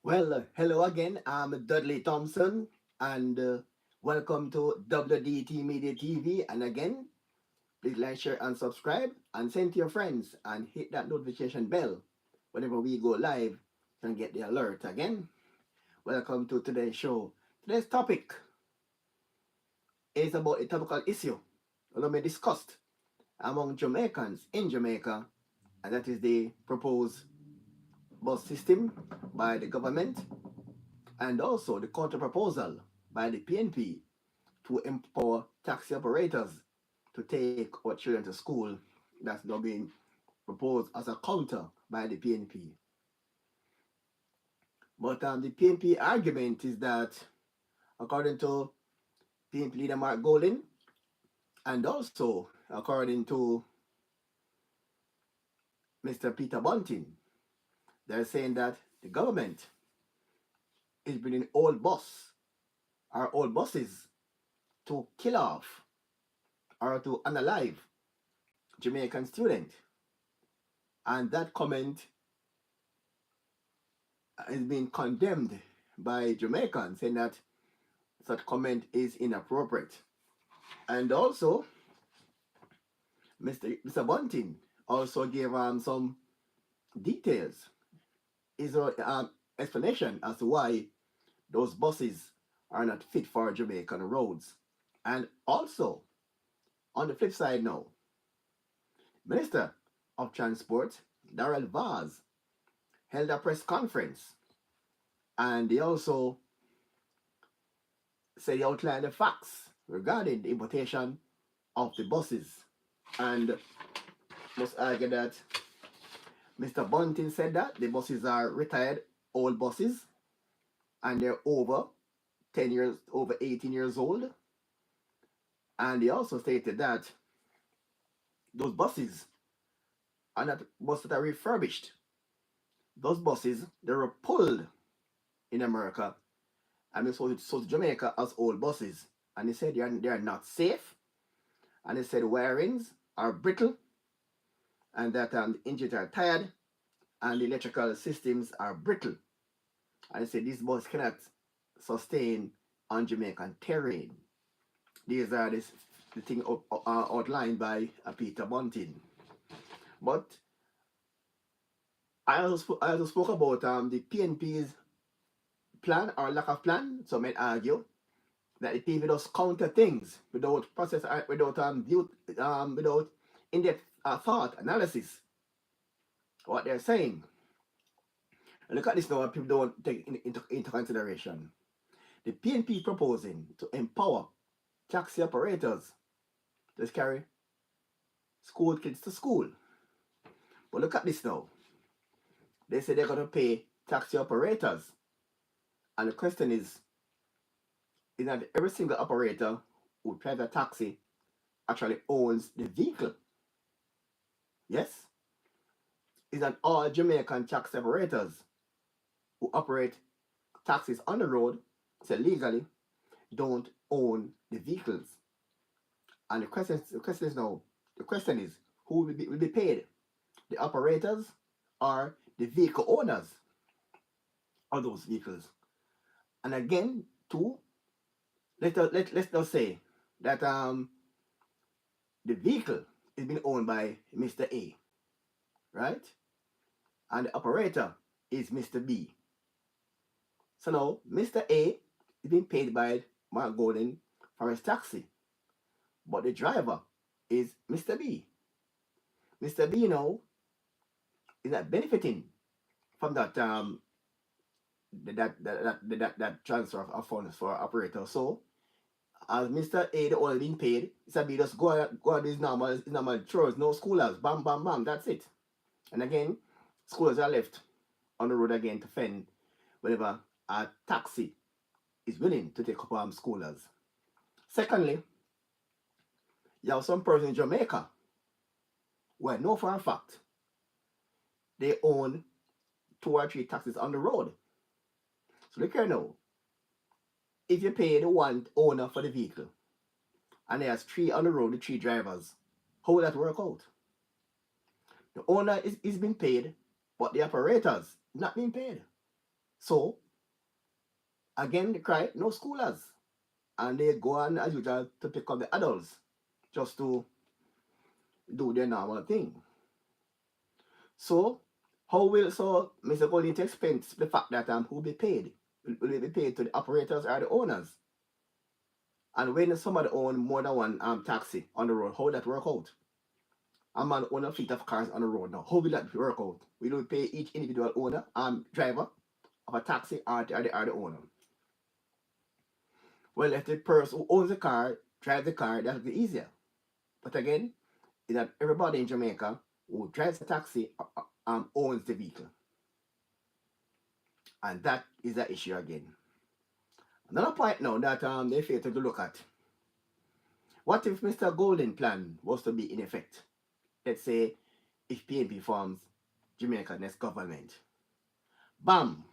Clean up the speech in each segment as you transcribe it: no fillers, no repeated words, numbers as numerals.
Hello again. I'm Dudley Thompson, and welcome to WDT Media TV. And again, please like, share, and subscribe, and send to your friends, and hit that notification bell whenever we go live. You can get the alert. Again, welcome to today's show. Today's topic is about a topical issue that may discussed among Jamaicans in Jamaica, and that is the proposed bus system by the government and also the counter proposal by the PNP to empower taxi operators to take our children to school. That's now being proposed as a counter by the PNP. But the PNP argument is that, according to PNP leader Mark Golding, and also according to Mr. Peter Bunting, they're saying that the government is bringing old buses to kill off or to unalive Jamaican student. And that comment is being condemned by Jamaicans, saying that such comment is inappropriate. And also, Mr. Bunting also gave some details, his explanation as to why those buses are not fit for Jamaican roads. And also, on the flip side now, Minister of Transport, Darrell Vaz, held a press conference, and he also said he outlined the facts regarding the importation of the buses. And must argue that Mr. Bunting said that the buses are retired old buses and they're over 10 years, over 18 years old. And he also stated that those buses are not buses that are refurbished. Those buses, they were pulled in America and they sold to Jamaica as old buses. And he said they are not safe. And he said wirings are brittle and that the engines are tired and the electrical systems are brittle. And he said these buses cannot sustain on Jamaican terrain. These are the thing outlined by Peter Bunting. But I also spoke about the PNP's plan or lack of plan. Some may argue that the PNP does counter things without process, without without in-depth thought analysis. What they're saying. And look at this now. What people don't take into consideration. The PNP proposing to empower taxi operators to carry school kids to school. But look at this now. They say they're going to pay taxi operators. And the question is that every single operator who drives a taxi actually owns the vehicle. Yes? Is that all Jamaican taxi operators who operate taxis on the road, say legally, don't own the vehicles. And the question is who will be paid? The operators or the vehicle owners of those vehicles? And again, let's now say that the vehicle is being owned by Mr. A, right? And the operator is Mr. B. So now Mr. A is being paid by Mark Golding for his taxi, but the driver is Mr. B. Mr. B now is not benefiting from that that transfer of funds for operator. So as Mr. A the only being paid, Mr. B just go on his normal chores, no schoolers, bam bam bam, that's it. And again, schoolers are left on the road again to fend whenever a taxi is willing to take up schoolers. Secondly, you have some person in Jamaica who I know for a fact they own 2 or 3 taxis on the road. So look here now. If you pay the one owner for the vehicle and there's 3 on the road, the 3 drivers, how will that work out? The owner is being paid, but the operators not being paid. So again, they cry no schoolers, and they go on as usual to pick up the adults just to do their normal thing. So Mr. Golding to explain the fact that who will be paid? Will it be paid to the operators or the owners? And when somebody own more than one taxi on the road, how will that work out? A man own a fleet of cars on the road now. How will that work out? We don't pay each individual owner driver of a taxi or the owner. Well, if the person who owns the car drives the car, that'll be easier. But again, is that everybody in Jamaica who drives a taxi owns the vehicle. And that is the issue again. Another point now that they fail to look at. What if Mr. Golden plan was to be in effect? Let's say if PNP forms Jamaica's next government. Bam!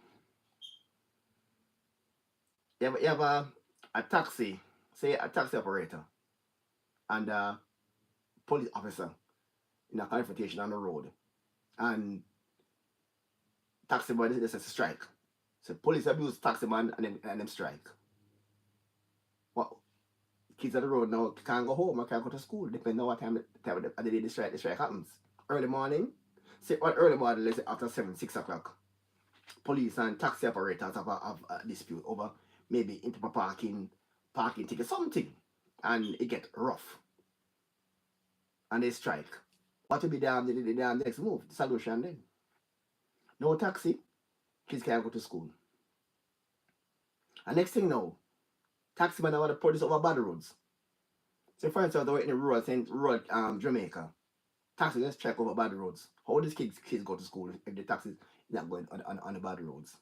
You have a taxi, say a taxi operator, and a police officer in a confrontation on the road. And taxi boy this is a strike. So police abuse taxi man and them strike. Well, kids on the road now can't go home or can't go to school, depending on what time of the day the strike happens. Early morning, say what early morning, let's say after 7, 6 o'clock. Police and taxi operators have a dispute over maybe improper parking ticket, something, and it get rough. And they strike. What will be the next move? The solution then? No taxi, kids can't go to school. And next thing now, taxi man want to police over bad roads. So for instance, they're in the rural Jamaica. Taxi just strike over bad roads. How these kids go to school if the taxi is not going on the bad roads?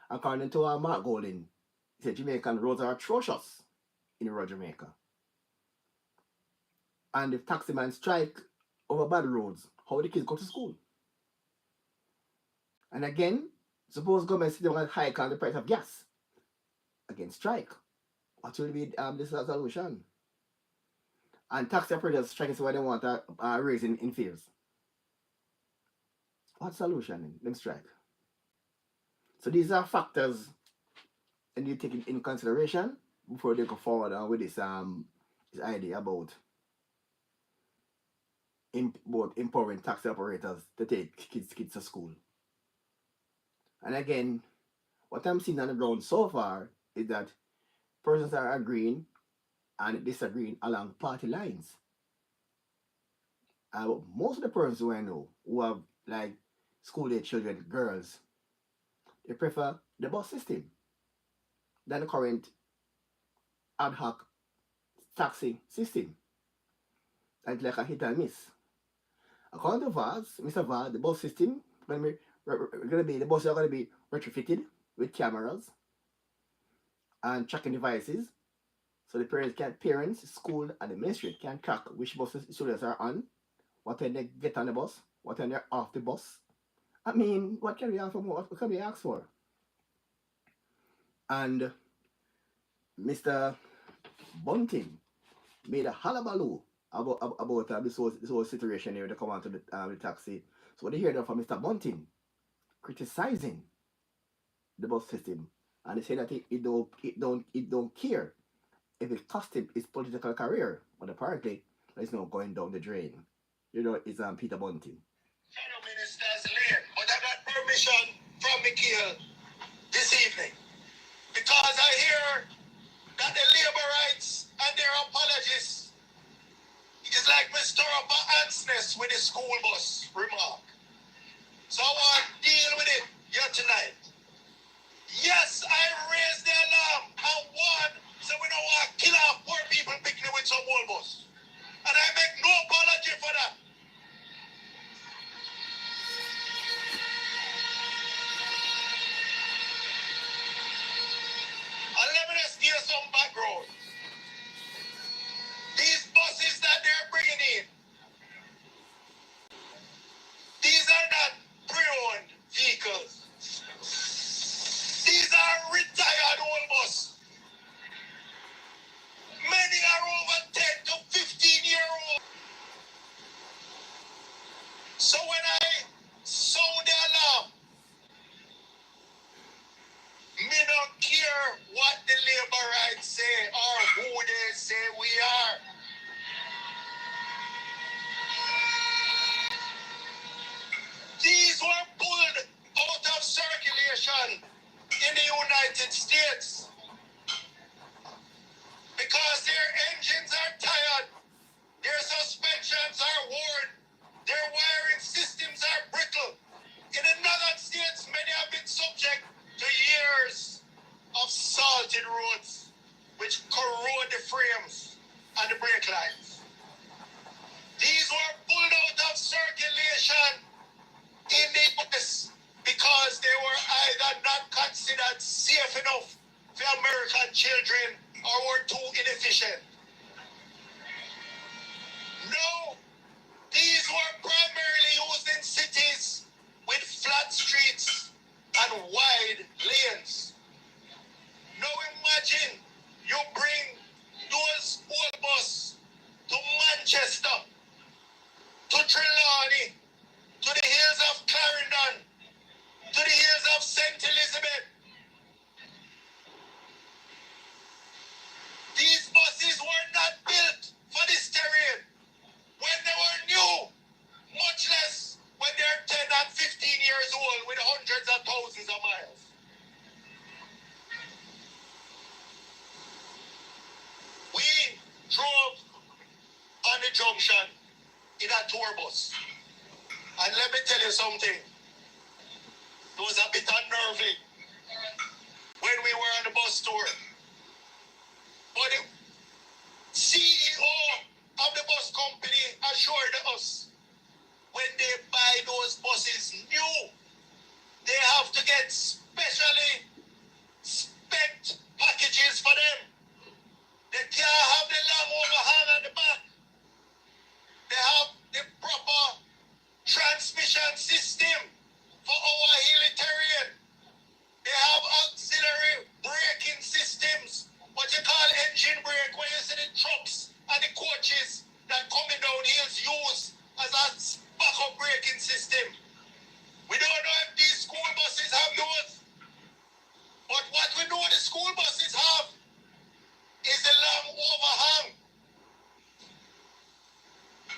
According to Mark Golden, he said Jamaican roads are atrocious in rural Jamaica. And if taxi man strike over bad roads, how the kids go to school? And again, suppose government say they want to hike on the price of gas. Again, strike. What will be this solution? And taxi operators strike is why they want to raise in fares. What solution? Them strike. So these are factors and you take it in consideration before they go forward with this idea about empowering taxi operators to take kids to school. And again, what I'm seeing on the ground so far is that persons are agreeing and disagreeing along party lines. Most of the persons who I know who have like school-age children, girls, they prefer the bus system than the current ad hoc taxi system. It's like a hit and miss. According to Vaz, Mr. Vaz, the bus system the buses are going to be retrofitted with cameras and tracking devices, so the parents, school, and the ministry can track which buses students are on, what time they get on the bus, what time they're off the bus. I mean, what can we ask for more? What can we ask for? And Mr. Bunting made a hullabaloo about this whole situation here. They come on to the taxi. So what they hear from Mr. Bunting criticizing the bus system, and they say that it don't care if it cost him his political career, but apparently it's not going down the drain. You know, it's Peter Bunting. Fellow ministers late, but I got permission from Mikhail this evening because I hear that the labor rights and their apologies is like we stir up an ant's nest with the school bus remark. So I want to deal with it here tonight. Yes, I raised the alarm and one, so we don't want to kill off poor people picking with some old bus. And I make no apology for that. And let me just give you some background. These buses that they're bringing in, children or were too inefficient. No, these were primarily used in cities with flat streets and wide lanes. Now imagine you bring those old bus to Manchester, to Trelawney, to the hills of Clarendon, to the hills of St. Elizabeth. These buses were not built for this terrain when they were new, much less when they're 10 and 15 years old with hundreds of thousands of miles. We drove on the junction in a tour bus. And let me tell you something. It was a bit unnerving when we were on the bus tour. But the CEO of the bus company assured us when they buy those buses new, they have to get specially spec packages for them. They can't have the long overhang at the back. They have the proper transmission system for our hilly terrain. They have auxiliary braking systems, what you call engine brake, where you see the trucks and the coaches that coming down hills use as a backup braking system. We don't know if these school buses have those, but what we know the school buses have is the long overhang.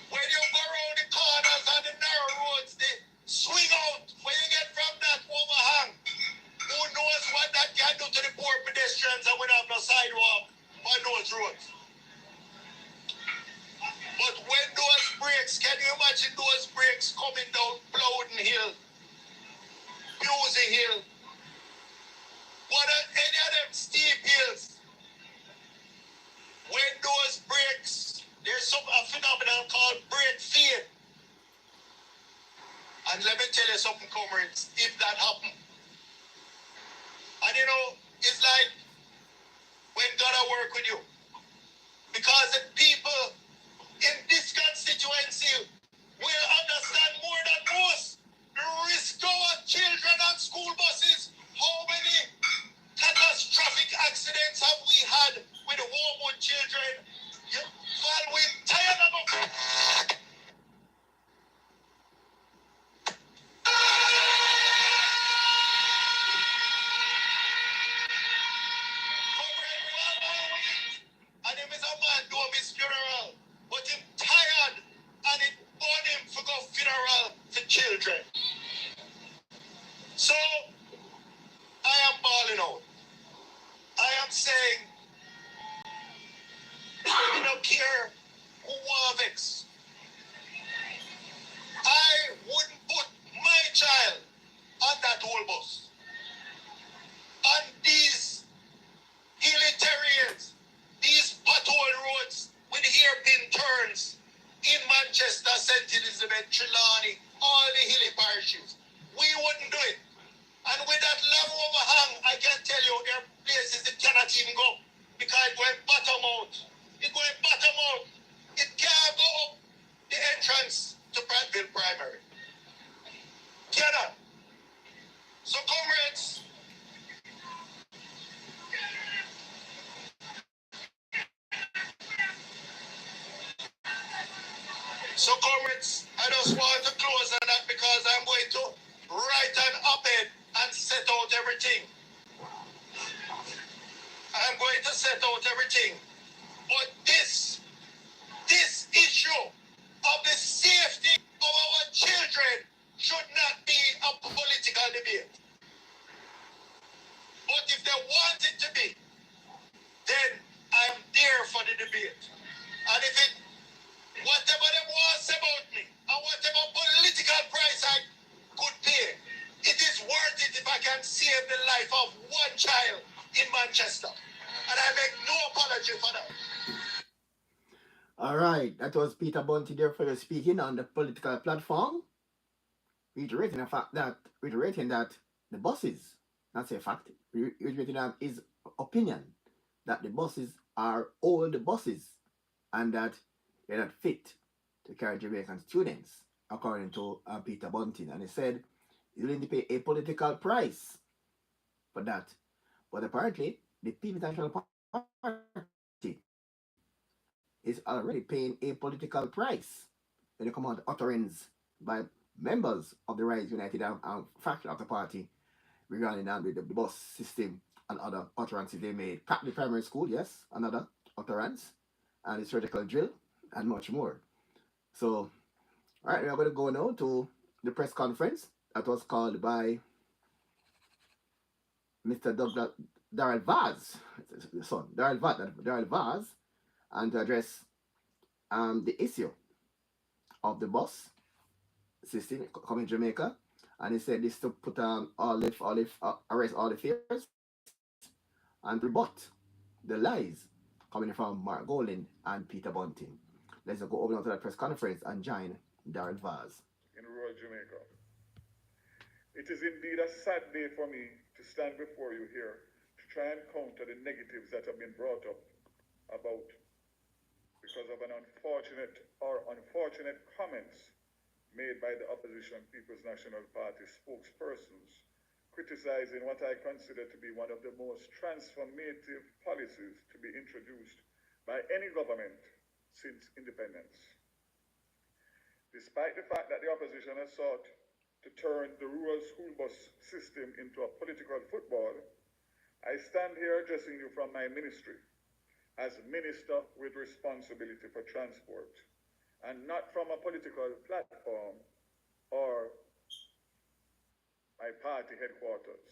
When you go around the corners and the narrow roads, they swing out when you get from that overhang. Who knows what that can do to the poor pedestrians and we have no sidewalk on those roads. But when those brakes, can you imagine those brakes coming down Plowden Hill, Busey Hill, any of them steep hills? When those brakes, there's a phenomenon called brake fade. And let me tell you something, comrades, if that happens. And you know, it's like when God work with you. Because the people in this constituency will understand more than most the risk to our children on school buses. How many catastrophic accidents have we had with the Wormwood children? Well, we're tired of them. And him is a man doing his funeral, but him tired and it on him for go funeral for children. So I am balling out. I am saying, I don't care who vex. I wouldn't put my child on that whole bus. On these hilly terrains, these pothole roads with hairpin turns in Manchester, St. Elizabeth, Trelawney, all the hilly parishes. We wouldn't do it. And with that long overhang, I can tell you there are places it cannot even go because it going bottom out. It going bottom out. It can't go up the entrance to Bradville Primary. Cannot. So comrades, I just want to close on that because I'm going to write an op-ed and set out everything. I'm going to set out everything. But this issue of the safety of our children should not be a political debate. But if they want it to be, then I'm there for the debate. And if it, whatever they want about me, and whatever political price I could pay, it is worth it if I can save the life of one child in Manchester. And I make no apology for that. All right, that was Peter Bunting there for you speaking on the political platform, reiterating that the buses, that's a fact, reiterating that his opinion that the buses are old buses and that they're not fit to carry Jamaican students, according to Peter Bunting. And he said he's willing to pay a political price for that. But apparently, the People's National Party is already paying a political price when it comes out to utterance by members of the Rise United faction of the party regarding the bus system and other utterances they made. Pratt Primary School, yes, another utterance, and the surgical drill, and much more. So, all right, we are going to go now to the press conference that was called by Mr. Douglas Darrell Vaz, the son, Darrell Vaz, and to address the issue of the bus system coming in Jamaica. And he said this to put arrest all the fears and to rebut the lies coming from Mark Golding and Peter Bunting. Let's go over now to that press conference and join Darrell Vaz. In rural Jamaica. It is indeed a sad day for me to stand before you here to try and counter the negatives that have been brought up about because of an unfortunate comments made by the opposition People's National Party spokespersons criticizing what I consider to be one of the most transformative policies to be introduced by any government since independence. Despite the fact that the opposition has sought to turn the rural school bus system into a political football, I stand here addressing you from my ministry as Minister with responsibility for transport, and not from a political platform or my party headquarters.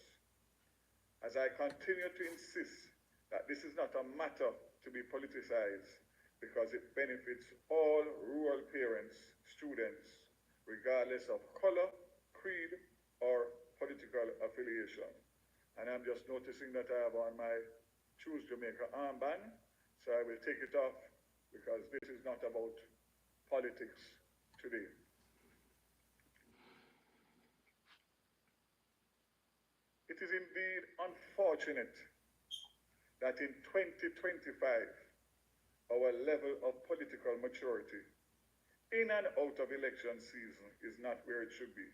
As I continue to insist that this is not a matter to be politicized because it benefits all rural parents, students, regardless of color, creed, or political affiliation. And I'm just noticing that I have on my Choose Jamaica armband, so I will take it off because this is not about politics today. It is indeed unfortunate that in 2025, our level of political maturity in and out of election season is not where it should be.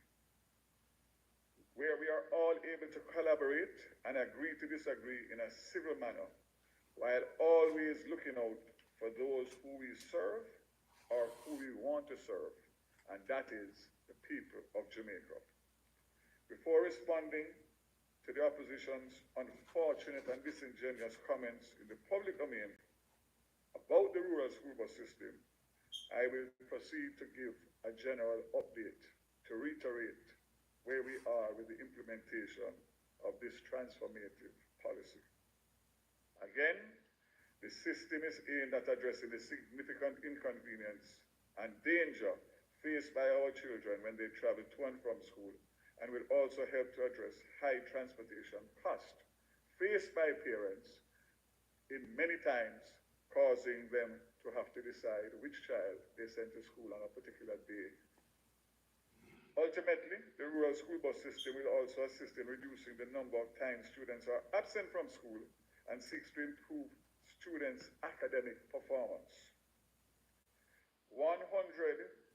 Where we are all able to collaborate and agree to disagree in a civil manner, while always looking out for those who we serve or who we want to serve, and that is the people of Jamaica. Before responding to the opposition's unfortunate and disingenuous comments in the public domain about the rural school bus system, I will proceed to give a general update to reiterate where we are with the implementation of this transformative policy. Again, the system is aimed at addressing the significant inconvenience and danger faced by our children when they travel to and from school, and will also help to address high transportation costs faced by parents in many times, causing them to have to decide which child they send to school on a particular day. Ultimately, the rural school bus system will also assist in reducing the number of times students are absent from school and seeks to improve students' academic performance. 100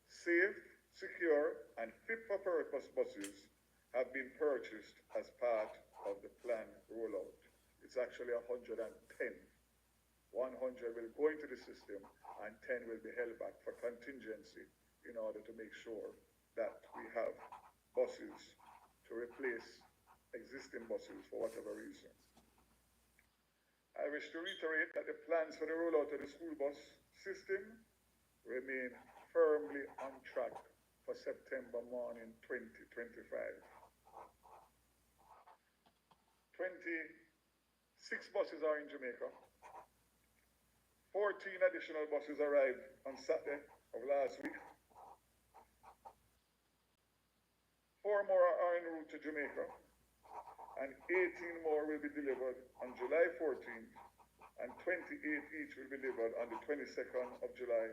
safe, secure, and fit-for-purpose buses have been purchased as part of the planned rollout. It's actually 110. 100 will go into the system and 10 will be held back for contingency in order to make sure that we have buses to replace existing buses for whatever reason. I wish to reiterate that the plans for the rollout of the school bus system remain firmly on track for September morning 2025. 26 buses are in Jamaica. 14 additional buses arrived on Saturday of last week. 4 more are en route to Jamaica, and 18 more will be delivered on July 14th, and 28 each will be delivered on the 22nd of July,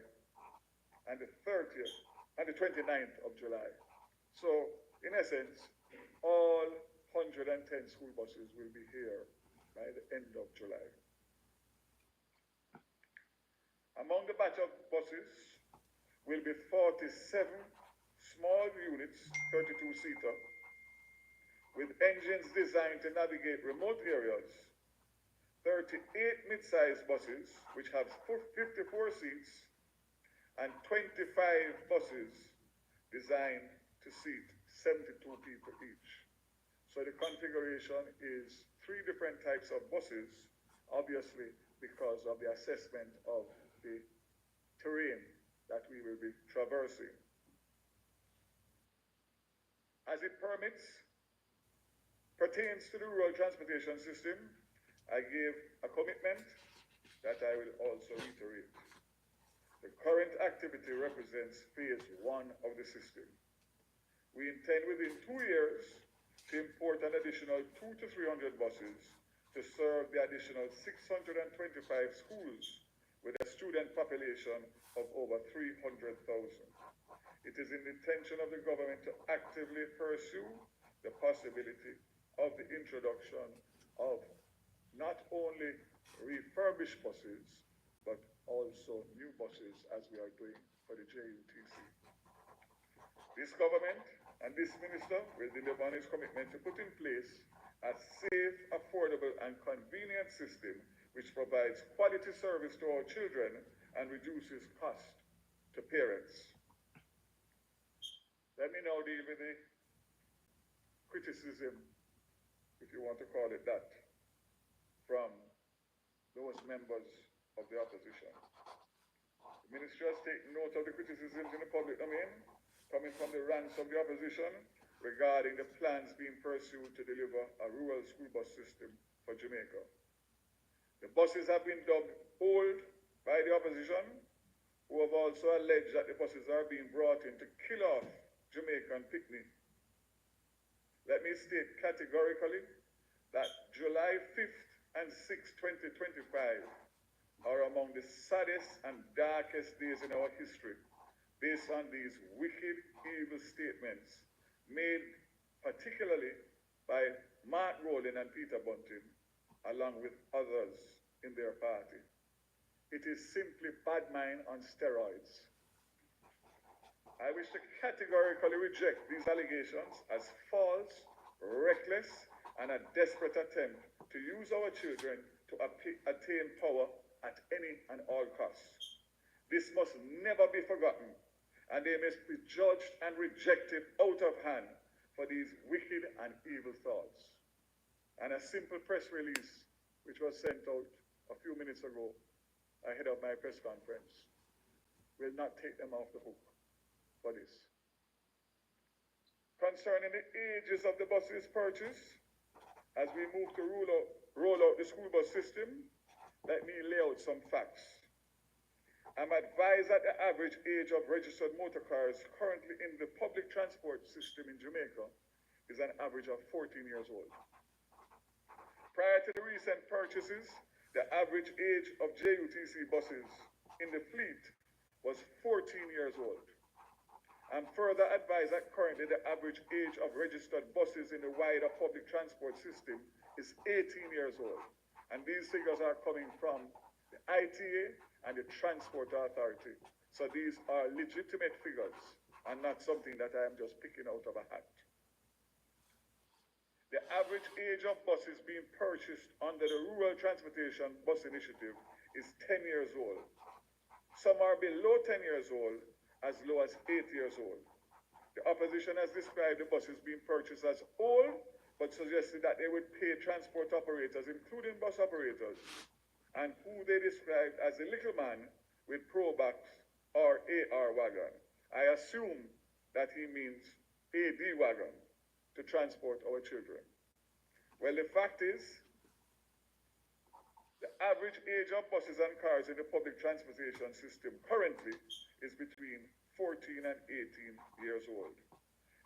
and the 30th, and the 29th of July. So, in essence, all 110 school buses will be here by the end of July. Among the batch of buses will be 47 small units, 32-seater, with engines designed to navigate remote areas, 38 mid-sized buses, which have 54 seats, and 25 buses designed to seat 72 people each. So the configuration is 3 different types of buses, obviously because of the assessment of the terrain that we will be traversing. As it pertains to the rural transportation system, I gave a commitment that I will also reiterate. The current activity represents phase 1 of the system. We intend within 2 years to import an additional 200 to 300 buses to serve the additional 625 schools with a student population of over 300,000. It is in the intention of the government to actively pursue the possibility of the introduction of not only refurbished buses, but also new buses, as we are doing for the JUTC. This government and this minister will deliver on his commitment to put in place a safe, affordable, and convenient system which provides quality service to our children and reduces cost to parents. Let me now deal with the criticism, if you want to call it that, from those members of the opposition. The ministry has taken note of the criticisms in the public domain coming from the ranks of the opposition regarding the plans being pursued to deliver a rural school bus system for Jamaica. The buses have been dubbed old by the opposition, who have also alleged that the buses are being brought in to kill off Jamaican picnic. Let me state categorically that July 5th and 6th, 2025 are among the saddest and darkest days in our history based on these wicked, evil statements made particularly by Mark Rowland and Peter Bunting, along with others in their party. It is simply bad mind on steroids. I wish to categorically reject these allegations as false, reckless, and a desperate attempt to use our children to attain power at any and all costs. This must never be forgotten, and they must be judged and rejected out of hand for these wicked and evil thoughts. And a simple press release, which was sent out a few minutes ago ahead of my press conference, will not take them off the hook for this. Concerning the ages of the buses purchased, as we move to roll out the school bus system, let me lay out some facts. I'm advised that the average age of registered motor cars currently in the public transport system in Jamaica is an average of 14 years old. Prior to the recent purchases, the average age of JUTC buses in the fleet was 14 years old. I'm further advised that currently the average age of registered buses in the wider public transport system is 18 years old. And these figures are coming from the ITA and the Transport Authority. So these are legitimate figures and not something that I am just picking out of a hat. The average age of buses being purchased under the Rural Transportation Bus Initiative is 10 years old. Some are below 10 years old, as low as 8 years old. The opposition has described the buses being purchased as old, but suggested that they would pay transport operators, including bus operators, and who they described as the little man with Probox or AR wagon. I assume that he means AD wagon to transport our children. Well, the fact is, the average age of buses and cars in the public transportation system currently is between 14 and 18 years old.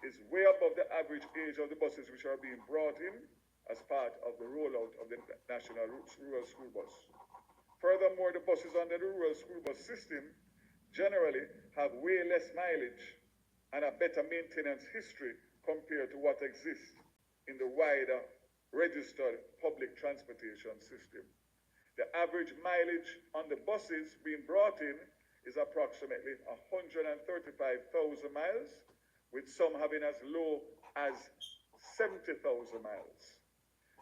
It's way above the average age of the buses which are being brought in as part of the rollout of the National Rural School Bus. Furthermore, the buses under the Rural School Bus system generally have way less mileage and a better maintenance history compared to what exists in the wider registered public transportation system. The average mileage on the buses being brought in is approximately 135,000 miles, with some having as low as 70,000 miles.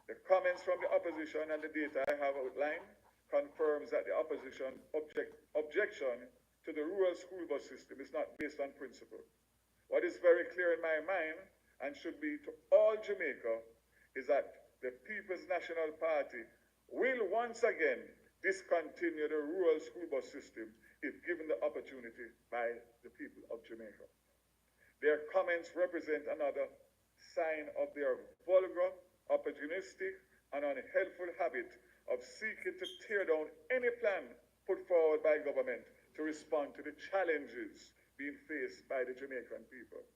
The comments from the opposition and the data I have outlined confirms that the opposition objection to the rural school bus system is not based on principle. What is very clear in my mind, and should be to all Jamaica, is that the People's National Party will once again discontinue the rural school bus system if given the opportunity by the people of Jamaica. Their comments represent another sign of their vulgar, opportunistic, and unhelpful habit of seeking to tear down any plan put forward by government to respond to the challenges being faced by the Jamaican people.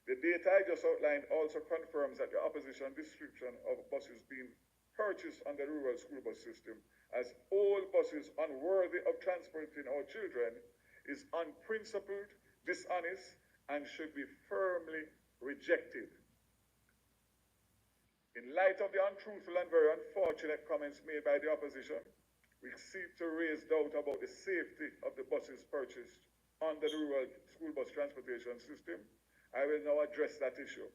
The data I just outlined also confirms that the opposition description of buses being purchased on the rural school bus system as all buses unworthy of transporting our children is unprincipled, dishonest, and should be firmly rejected. In light of the untruthful and very unfortunate comments made by the opposition, we seek to raise doubt about the safety of the buses purchased under the rural school bus transportation system. I will now address that issue.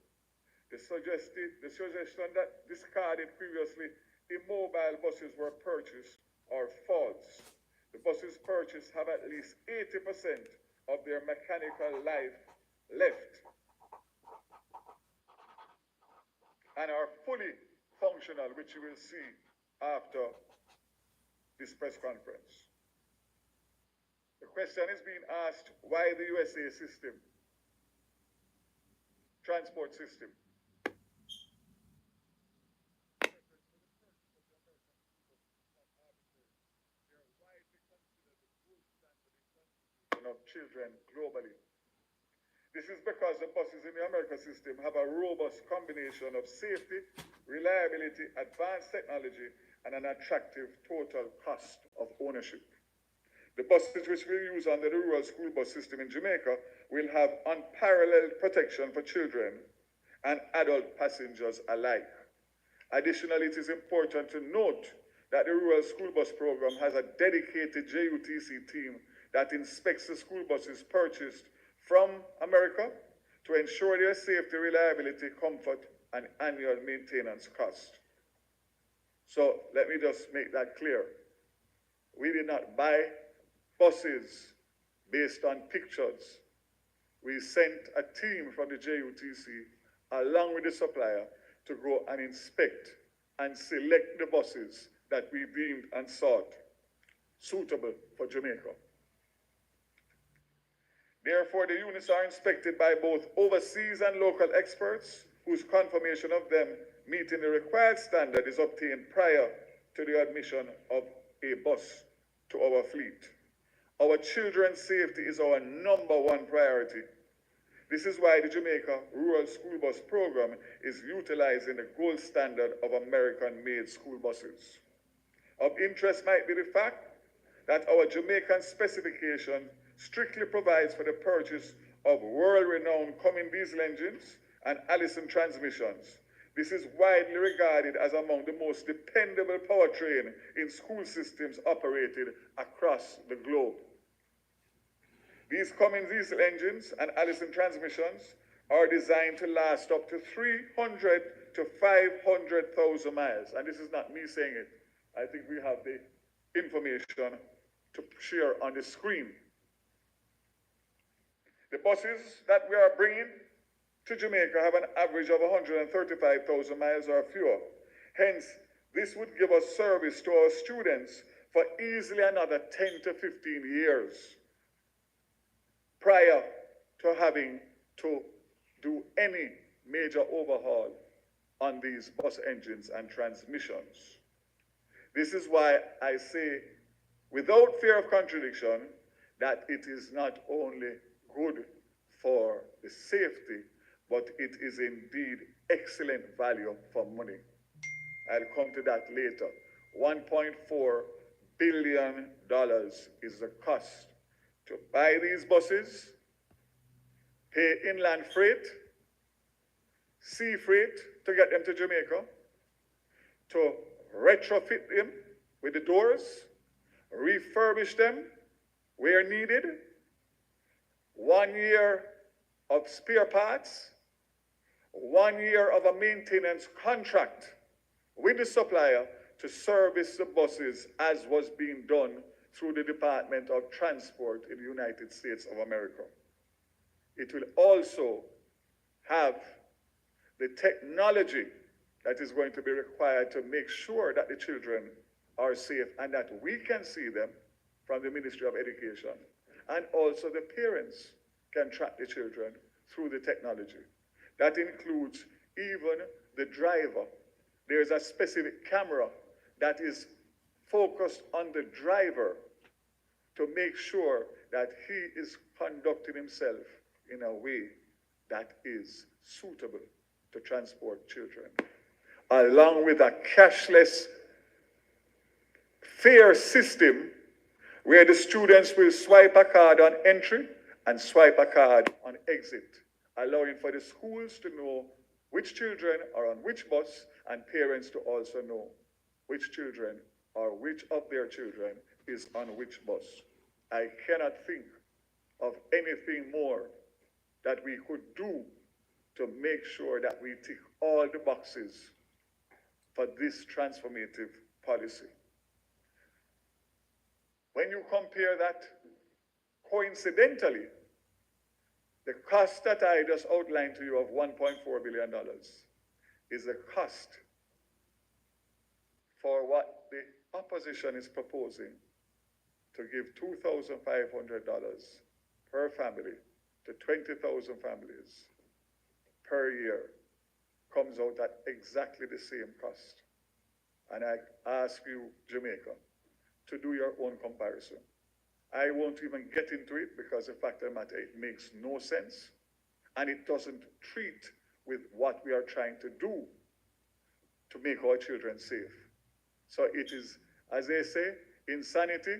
The suggestion that discarded previously immobile buses were purchased are false. The buses purchased have at least 80% of their mechanical life left and are fully functional, which you will see after this press conference. The question is being asked, why the USA system, transport system? Of children globally. This is because the buses in the America system have a robust combination of safety, reliability, advanced technology, and an attractive total cost of ownership. The buses which we use under the rural school bus system in Jamaica will have unparalleled protection for children and adult passengers alike. Additionally, it is important to note that the rural school bus program has a dedicated JUTC team that inspects the school buses purchased from America to ensure their safety, reliability, comfort, and annual maintenance cost. So let me just make that clear. We did not buy buses based on pictures. We sent a team from the JUTC along with the supplier to go and inspect and select the buses that we deemed and sought suitable for Jamaica. Therefore, the units are inspected by both overseas and local experts whose confirmation of them meeting the required standard is obtained prior to the admission of a bus to our fleet. Our children's safety is our #1 priority. This is why the Jamaica Rural School Bus Program is utilizing the gold standard of American-made school buses. Of interest might be the fact that our Jamaican specification strictly provides for the purchase of world-renowned Cummins diesel engines and Allison transmissions. This is widely regarded as among the most dependable powertrain in school systems operated across the globe. These Cummins diesel engines and Allison transmissions are designed to last up to 300 to 500,000 miles. And this is not me saying it. I think we have the information to share on the screen. The buses that we are bringing to Jamaica have an average of 135,000 miles or fewer. Hence, this would give us service to our students for easily another 10 to 15 years prior to having to do any major overhaul on these bus engines and transmissions. This is why I say, without fear of contradiction, that it is not only good for the safety, but it is indeed excellent value for money. I'll come to that later. $1.4 billion is the cost to buy these buses, pay inland freight, sea freight to get them to Jamaica, to retrofit them with the doors, refurbish them where needed, 1 year of spare parts, 1 year of a maintenance contract with the supplier to service the buses as was being done through the Department of Transport in the United States of America. It will also have the technology that is going to be required to make sure that the children are safe and that we can see them from the Ministry of Education. And also the parents can track the children through the technology. That includes even the driver. There's a specific camera that is focused on the driver to make sure that he is conducting himself in a way that is suitable to transport children, along with a cashless fare system where the students will swipe a card on entry and swipe a card on exit, allowing for the schools to know which children are on which bus and parents to also know which children or which of their children is on which bus. I cannot think of anything more that we could do to make sure that we tick all the boxes for this transformative policy. When you compare that, coincidentally, the cost that I just outlined to you of $1.4 billion is the cost for what the opposition is proposing to give $2,500 per family to 20,000 families per year comes out at exactly the same cost. And I ask you, Jamaica, to do your own comparison. I won't even get into it because the fact of the matter, it makes no sense and it doesn't treat with what we are trying to do to make our children safe. So it is, as they say, insanity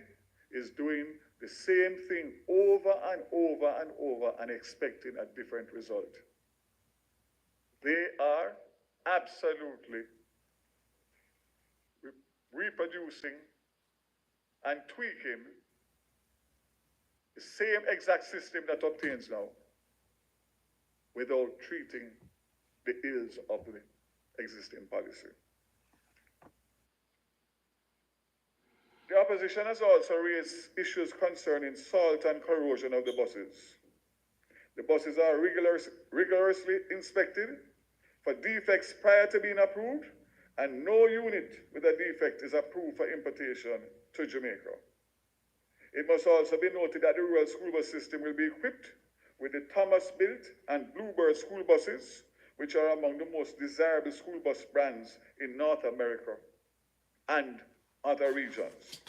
is doing the same thing over and over and over and expecting a different result. They are absolutely reproducing and tweaking the same exact system that obtains now without treating the ills of the existing policy. The opposition has also raised issues concerning salt and corrosion of the buses. The buses are rigorously inspected for defects prior to being approved, and no unit with a defect is approved for importation to Jamaica. It must also be noted that the rural school bus system will be equipped with the Thomas-built and Bluebird school buses, which are among the most desirable school bus brands in North America and other regions.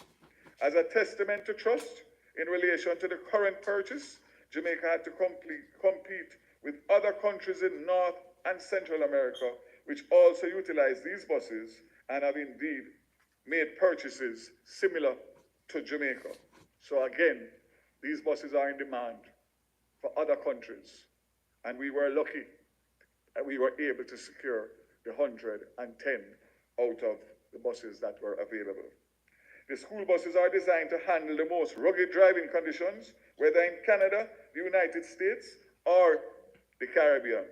As a testament to trust in relation to the current purchase, Jamaica had to compete with other countries in North and Central America, which also utilize these buses and have indeed made purchases similar to Jamaica. So again, these buses are in demand for other countries, and we were lucky that we were able to secure the 110 out of the buses that were available. The school buses are designed to handle the most rugged driving conditions, whether in Canada, the United States, or the Caribbean.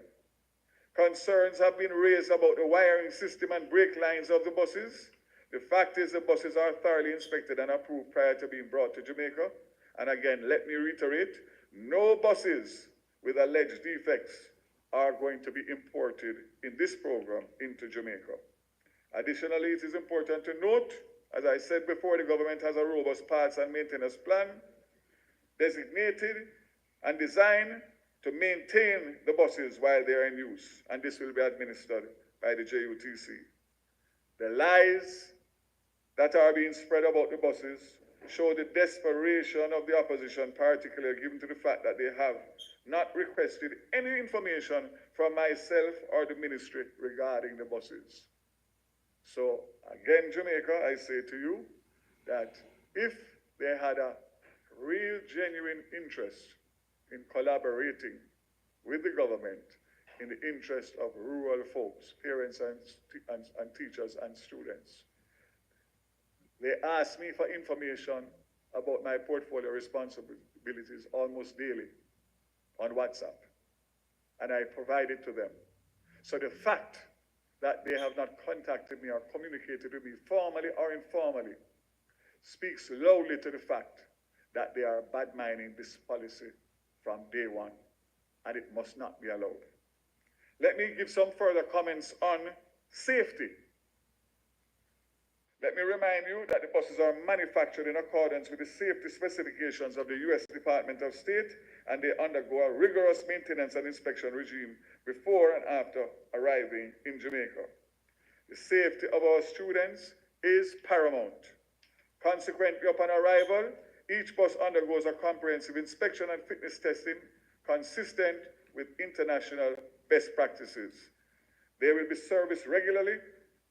Concerns have been raised about the wiring system and brake lines of the buses. The fact is the buses are thoroughly inspected and approved prior to being brought to Jamaica. And again, let me reiterate, no buses with alleged defects are going to be imported in this program into Jamaica. Additionally, it is important to note, as I said before, the government has a robust parts and maintenance plan designated and designed to maintain the buses while they are in use, and this will be administered by the JUTC. The lies that are being spread about the buses show the desperation of the opposition, particularly given to the fact that they have not requested any information from myself or the ministry regarding the buses. So again, Jamaica, I say to you that if they had a real, genuine interest in collaborating with the government in the interest of rural folks, parents and teachers and students, They ask me for information about my portfolio responsibilities almost daily on WhatsApp, and I provide it to them. So the fact that they have not contacted me or communicated with me formally or informally speaks loudly to the fact that they are bad-minding this policy from day one, and it must not be allowed. Let me give some further comments on safety. Let me remind you that the buses are manufactured in accordance with the safety specifications of the U.S. Department of State, and they undergo a rigorous maintenance and inspection regime before and after arriving in Jamaica. The safety of our students is paramount. Consequently, upon arrival, each bus undergoes a comprehensive inspection and fitness testing consistent with international best practices. They will be serviced regularly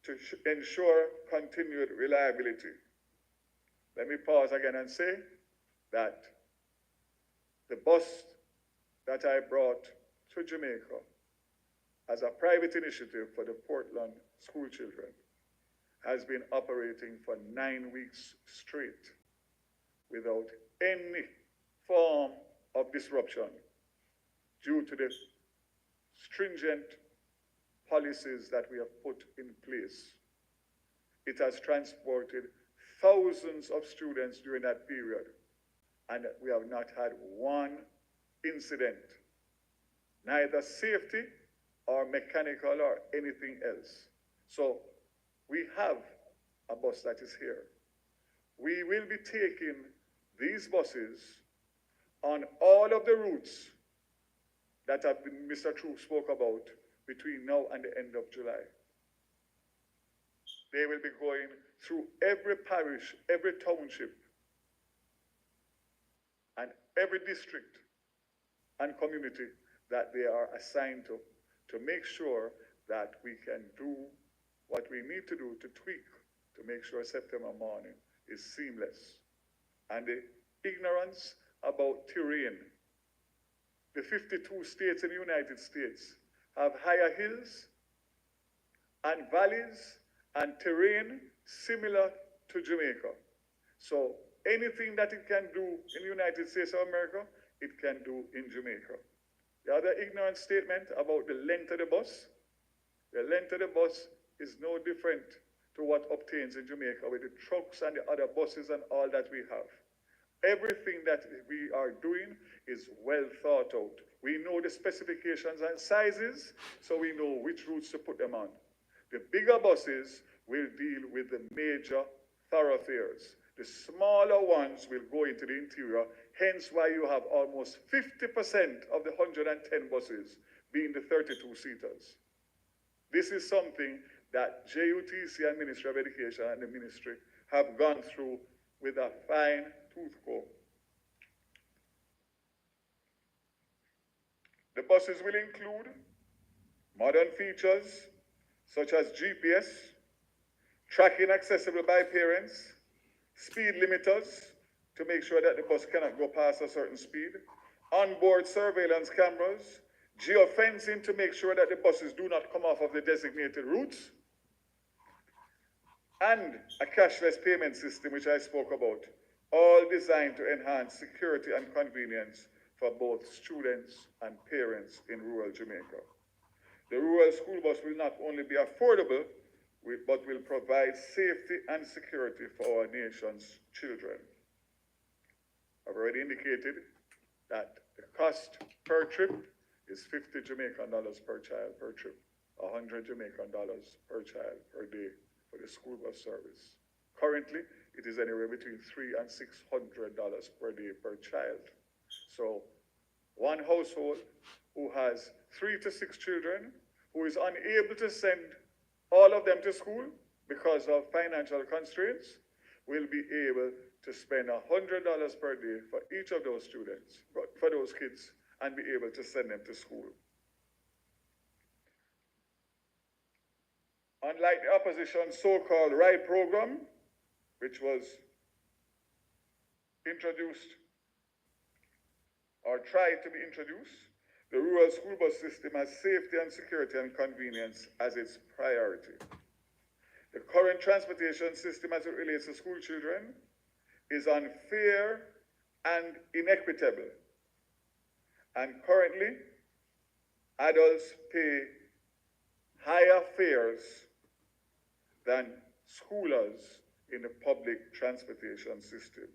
to ensure continued reliability. Let me pause again and say that the bus that I brought to Jamaica as a private initiative for the Portland school children has been operating for 9 weeks straight without any form of disruption due to the stringent policies that we have put in place. It has transported thousands of students during that period, and we have not had one incident, neither safety or mechanical or anything else. So we have a bus that is here. We will be taking these buses on all of the routes that have been, Mr. True spoke about, between now and the end of July. They will be going through every parish, every township, and every district and community that they are assigned to make sure that we can do what we need to do to tweak to make sure September morning is seamless. And the ignorance about terrain. The 52 states in the United States have higher hills and valleys and terrain similar to Jamaica. So anything that it can do in the United States of America, it can do in Jamaica. The other ignorant statement about the length of the bus, the length of the bus is no different to what obtains in Jamaica with the trucks and the other buses and all that we have. Everything that we are doing is well thought out. We know the specifications and sizes, so we know which routes to put them on. The bigger buses will deal with the major thoroughfares. The smaller ones will go into the interior, hence why you have almost 50% of the 110 buses being the 32-seaters. This is something that JUTC and Ministry of Education and the Ministry have gone through with a fine-tooth comb. The buses will include modern features such as GPS, tracking accessible by parents, speed limiters to make sure that the bus cannot go past a certain speed, onboard surveillance cameras, geofencing to make sure that the buses do not come off of the designated routes, and a cashless payment system, which I spoke about, all designed to enhance security and convenience for both students and parents in rural Jamaica. The rural school bus will not only be affordable, but will provide safety and security for our nation's children. I've already indicated that the cost per trip is $50 Jamaican per child per trip, $100 Jamaican per child per day for the school bus service. Currently, it is anywhere between $300 and $600 per day per child. So one household who has 3 to 6 children, who is unable to send all of them to school because of financial constraints, will be able to spend $100 per day for each of those students, for those kids, and be able to send them to school. Unlike the opposition's so-called RIDE program, which was introduced or tried to be introduced, the rural school bus system has safety and security and convenience as its priority. The current transportation system as it relates to school children is unfair and inequitable. And currently, adults pay higher fares than schoolers in the public transportation system,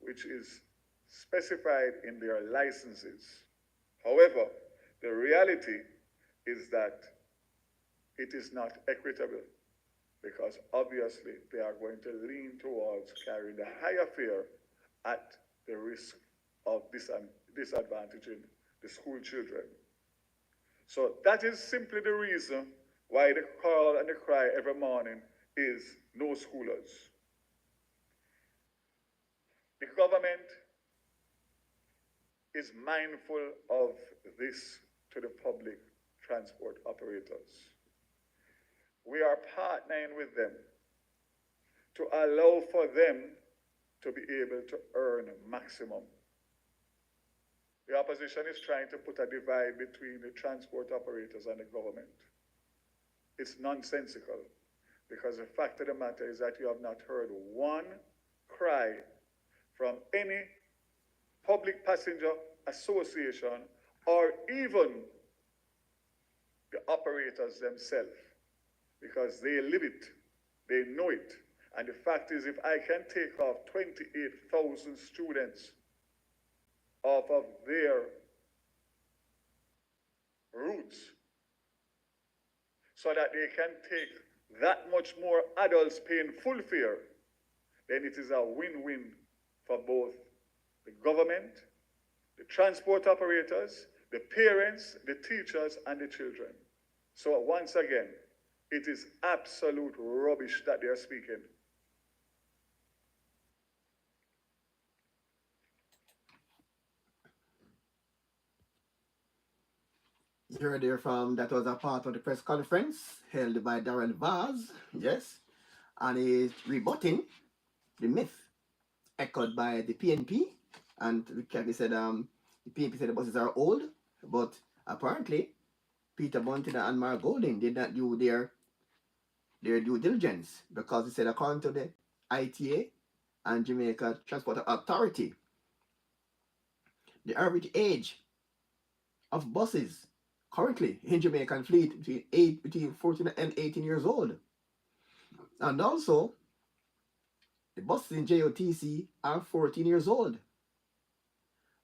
which is specified in their licenses. However, the reality is that it is not equitable, because obviously they are going to lean towards carrying the higher fare at the risk of disadvantaging the school children. So that is simply the reason why the call and the cry every morning is no schoolers. The government is mindful of this to the public transport operators. We are partnering with them to allow for them to be able to earn maximum. The opposition is trying to put a divide between the transport operators and the government. It's nonsensical, because the fact of the matter is that you have not heard one cry from any public passenger association or even the operators themselves, because they live it, they know it. And the fact is, if I can take off 28,000 students off of their routes so that they can take that much more adults paying full fare, then it is a win-win for both the government, the transport operators, the parents, the teachers, and the children. So once again, it is absolute rubbish that they are speaking. You heard there from that was a part of the press conference held by Darrell Vaz, yes, and he's rebutting the myth echoed by the PNP. And he said the PNP said the buses are old, but apparently Peter Bunting and Mark Golding did not do their due diligence, because he said according to the ITA and Jamaica Transport Authority, the average age of buses currently in Jamaican fleet between 14 and 18 years old. And also, the buses in JUTC are 14 years old.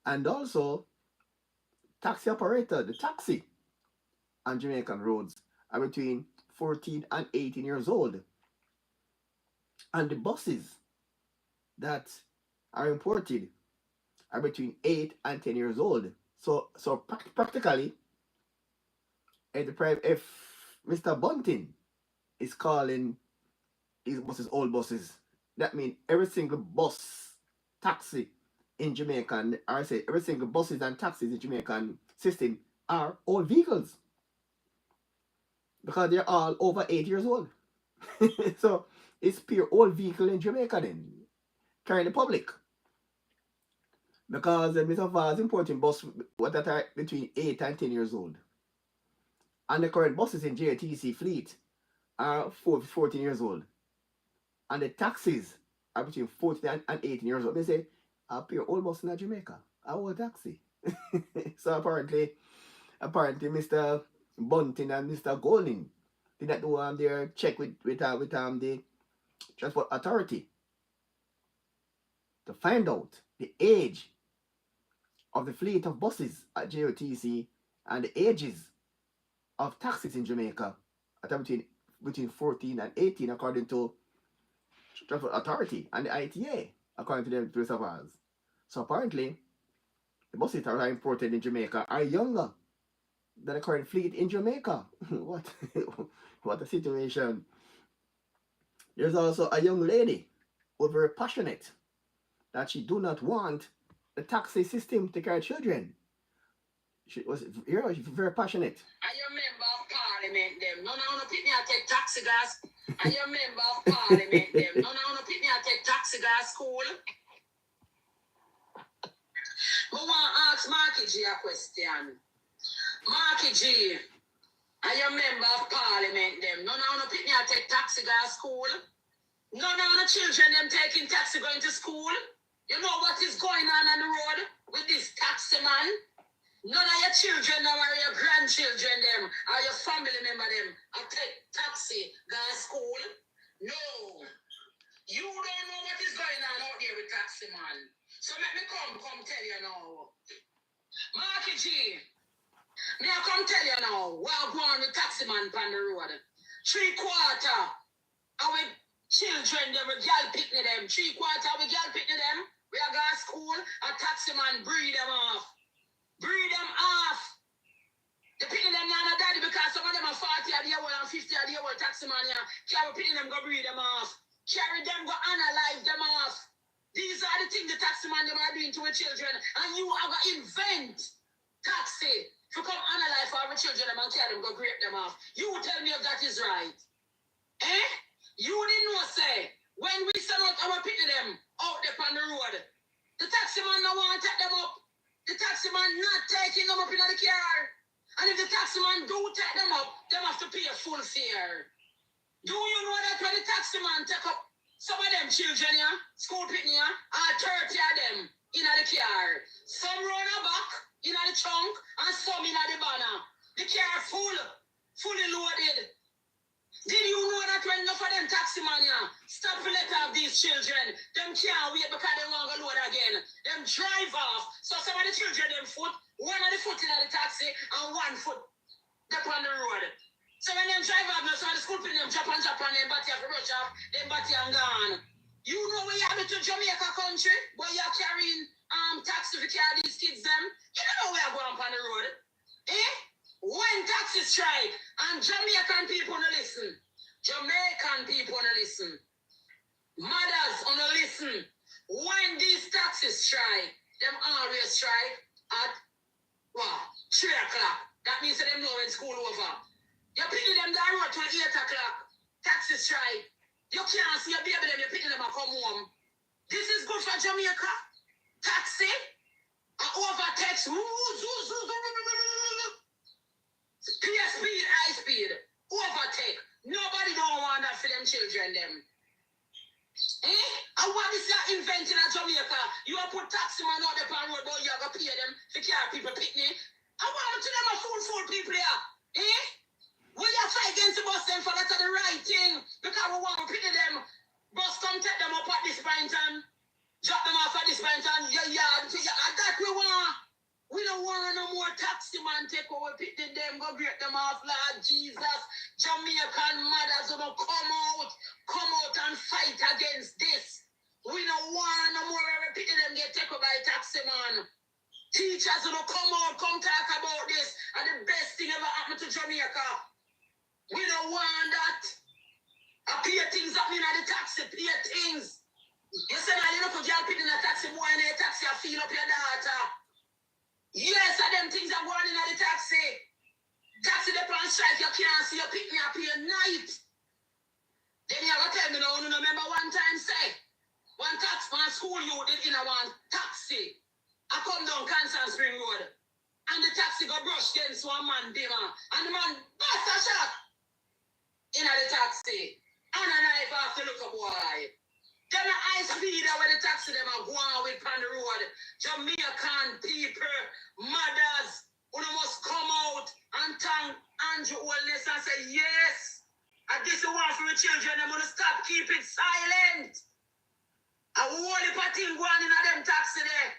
And also, taxi operator, the taxi on Jamaican roads are between 14 and 18 years old. And the buses that are imported are between 8 and 10 years old. So practically, if Mr. Bunting is calling these buses old buses, that means every single bus, taxi in Jamaican, or I say every single buses and taxis in Jamaican system are old vehicles, because they're all over 8 years old. So it's pure old vehicle in Jamaica then, carrying the public. Because Mr. Vaz importing bus that are between 8 and 10 years old. And the current buses in JTC fleet are 14 years old. And the taxis are between 14 and 18 years old. They say, a pure old bus in Jamaica, a old taxi. So apparently Mr. Bunting and Mr. Golding did not do their check with the Transport Authority to find out the age of the fleet of buses at JOTC and the ages of taxis in Jamaica at between 14 and 18, according to Transport Authority and the ITA, according to the reservoirs. So apparently, the buses that are imported in Jamaica are younger than the current fleet in Jamaica. What a situation. There's also a young lady who's very passionate that she do not want the taxi system to carry children. She was very passionate. Are you a member of parliament them? No, no, pick me and take taxi gas. Are you a member of parliament them? No, no, pick me and take taxi gas school. I want to ask Marky G a question. Marky G, are you a member of parliament them? None of the people take taxi go to school. None of the children them taking taxi going to school. You know what is going on the road with this taxi man? None of your children them or your grandchildren them or your family member them are take taxi go to school. No. You don't know what is going on out there with taxi man. So let me come tell you now. Marky G, me I come tell you now, what go on with taxi man on the road. 3/4 our children, they will girl picnic them. 3/4 we girl picnic them. We are going to school, a taxi man breed them off. Breed them off. They picnic them now daddy because some of them are 40 a year old and 50 a year old taxi man here. Carry picnic them go breed them off. Carry them go analyze them off. These are the things the taxi man them are doing to our children. And you are going to invent taxi to come analyze for our children and carry them go break them off. You tell me if that is right. Eh? You didn't know, say, when we send out our picnic them out there on the road, the taxi man no want to take them up. The taxi man not taking them up in the car. And if the taxi man do take them up, they have to pay a full fare. Do you know that when the taxi man take up some of them children here, school picnic here, are 30 of them in the car. Some run a back in the trunk and some in the banner. The car fully loaded. Did you know that when enough of them taxi man here stop to let off these children, them can't wait because they want to load again. Them drive off. So some of the children, them foot, one of the foot in the taxi and one foot up on the road. So when them drive off, so the school pin them jump and them body have to rush off, them body and gone. You know where you have to Jamaica country, where you're carrying taxi to carry these kids them. You don't know where you're going on the road. Eh? When taxis strike, and Jamaican people don't listen. Jamaican people don't listen. Mothers don't listen. When these taxis strike, them always strike at what? 3 o'clock. That means that them know when school over. You picking them down road till 8 o'clock. Taxi strike. You can't see your baby them, you picking them and come home. This is good for Jamaica. Taxi. Overtakes. Speed, high speed, overtake. Nobody don't want that for them children, them. Eh? And what is that inventing at Jamaica? You have put taxi man out there on road, but you have to pay them to carry people picnic. And what happened to them a fool people here? Eh? We have fight against the bus them for that's the right thing. Because we want to picnic them. Bus come take them up at this point and drop them off at this point and yeah, and that we want. We don't want no more taxi man take over picnic them, go break them off, Lord Jesus. Jamaican mothers will come out and fight against this. We don't want no more picnic them get taken by taxi man. Teachers will come talk about this. And the best thing ever happened to Jamaica. We don't want that. I pay things happening at the taxi, pay things. You said I look for y'all picking a taxi boy in a taxi, I feel up your daughter. Yes, and them things are going in at the taxi. Taxi they on strike, you can't see you pick me up here night. Then you have to tell me now, you remember one time say, one school you did in a one taxi. I come down Kansas Spring Road. And the taxi got brushed against one man, and the man bust a shot in the taxi. And a knife after look up boy. Them a high speed when the taxi them are going with on the road. Jamaican people, mothers, who must come out and thank Andrew Wellness and say, yes, and this is one for the children, I'm going to stop, keep it silent. A whole heap of things going in them taxi there.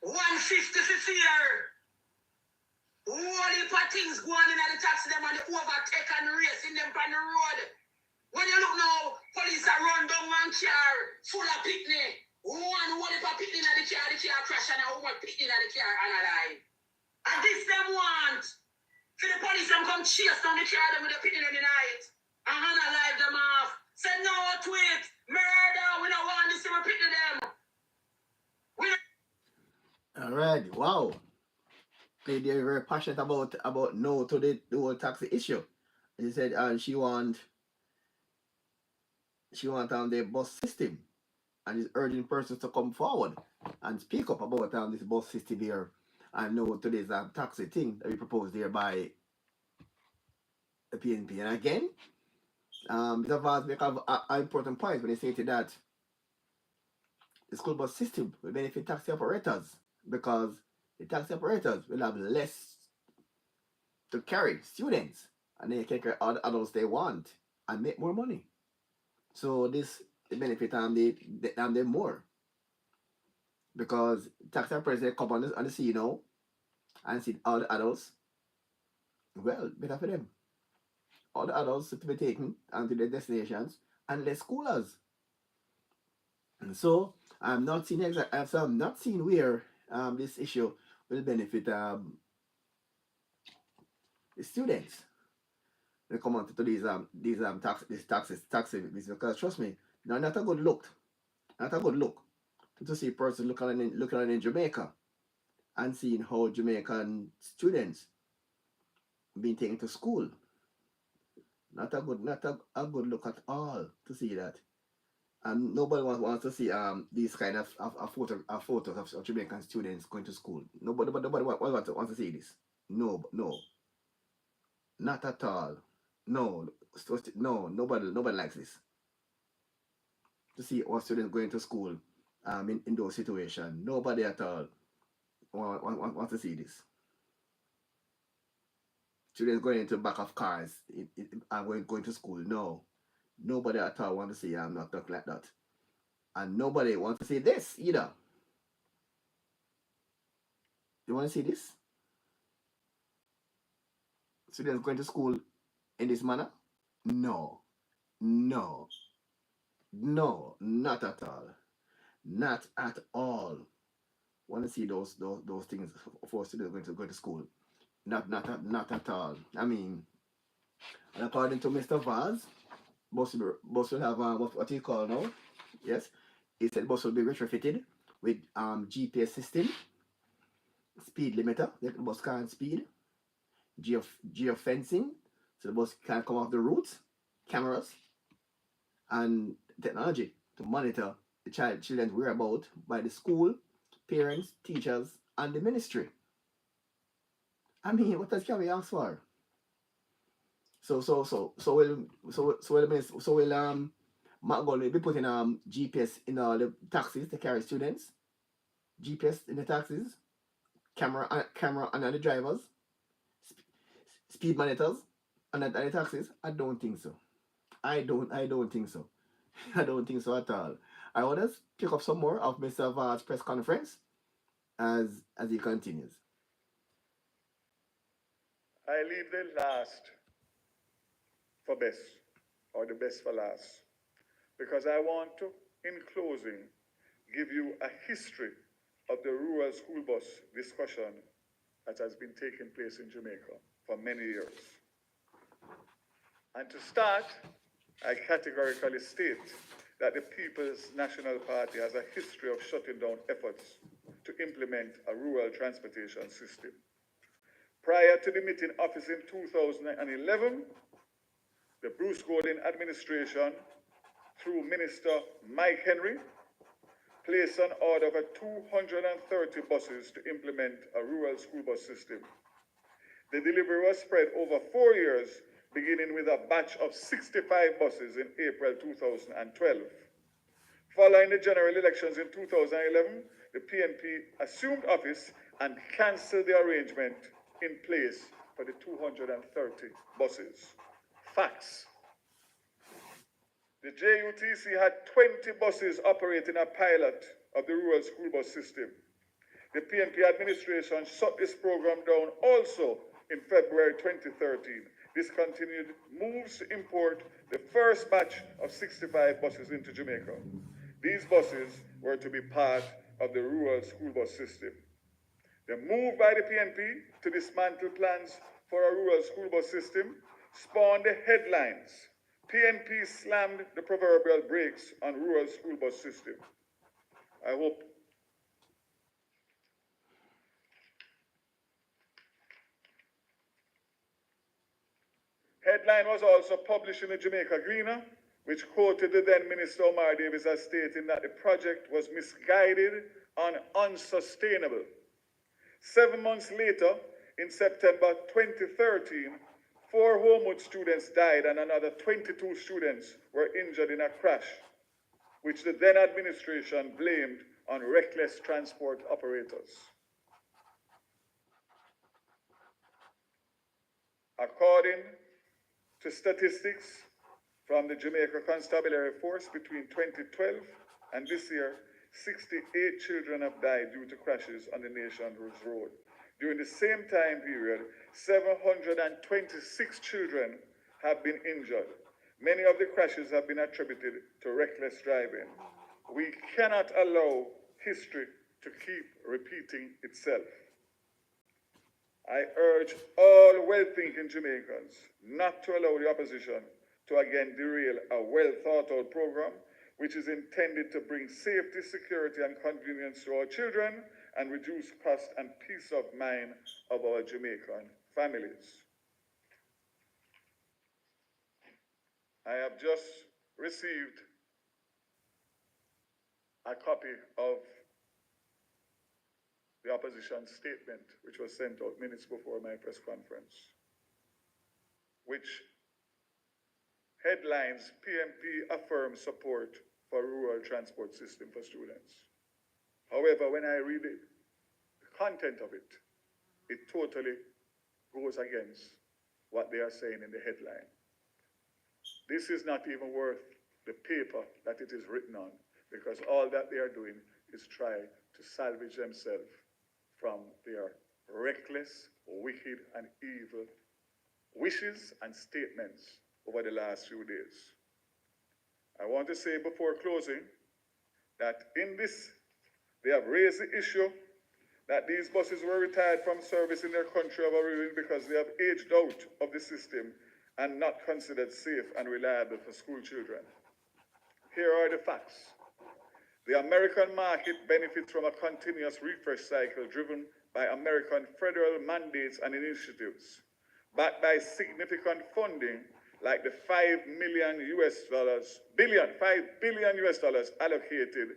150 for fear. Whole heap of things going in the taxi them and they overtake and racing them on the road. When you look now, police are run down one car full of picnic. One whole heap of picnic in the car crash and a whole picnic in the car and alive. And this them want. For the police them come chase down the car them with the picnic in the night. And alive them off. Say no to it. Murder. We don't want this to repeat to them. All right. Wow. They're very passionate about no to the whole taxi issue. She said she want the bus system, and is urging persons to come forward and speak up about this bus system here and no to this taxi thing that we proposed there by PNP. And again, Mr. Vaz make an important point when he stated that the school bus system will benefit taxi operators because the taxi operators will have less to carry students and they can carry all the adults they want and make more money. So this benefit them more because taxi operators come on the scene now and see all the adults. Well, better for them. All the adults to be taken to their destinations and less schoolers. And so I'm not seeing where this issue will benefit the students. They come on to these taxes because trust me, not a good look. Not a good look to see a person looking in Jamaica and seeing how Jamaican students being taken to school. Not a good look at all to see that. And nobody wants to see these kind of photos of Jamaican students going to school. Nobody wants to see this. No, not at all. No, nobody likes this. To see our students going to school in those situations. Nobody at all wants to see this. Students going into back of cars and going to school. No. Nobody at all wants to see not talk like that. And nobody wants to see this either. You want to see this? Students going to school in this manner? No, not at all. Not at all. Want to see those things for students going to school? Not at all. I mean, according to Mr. Vaz, bus will have what you call now? Yes, he said bus will be retrofitted with GPS system, speed limiter, the bus can't speed, geofencing, so the bus can't come off the route, cameras, and technology to monitor the children's whereabouts by the school, parents, teachers, and the ministry. I mean, what else can we ask for? So will Matt be putting GPS in all the taxis to carry students, GPS in the taxis, camera on the drivers, speed monitors on the taxis? I don't think so. I don't think so. I don't think so at all. I want to pick up some more of Mr. Vaz's press conference as he continues. I leave the last for best, or the best for last, because I want to, in closing, give you a history of the rural school bus discussion that has been taking place in Jamaica for many years. And to start, I categorically state that the People's National Party has a history of shutting down efforts to implement a rural transportation system. Prior to the meeting office in 2011, the Bruce Gordon administration, through Minister Mike Henry, placed an order for 230 buses to implement a rural school bus system. The delivery was spread over 4 years, beginning with a batch of 65 buses in April 2012. Following the general elections in 2011, the PNP assumed office and cancelled the arrangement in place for the 230 buses. Facts. The JUTC had 20 buses operating a pilot of the rural school bus system. The PNP administration shut this program down also in February 2013. Discontinued moves to import the first batch of 65 buses into Jamaica. These buses were to be part of the rural school bus system. The move by the PNP to dismantle plans for a rural school bus system spawned the headlines. PNP slammed the proverbial brakes on rural school bus system. I hope. Headline was also published in the Jamaica Greener, which quoted the then Minister Omar Davis as stating that the project was misguided and unsustainable. 7 months later, in September 2013, 4 Homewood students died and another 22 students were injured in a crash, which the then administration blamed on reckless transport operators. According to statistics from the Jamaica Constabulary Force, between 2012 and this year, 68 children have died due to crashes on the nation's road. During the same time period, 726 children have been injured. Many of the crashes have been attributed to reckless driving. We cannot allow history to keep repeating itself. I urge all well-thinking Jamaicans not to allow the opposition to again derail a well-thought-out program which is intended to bring safety, security, and convenience to our children and reduce cost and peace of mind of our Jamaican families. I have just received a copy of the opposition statement, which was sent out minutes before my press conference, which headlines PNP affirms support for rural transport system for students. However, when I read it, the content of it, it totally goes against what they are saying in the headline. This is not even worth the paper that it is written on, because all that they are doing is try to salvage themselves from their reckless, wicked, and evil wishes and statements over the last few days. I want to say before closing that in this, they have raised the issue that these buses were retired from service in their country of origin because they have aged out of the system and not considered safe and reliable for school children. Here are the facts. The American market benefits from a continuous refresh cycle driven by American federal mandates and initiatives, backed by significant funding like the $5 billion allocated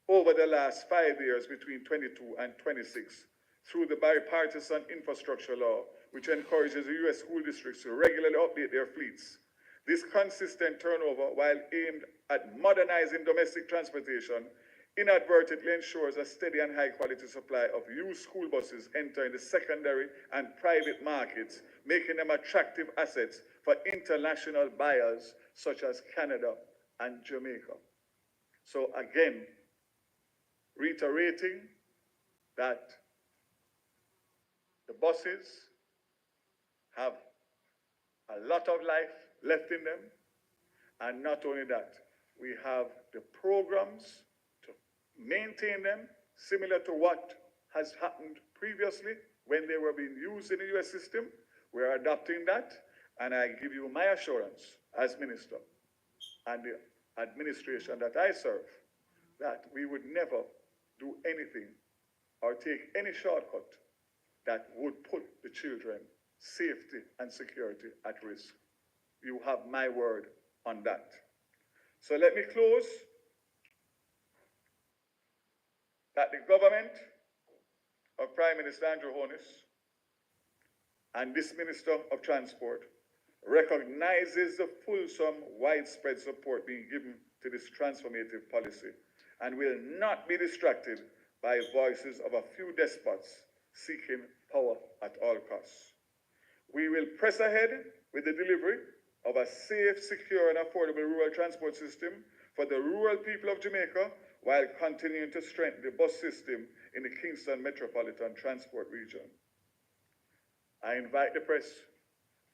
over the last 5 years between 22 and 26 through the bipartisan infrastructure law, which encourages the U.S. school districts to regularly update their fleets. This consistent turnover, while aimed at modernizing domestic transportation, inadvertently ensures a steady and high-quality supply of used school buses entering the secondary and private markets, making them attractive assets for international buyers such as Canada and Jamaica. So again, reiterating that the buses have a lot of life left in them, and not only that, we have the programs to maintain them, similar to what has happened previously when they were being used in the US system. We're adopting that, and I give you my assurance as minister and the administration that I serve that we would never do anything or take any shortcut that would put the children's safety and security at risk. You have my word on that. So let me close that the government of Prime Minister Andrew Holness and this Minister of Transport recognizes the fulsome, widespread support being given to this transformative policy and will not be distracted by voices of a few despots seeking power at all costs. We will press ahead with the delivery of a safe, secure, and affordable rural transport system for the rural people of Jamaica while continuing to strengthen the bus system in the Kingston Metropolitan Transport Region. I invite the press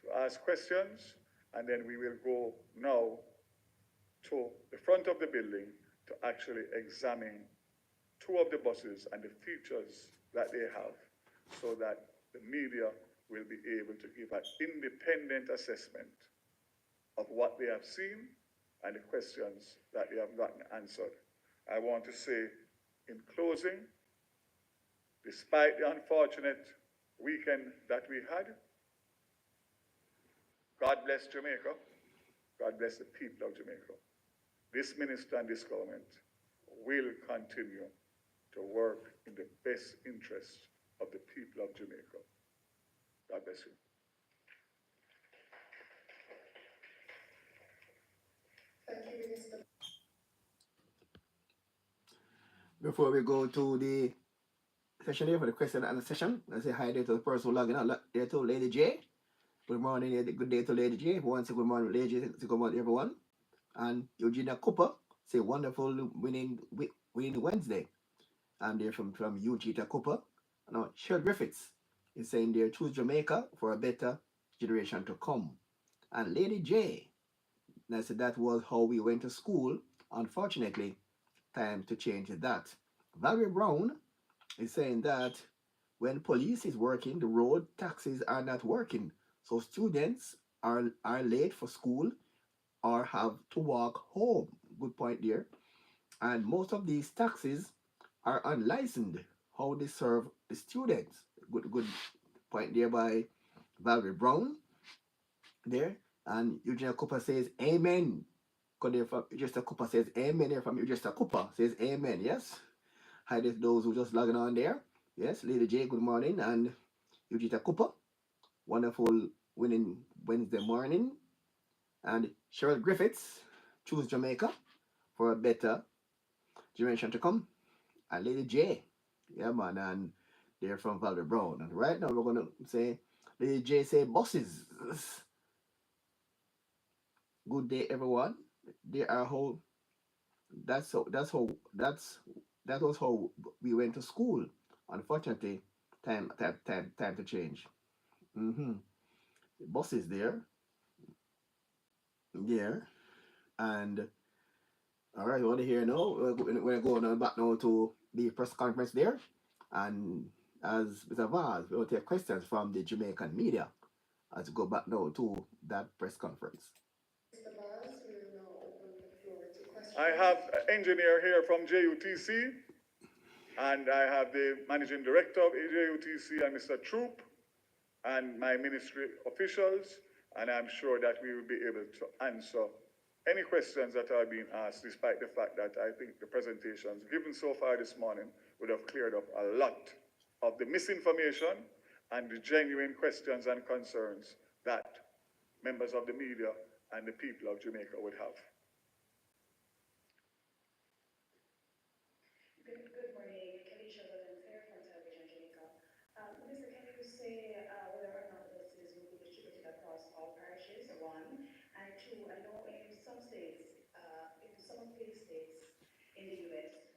to ask questions, and then we will go now to the front of the building to actually examine 2 of the buses and the features that they have so that the media will be able to give an independent assessment of what they have seen and the questions that they have gotten answered. I want to say in closing, despite the unfortunate weekend that we had, God bless Jamaica. God bless the people of Jamaica. This minister and this government will continue to work in the best interest of the people of Jamaica. God bless you. Before we go to the session here for the question and answer session, let's say hi there to the person who logging on there to Lady J. Good morning, good day to Lady J. Once good morning, Lady J. Good morning, everyone. And Eugenia Cooper say wonderful winning Wednesday. And they're from Eugenia Cooper. Now Cheryl Griffiths is saying they choose Jamaica for a better generation to come. And Lady J, and I said that was how we went to school. Unfortunately, time to change that. Valerie Brown is saying that when police is working, the road taxis are not working. So students are late for school or have to walk home. Good point there. And most of these taxis are unlicensed. How they serve the students. Good point there by Valerie Brown there. And Eugenia Cooper says amen. From Eugenia Cooper says amen there from Eugenia Cooper says amen. Yes. Hi there to those who just logging on there. Yes, Lady J, good morning. And Eugenia Cooper, wonderful winning Wednesday morning. And Cheryl Griffiths, choose Jamaica for a better generation to come. And Lady J, yeah man, and they're from Valerie Brown. And right now we're gonna say Lady J say buses. Good day everyone. They are how that was how we went to school. Unfortunately, time to change. Mm-hmm. Buses there. There. And all right, you want to hear now? We're going on back now to the press conference there. And as Mr. Vaz, we'll take questions from the Jamaican media as we go back now to that press conference. I have an engineer here from JUTC, and I have the managing director of JUTC and Mr. Troop, and my ministry officials, and I'm sure that we will be able to answer any questions that are being asked, despite the fact that I think the presentations given so far this morning would have cleared up a lot of the misinformation and the genuine questions and concerns that members of the media and the people of Jamaica would have. Good morning, Kelly Sutherland here from Television Jamaica. Minister, can you say whether or not the buses will be distributed across all parishes, one? And two, I know in some states, in some of the states in the US,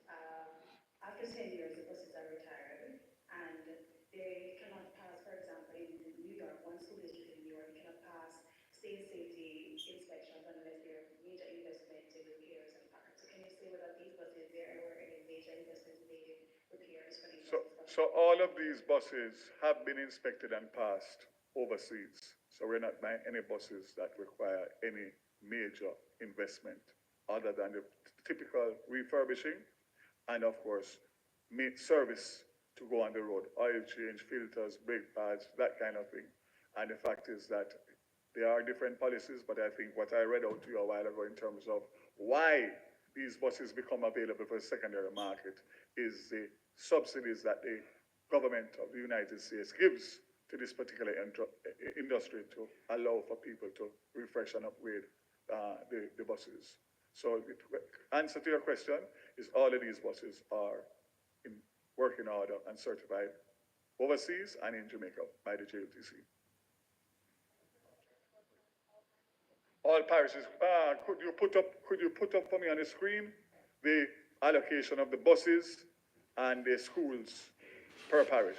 after 10 years, the buses are retired and they cannot pass, for example, in New York, one school district in New York, they cannot pass state safety inspections unless there are major investments in repairs and parts. So can you say whether these buses, there were any major investments made in repairs for these buses? So all of these buses have been inspected and passed overseas. So we're not buying any buses that require any major investment other than the typical refurbishing and, of course, service to go on the road, oil change, filters, brake pads, that kind of thing. And the fact is that there are different policies, but I think what I read out to you a while ago in terms of why these buses become available for the secondary market is the subsidies that the government of the United States gives to this particular industry to allow for people to refresh and upgrade the buses. So the answer to your question is all of these buses are in working order and certified overseas and in Jamaica by the JUTC. All parishes. Could you put up for me on the screen the allocation of the buses and the schools per parish?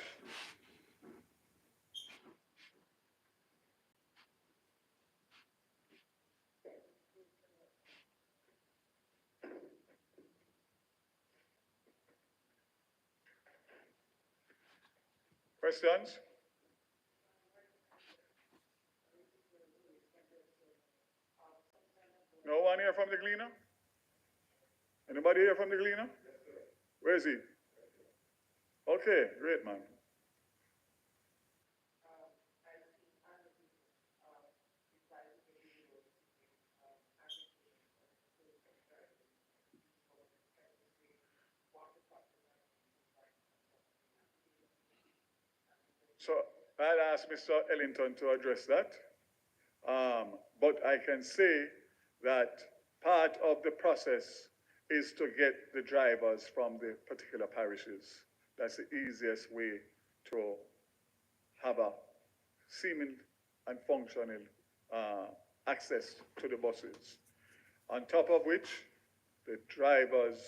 Questions? No one here from the Gleaner? Anybody here from the Gleaner? Where is he? Okay, great, man. So I'll ask Mr. Ellington to address that. But I can say that part of the process is to get the drivers from the particular parishes. That's the easiest way to have a seeming and functional access to the buses. On top of which, the drivers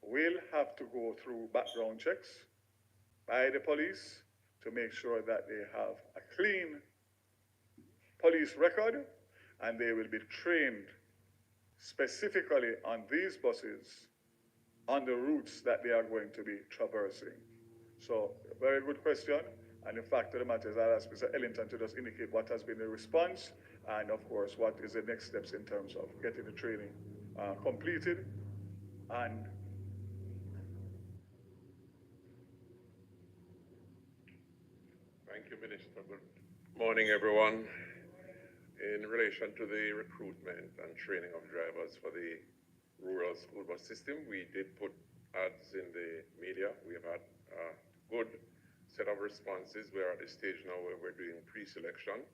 will have to go through background checks by the police to make sure that they have a clean police record, and they will be trained specifically on these buses on the routes that they are going to be traversing. So, a very good question. And the fact of the matter is, I'll ask Mr. Ellington to just indicate what has been the response, and of course, what is the next steps in terms of getting the training completed. And thank you, Minister. Good morning, everyone. In relation to the recruitment and training of drivers for the rural school bus system, we did put ads in the media. We have had a good set of responses. We are at the stage now where we're doing pre-selection,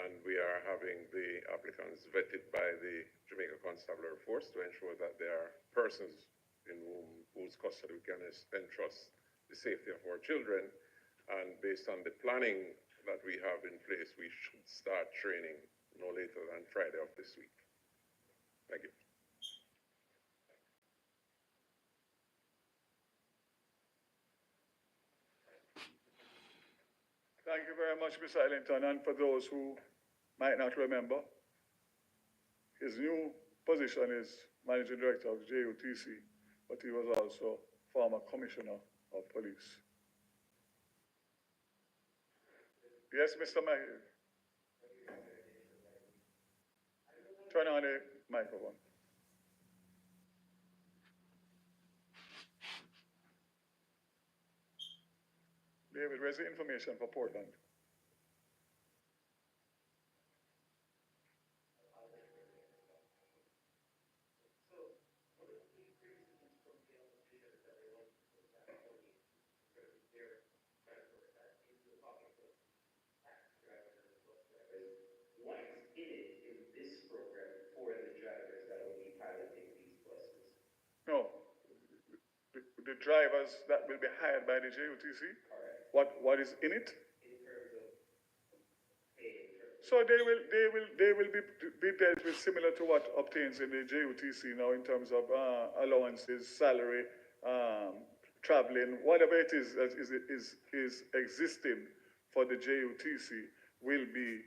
and we are having the applicants vetted by the Jamaica Constabulary Force to ensure that they are persons in whose custody we can entrust the safety of our children. And based on the planning that we have in place, we should start training no later than Friday of this week. Thank you. thank you very much, Mr. Ellington. And for those who might not remember, his new position is Managing Director of JUTC, but he was also former Commissioner of Police. Yes, Mr. Mayor. Turn on the microphone. David, where's the information for Portland? What's in it in this program for the drivers that will be piloting these buses? No, the drivers that will be hired by the JUTC. Correct. What is in it? In terms of pay, So they will be dealt with similar to what obtains in the JUTC now in terms of allowances, salary, traveling, whatever it is that is existing for the JUTC will be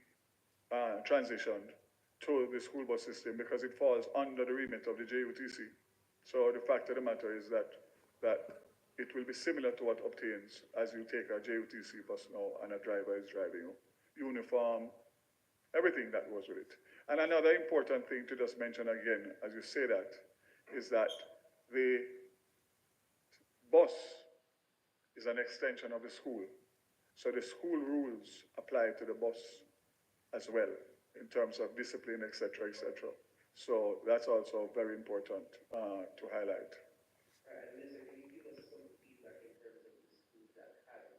transitioned to the school bus system because it falls under the remit of the JUTC. So the fact of the matter is that it will be similar to what obtains as you take a JUTC bus now and a driver is driving uniform, everything that goes with it. And another important thing to just mention again, as you say that, is that the bus is an extension of the school. So the school rules apply to the bus as well in terms of discipline, etc., etc. So that's also very important to highlight. Minister, can you give us some feedback in terms of the schools that have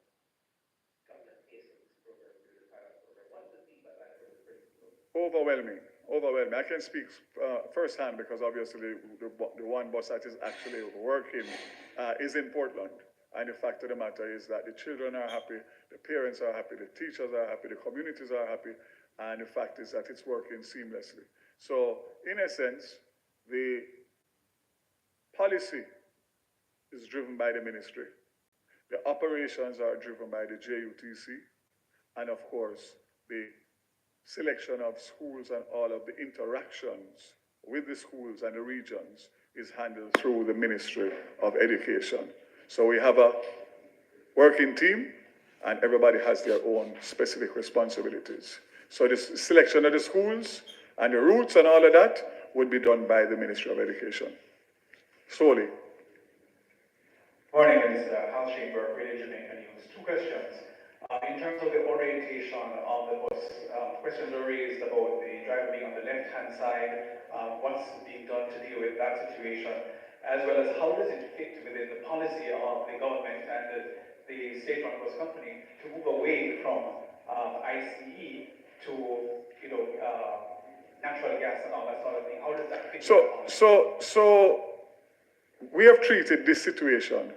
gotten a taste of this program through the pilot program? What's the feedback like from the principals? Overwhelming. I can speak firsthand because obviously the one bus that is actually working is in Portland. And the fact of the matter is that the children are happy, the parents are happy, the teachers are happy, the communities are happy, and the fact is that it's working seamlessly. So, in essence, the policy is driven by the ministry. The operations are driven by the JUTC, and of course, the selection of schools and all of the interactions with the schools and the regions is handled through the Ministry of Education. So we have a working team, and everybody has their own specific responsibilities. So the selection of the schools and the routes and all of that would be done by the Ministry of Education solely. Morning, it's Hal Sheinberg, Radio Jamaica News. Two questions. In terms of the orientation of the bus, questions were raised about the driver being on the left-hand side, what's being done to deal with that situation, as well as how does it fit within the policy of the government and the state-run bus company to move away from ICE to, natural gas gas and all that sort of thing. How does that fit? So we have treated this situation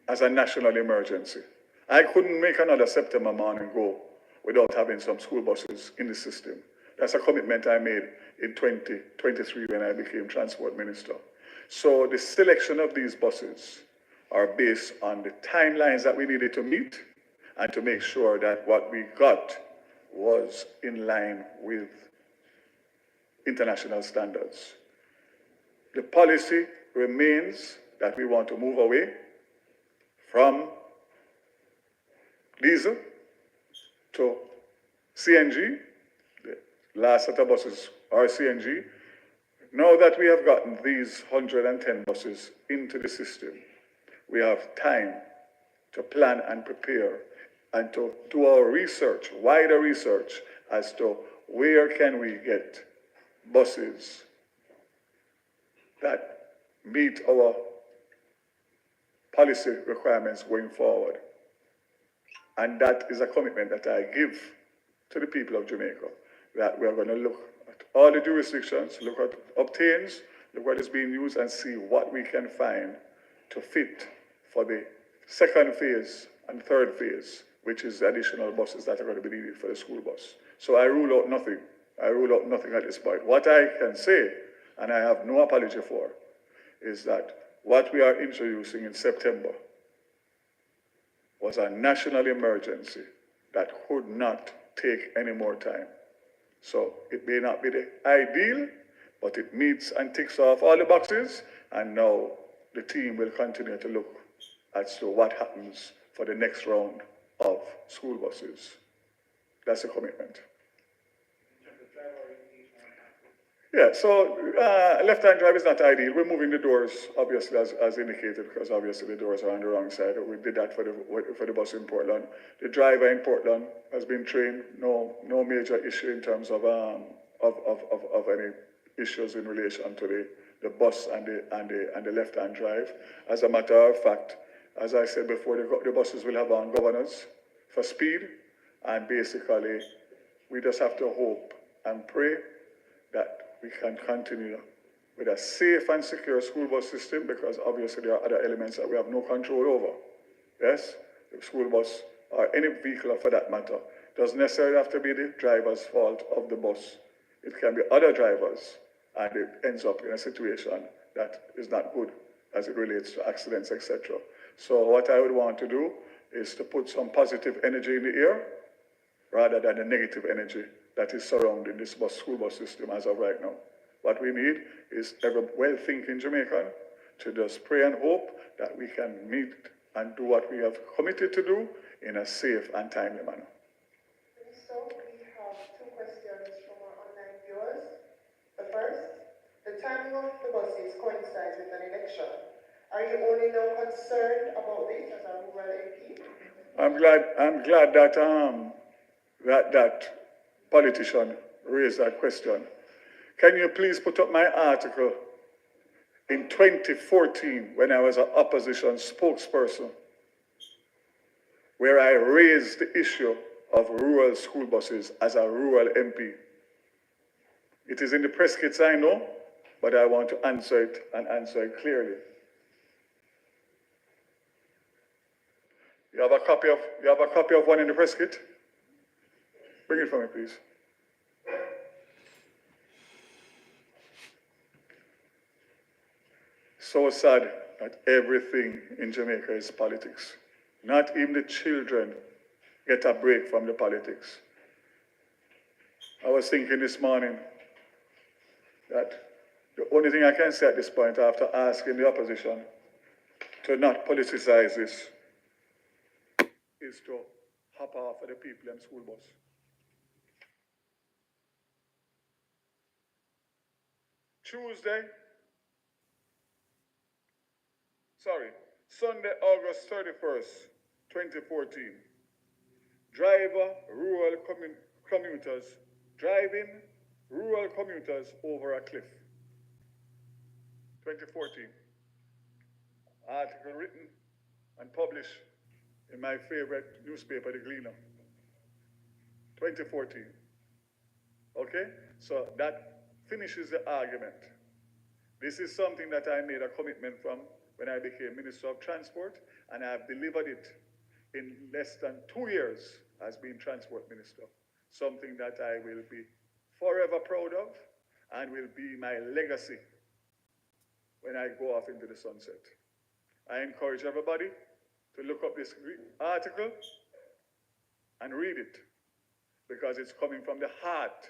as a national emergency. I couldn't make another September morning go without having some school buses in the system. That's a commitment I made in 2023 when I became transport minister. So the selection of these buses are based on the timelines that we needed to meet and to make sure that what we got was in line with international standards. The policy remains that we want to move away from diesel to CNG. The last set of buses are CNG. Now that we have gotten these 110 buses into the system, we have time to plan and prepare and to do our research, wider research, as to where can we get buses that meet our policy requirements going forward. And that is a commitment that I give to the people of Jamaica, that we are going to look at all the jurisdictions, look at obtains, look what is being used, and see what we can find to fit for the second phase and third phase, which is the additional buses that are going to be needed for the school bus. So I rule out nothing. I rule out nothing at this point. What I can say, and I have no apology for, is that what we are introducing in September was a national emergency that could not take any more time. So it may not be the ideal, but it meets and ticks off all the boxes, and now the team will continue to look as to what happens for the next round of school buses. That's a commitment. Yeah, so left-hand drive is not ideal. We're moving the doors, obviously, as indicated, because obviously the doors are on the wrong side. We did that for the bus in Portland. The driver in Portland has been trained. No major issue in terms of any issues in relation to the bus and the left-hand drive. As a matter of fact, as I said before, the buses will have on governors for speed, and basically we just have to hope and pray that we can continue with a safe and secure school bus system, because obviously there are other elements that we have no control over. Yes, the school bus, or any vehicle for that matter, doesn't necessarily have to be the driver's fault of the bus. It can be other drivers, and it ends up in a situation that is not good as it relates to accidents, etc. So what I would want to do is to put some positive energy in the air rather than the negative energy that is surrounding this school bus system as of right now. What we need is every well-thinking Jamaican to just pray and hope that we can meet and do what we have committed to do in a safe and timely manner. So we have two questions from our online viewers. The first, the timing of the buses coincides with an election. Are you only now concerned about this as a rural MP? I'm glad that that politician raised that question. Can you please put up my article in 2014 when I was an opposition spokesperson, where I raised the issue of rural school buses as a rural MP? It is in the press kits, I know, but I want to answer it and answer it clearly. You have a copy of one in the press kit? Bring it for me, please. So sad that everything in Jamaica is politics. Not even the children get a break from the politics. I was thinking this morning that the only thing I can say at this point, after asking the opposition to not politicize this, is to hop off of the people and school bus. Sunday, August 31st, 2014. Driving rural commuters over a cliff. 2014. Article written and published in my favorite newspaper, The Gleaner. 2014. Okay? So that finishes the argument. This is something that I made a commitment from when I became Minister of Transport, and I have delivered it in less than 2 years as being Transport Minister. Something that I will be forever proud of and will be my legacy when I go off into the sunset. I encourage everybody to look up this article and read it, because it's coming from the heart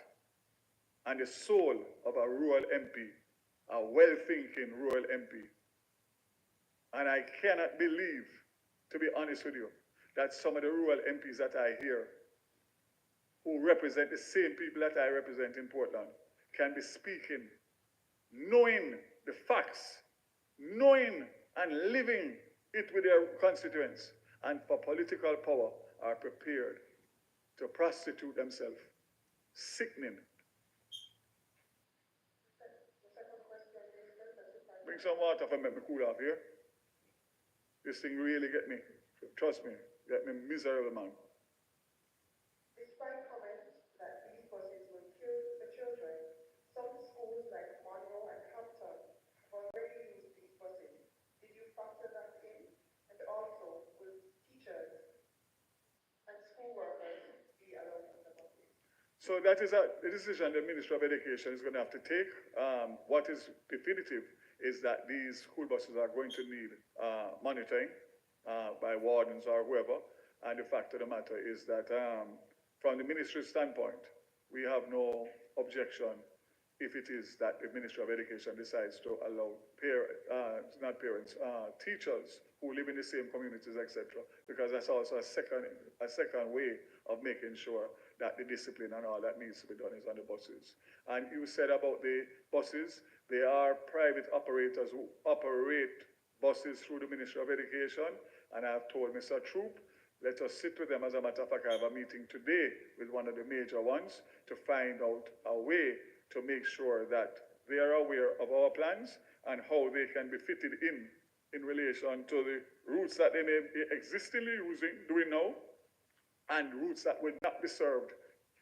and the soul of a rural MP, a well-thinking rural MP. And I cannot believe, to be honest with you, that some of the rural MPs that I hear, who represent the same people that I represent in Portland, can be speaking, knowing the facts, knowing and living it with their constituents, and for political power are prepared to prostitute themselves. Sickening. Bring some water for me, make me cool off here. This thing really get me, trust me, get me miserable, man. Despite comments that these buses will kill the children, some schools like Monroe and Hampton have already used these buses. Did you factor that in? And also, will teachers and school workers be allowed on the buses? So that is a decision the Ministry of Education is going to have to take. What is definitive is that these school buses are going to need monitoring by wardens or whoever. And the fact of the matter is that from the ministry's standpoint, we have no objection if it is that the Ministry of Education decides to allow teachers who live in the same communities, etc., because that's also a second way of making sure that the discipline and all that needs to be done is on the buses. And you said about the buses, they are private operators who operate buses through the Ministry of Education, and I have told Mr. Troop, let us sit with them. As a matter of fact, I have a meeting today with one of the major ones to find out a way to make sure that they are aware of our plans and how they can be fitted in relation to the routes that they may be existingly doing now, and routes that will not be served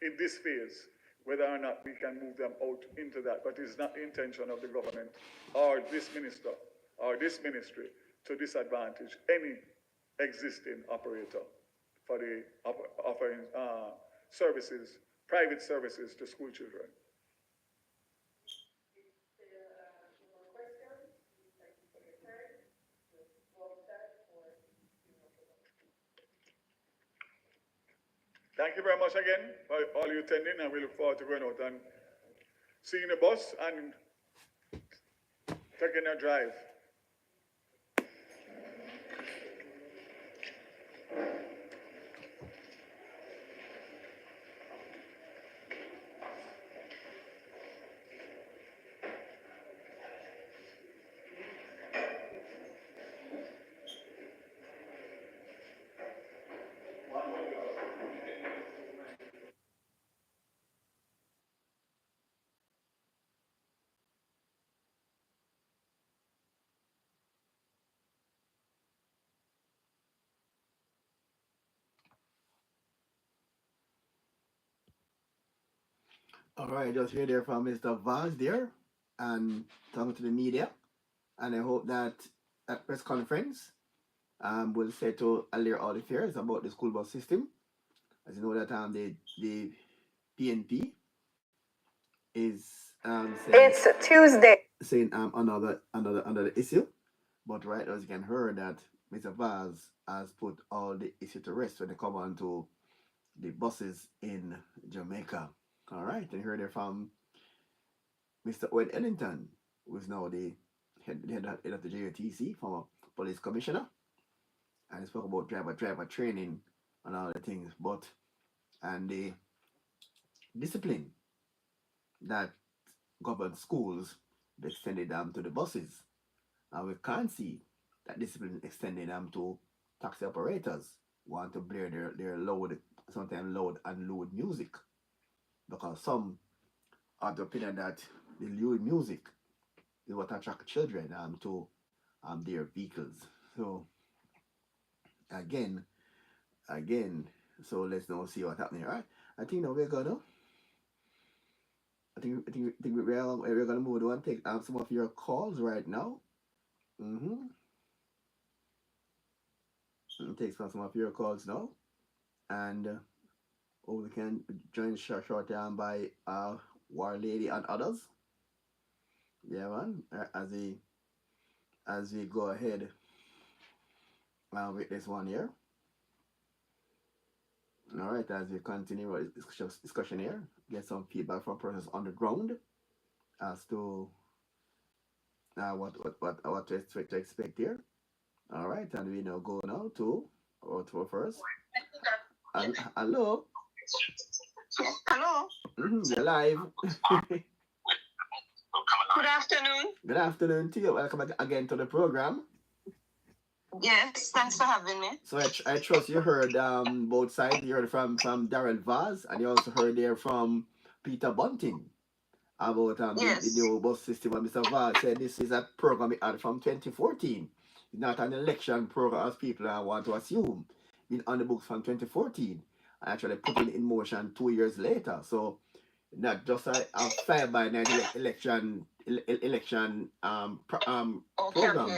in this phase, whether or not we can move them out into that. But it's not the intention of the government or this minister or this ministry to disadvantage any existing operator for the offering services, private services to school children. Thank you very much again for all you attending, and we look forward to going out and seeing the bus and taking a drive. All right, just hear there from Mr. Vaz there and talking to the media. And I hope that at press conference will settle earlier all the fears about the school bus system. As you know that the PNP is saying, it's Tuesday, saying another issue. But right now you can hear that Mr. Vaz has put all the issue to rest when they come on to the buses in Jamaica. All right, and heard there from Mr. Owen Ellington, who is now the head of the JUTC, former police commissioner, and he spoke about driver training and all the things, and the discipline that governs schools they extended them to the buses, and we can't see that discipline extending them to taxi operators who want to blare their loud, sometimes loud and lewd music, because some are the opinion that the lewd music is what attracts children to their vehicles. So again, so let's now see what's happening. All right, I think now we're gonna we're gonna move on. Take some of your calls right now. Take some of your calls now, and we can join short by War Lady and others. Yeah, man. As we go ahead with this one here. All right, as we continue with discussion here, get some feedback from persons on the ground as to what to expect here. All right, and we now go now to first. Hello. Hello. You're live. Good afternoon. Good afternoon to you. Welcome again to the program. Yes, thanks for having me. So I trust you heard both sides. You heard from Darren Vaz, and you also heard there from Peter Bunting about the new bus system. And Mr. Vaz said this is a program he had from 2014. It's not an election program as people want to assume. Been on the books from 2014. I actually put it in motion 2 years later. So not just a fly-by-night election program.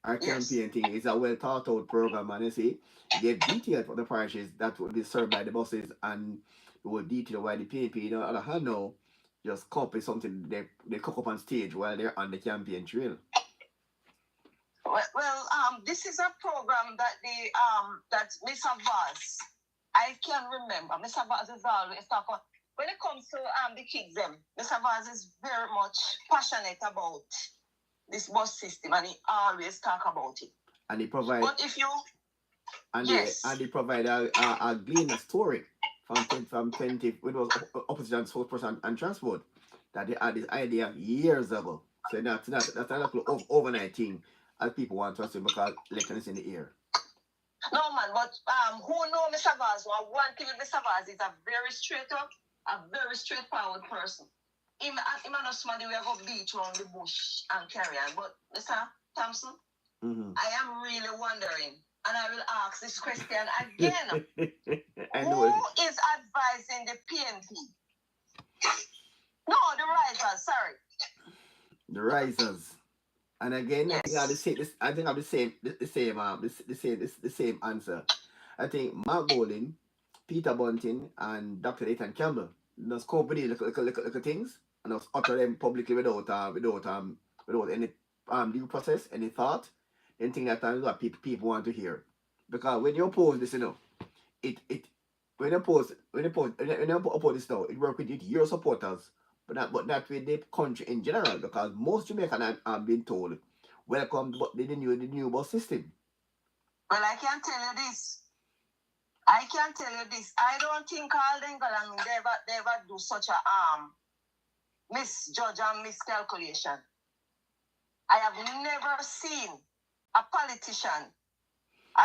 Our campaign thing is a well thought out program, and you see, you give details for the parishes that will be served by the buses, and you will detail why the PNP, on the other hand, now just copy something they cook up on stage while they're on the campaign trail. Well, this is a program that that Mr. Vaz, I can remember. Mr. Vaz is always talking. When it comes to the kids, Mr. Vaz is very much passionate about this bus system, and he always talk about it. And he provide. But if you, and he provide a glean story from 20 it was opposition spokesperson and transport that they had this idea years ago. So that's not overnight thing as people want to assume because election is in the air. No man, but who know Mr. Vaz? Well, one thing with Mr. Vaz is a very straight up, a very straightforward person. Him and somebody we go beat around the bush and carry on. But Mr. Thompson, I am really wondering, and I will ask this question again. Who is advising the PNP? No, the risers, sorry. The risers. And again, yes. I think I have the same answer. I think Mark Golding, Peter Bunting, and Dr. Nathan Campbell, those company little things, and just utter them publicly without any due process, any thought, anything that what people want to hear. Because when you oppose this, when you oppose this now, it works with your supporters, but not with the country in general. Because most Jamaicans have been told, welcome to the new bus system. Well, I can tell you this. I don't think Alden Galang never do such a misjudge and miscalculation. I have never seen a politician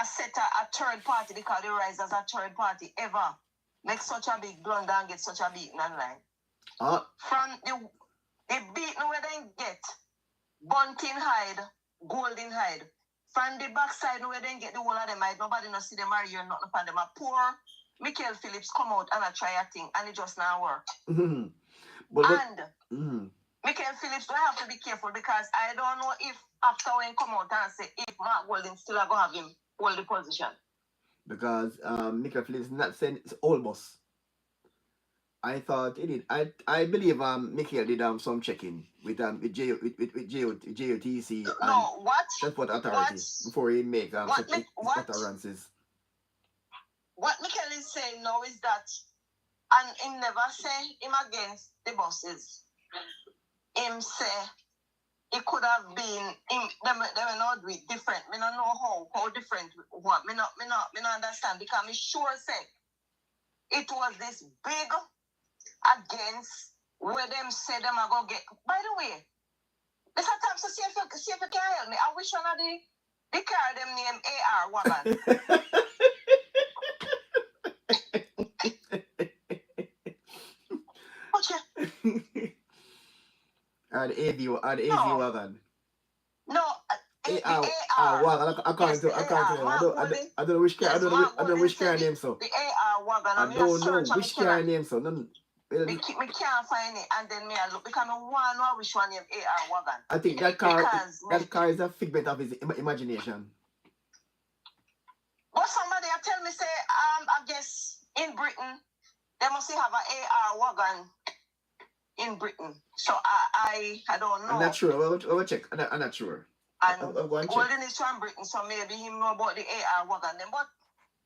set a third party, because the rise as a third party, ever make such a big blunder and get such a beating online. From the beating where they get Bunting hide, Golding hide. From the backside where they get the whole of them hide, nobody no see them are here, nothing upon them. A poor Michael Phillips come out and try a thing, and it just now work. Michael Phillips will have to be careful, because I don't know if after when come out and say if Mark Golding still going to have him hold the position. Because Michael Phillips not saying it's all boss. I thought he did. I believe Michael did some checking with JUTC and Transport Authority before he make utterances. What Michael is saying now is that, and he never say him against the buses. Him say it could have been him. They will not do it different. Me not know how different what. Me not understand, because me sure say it was this big against where them say them are go get. By the way, Mr. Thompson, see if you can help me. I wish one of the car them name AR Wagon. And the AV Wagon. No. Wagon. I can't tell. I don't know which car. I don't know which car name so. The AR Wagon. I don't know which car name so. Well, Me can't find it, and then me I look because I want to know which one name AR wagon. I think that car is a figment of his imagination. But somebody tell me say I guess in Britain they must have an AR wagon in Britain. So I don't know. I'm not sure. We'll check. I'm not sure. And I'll go and check. Golden is from Britain, so maybe he know about the AR wagon then. But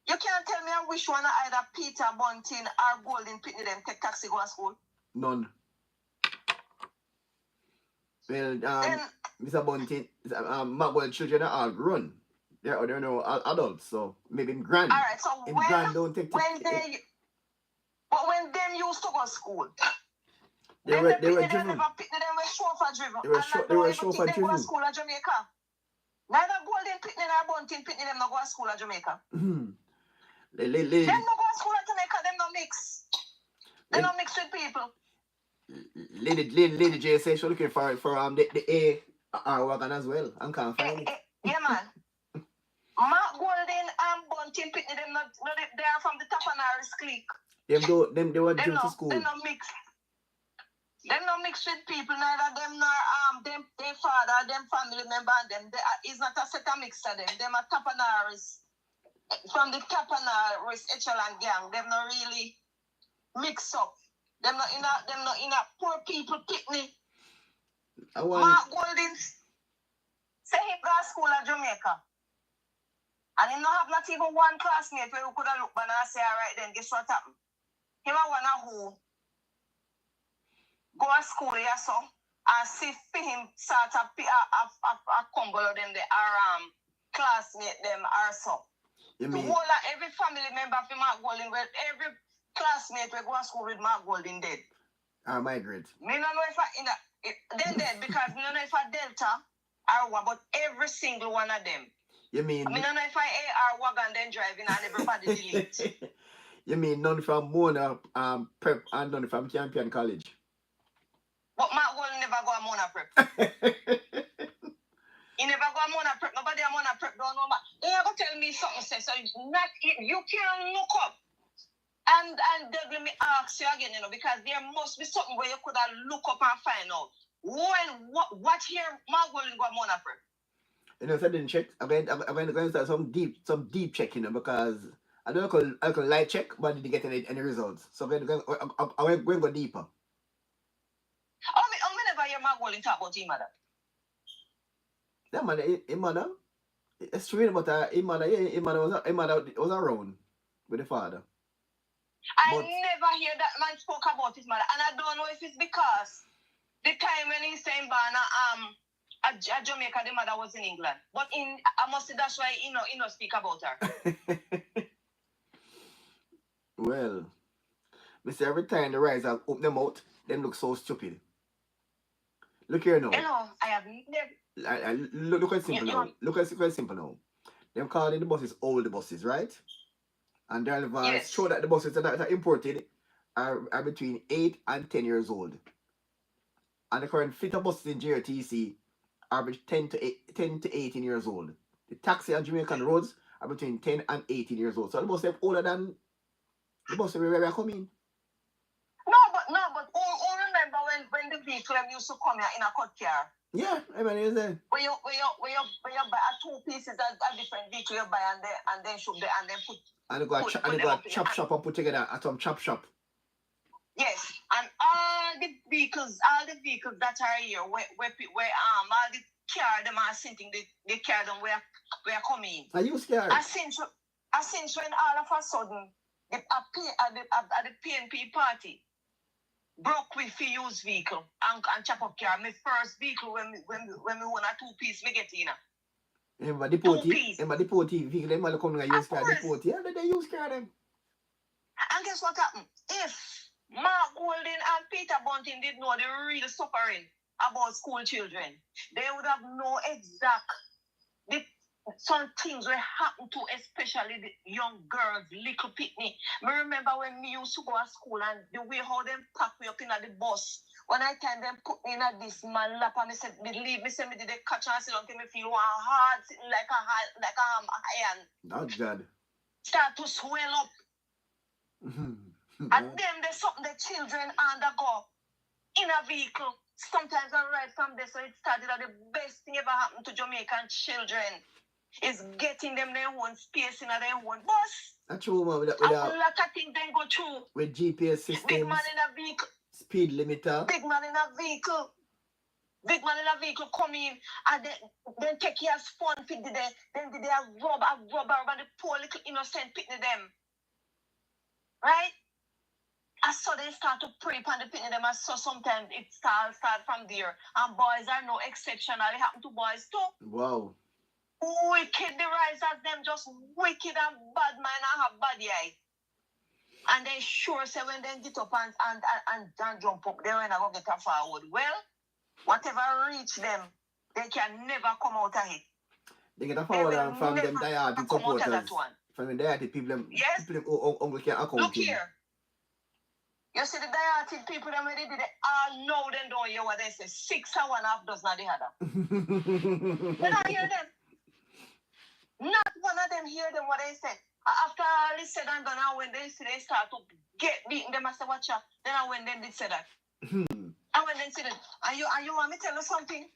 you can't tell me which one either Peter Bunting or Golden Pitney them take taxi go to school. None. Well, Mr. Bunting, Mark children are all grown. They're no adults, so maybe in grand. All right, so in when grand don't take when them used to go to school, they were driven. Them were chauffeur driven. They were chauffeur They go to driven. school in Jamaica. Neither Golden Pitney nor Bunting Pitney them no go to school in Jamaica. Them no go to school in Jamaica. Them no mix. They no mix with people. Lady J says she's looking for the AR wagon as well and can't find it. Yeah, man. Mark Golden and Bunting Pitney them not they are from the Tapanaris clique. Them they were driven to school. Them no mix. Them no mix with people, neither them nor them their father, them family member, and them. It's not a set of mix to them. Them are Tapanaris from the Tapanaris Echelon gang. Them not really mix up. Them not in a poor people picnic. Mark Golden say he go to school in Jamaica. And he not have not even one classmate where you could have looked and say, all right, then guess what happened? Him a one who go to school here so and see for him start a combo of them the classmate them or so. The whole of every family member for Mark Golden, every classmate we go to school with Mark Golden dead. Migrate. Me don't know if then dead because me don't know if a Delta or what, but every single one of them. You mean? I mean, don't know if I AR wagon then driving and everybody delete. You mean none from Mona Prep and none from Champion College? But Mark Golden never go to Mona Prep. He never go to Mona Prep. Nobody at Mona Prep don't know. They ever tell me something say so you can look up and then me ask you again, because there must be something where you could have look up and find out. What here Mark Golden go to Mona Prep? So I didn't check. I'm going to start some deep checking because I don't know I could light check, but I didn't get any results. So I'm going to go deeper. I never hear Mark Golden talk about his mother. That mother, his mother, it's true, but his mother was around with the father. I never hear that man spoke about his mother, and I don't know if it's because the time when he's saying at Jamaica, the mother was in England. But I must say that's why he no speak about her. Well, Mr. Every time the rise have opened them out, them look so stupid. Look here now. Hello, I have never. Look at simple now. Look at simple now. Them calling the buses old buses, right? And the advice show that the buses that are imported are between 8 and 10 years old. And the current fleet of buses in JUTC are between 10 to 18 years old. The taxi on Jamaican roads are between 10 and 18 years old. So the buses are older than the buses where we are coming. No, but all remember when the vehicle used to come here in a cut car. Yeah, I mean it's there. When you buy two pieces a different vehicle you buy and then shoot there and then put. And you go chop shop and put together at some chop shop. Yes, and all the vehicles that are here, where all the car them are sitting, the car them where coming. Are you scared? I since when all of a sudden at the PNP party broke with the used vehicle and chop up car. My first vehicle when we won a 2-piece me get in. Remember the potty vehicle them all come and use car the potty. Yeah, they use car them. And guess what happened? If Mark Golden and Peter Bunting did know the real suffering about school children, they would have known some things will happen to especially the young girls, little picnic. I remember when me used to go to school and the way how them pack me up in the bus. When I time them put me in this man lap and me said, believe me, say me did they catch and sit down till me feel one hard sitting like a iron. Not God. Start to swell up. And them, there's something the children undergo in a vehicle. Sometimes I ride from there, so it started at the best thing ever happened to Jamaican children is getting them their own space in their own bus. That's true, man. With a lot of things they go through. With GPS systems. Big man in a vehicle. Speed limiter. Big man in a vehicle. Big man in a vehicle come in and then take your fun fit the day. Then they rub over the poor little innocent pitney them. Right? I saw they start to prey upon the pitney them. I saw sometimes it start from there. And boys are no exception. It happen to boys too. Wow. Wicked the risers them just wicked and bad man and have bad eye. And they sure say when they get up and jump up, they when I go get a forward. Well, whatever reach them, they can never come out of it. They get a forward and from them diehard supporters. From the diehard people, yes. People who only can account. Look here. You see the diehard people, them already did it. All know them don't hear what they say. 6 or 1/2 does not the other. They don't hear them. Not one of them hear them what they say. After all is said and done, when they start to get beaten, them I say, watch out. Then I went then they say that. And when they say that, and you want me to tell you something?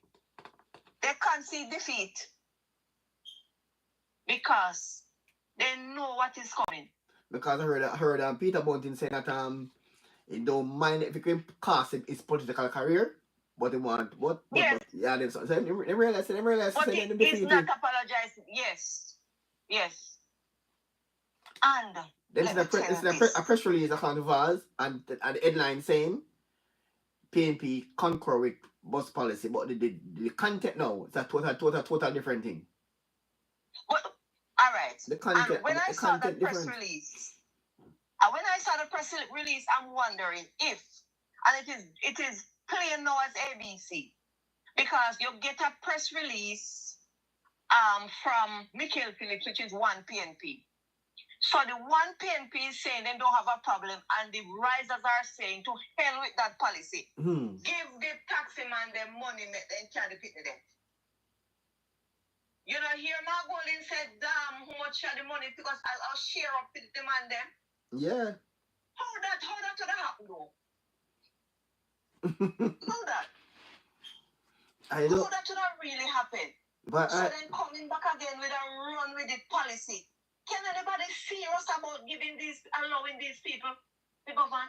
They can't see defeat. Because they know what is coming. Because I heard Peter Bunting say that he don't mind if it can cost his political career, but he want what? Yes. Yeah, they realize. But he's not apologizing. Yes. And then a press release account of ours and the headline saying PNP concur with bus policy, but the content now is a total different thing. But all right. The content. And when I saw the press release, I'm wondering if, and it is plain now as ABC, because you get a press release from Michael Phillips, which is one PNP. So the one PNP is saying they don't have a problem, and the risers are saying to hell with that policy. Give the taxi man their money, make them carry the them. You know, here Margolin said, damn, how much are the money? Because I'll share up with the man them. Yeah. How that could happen though? How that? I know. How that should have really happened? But so then coming back again with a run with it policy. Can anybody serious about allowing these people to govern?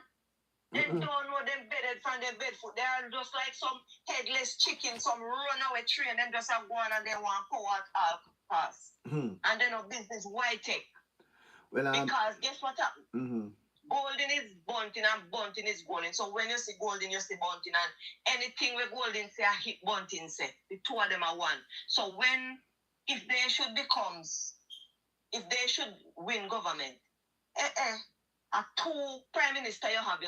They don't know them bedded from their bedfoot. They are just like some headless chicken, some runaway train. Them just have gone and they want to go out all pass. And they know business white tech. Well, because guess what happened? Golden is bunting and bunting is golden. So when you see golden, you see bunting. And anything where golden say, I hit bunting say. The two of them are one. So if they should win government, a 2 prime minister you have,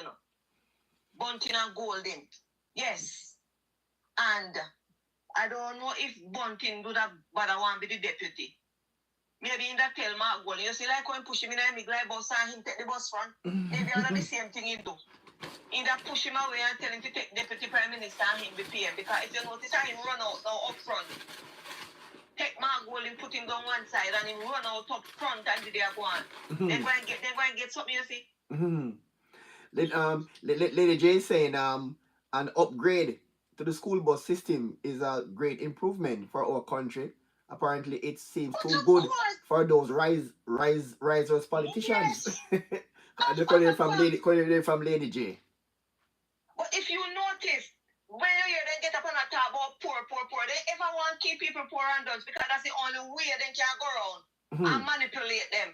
Bunting and Golden. Yes. And I don't know if Bunting do that, but I want to be the deputy. Maybe in that tell Mark Golden, you see like when push him in a middle bus and him take the bus front, maybe I the same thing he do. In that push him away and tell him to take deputy prime minister and him be PM, because if you notice how him run out now up front, take Mark Golden, put him down one side and him run out up front and they go on. They're going to get something, you see. Lady J saying an upgrade to the school bus system is a great improvement for our country. Apparently, it seems too good for those risers politicians. Yes. from Lady J. But if you notice, when you hear them get up on a tab about poor, they ever want to keep people poor and those, because that's the only way they can go around and manipulate them.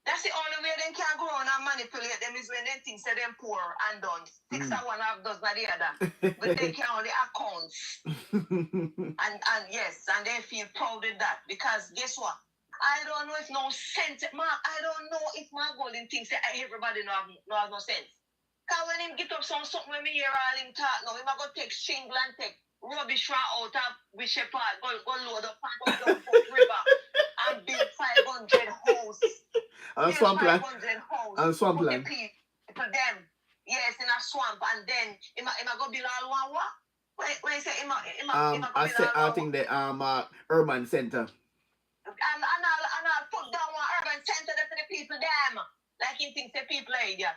That's the only way they can go around and manipulate them is when they think they're poor and done. 6 or 1/2 does not the other. But they can only accounts. and yes, and they feel proud of that. Because guess what? I don't know if no sense. I don't know if my golden thinks that everybody have no sense. Because when him get up something when me hear all him talk now, him go take shingle and take rubbish out of with Shepherd, go load up and go down Foot River and build 500 houses. And swampland. And swampland. For them, yes, in a swamp, and then him go build all one what? When you say I think the urban center. And I'll put down one urban center there for the people them. Like he thinks the people are idiot.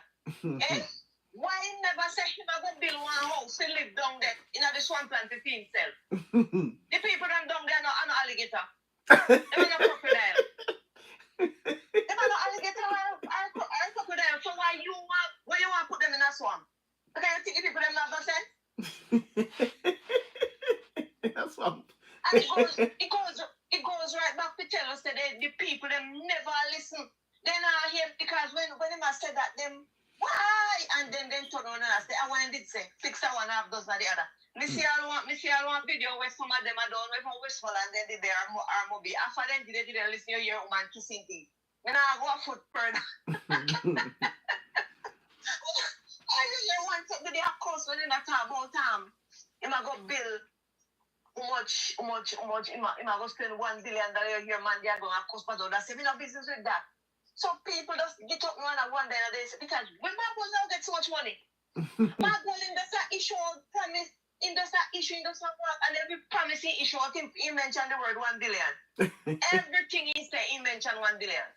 Eh? Why he never say him a go build one house to live down there in the swampland to feed himself? The people them down there are no alligator. They're no crocodile. They're no alligator or crocodile. So why you want to put them in a swamp? Okay, you think the people them not sense? That's swamp. And it goes right back to tell us that the people them never listen. They not hear because when them said that them why and then turn on and say I want did say 6 1/2 dozen the other. Me see all one video where some of them are done with from Westmoreland and then did their movie. After them did they listen to your woman kissing thing. Me nah go a foot further. You want to do the course when they talk about him a go bill. How much him a go spend $1 billion here, man, they are going to cost for that. Say, we no business with that. So people just get up one and one day because when Margot now get so much money, Margot in the issue promise, in the issue, in the work, and every promise he issue, he mentioned the word 1 billion. Everything he say, he mentioned 1 billion.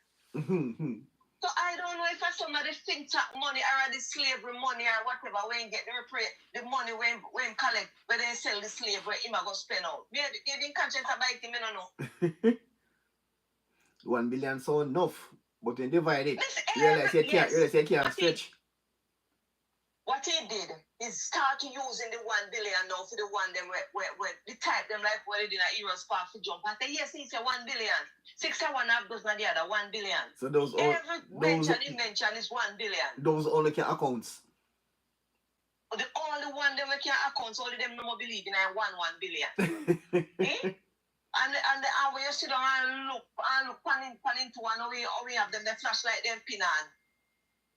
So I don't know if somebody thinks that money or the slavery money or whatever when get the money when collect when they sell the slave where him a go spend out. You didn't conscience about him, I don't know. 1 billion so enough, but when divide it, realize you can't stretch. What he did is start using the 1 billion now for the one them where the type them like what they did at Heroes Park to jump. I say yes, he said 1 billion. 6 1/2 dozen the other 1 billion. So those every mention is 1 billion. Those only can accounts. The only one them can accounts, only them no more believe in 1 billion. And when you sit down and look pan into one, we have them the flashlight them pin on.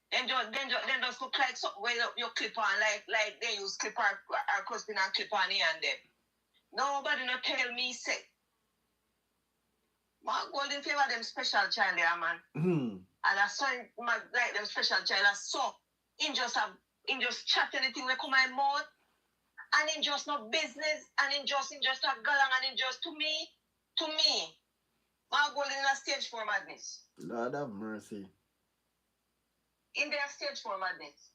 Then just look like something where you clip on like they use clip or clothespin and clip on here and there. Nobody no tell me say. My golden favor them special child there, man. And I saw him like them special child. I saw him just chat anything we come my mouth. And in just no business, and in just a galang, and in just to me, my golden in a stage 4 madness. Lord have mercy. In their stage 4 madness.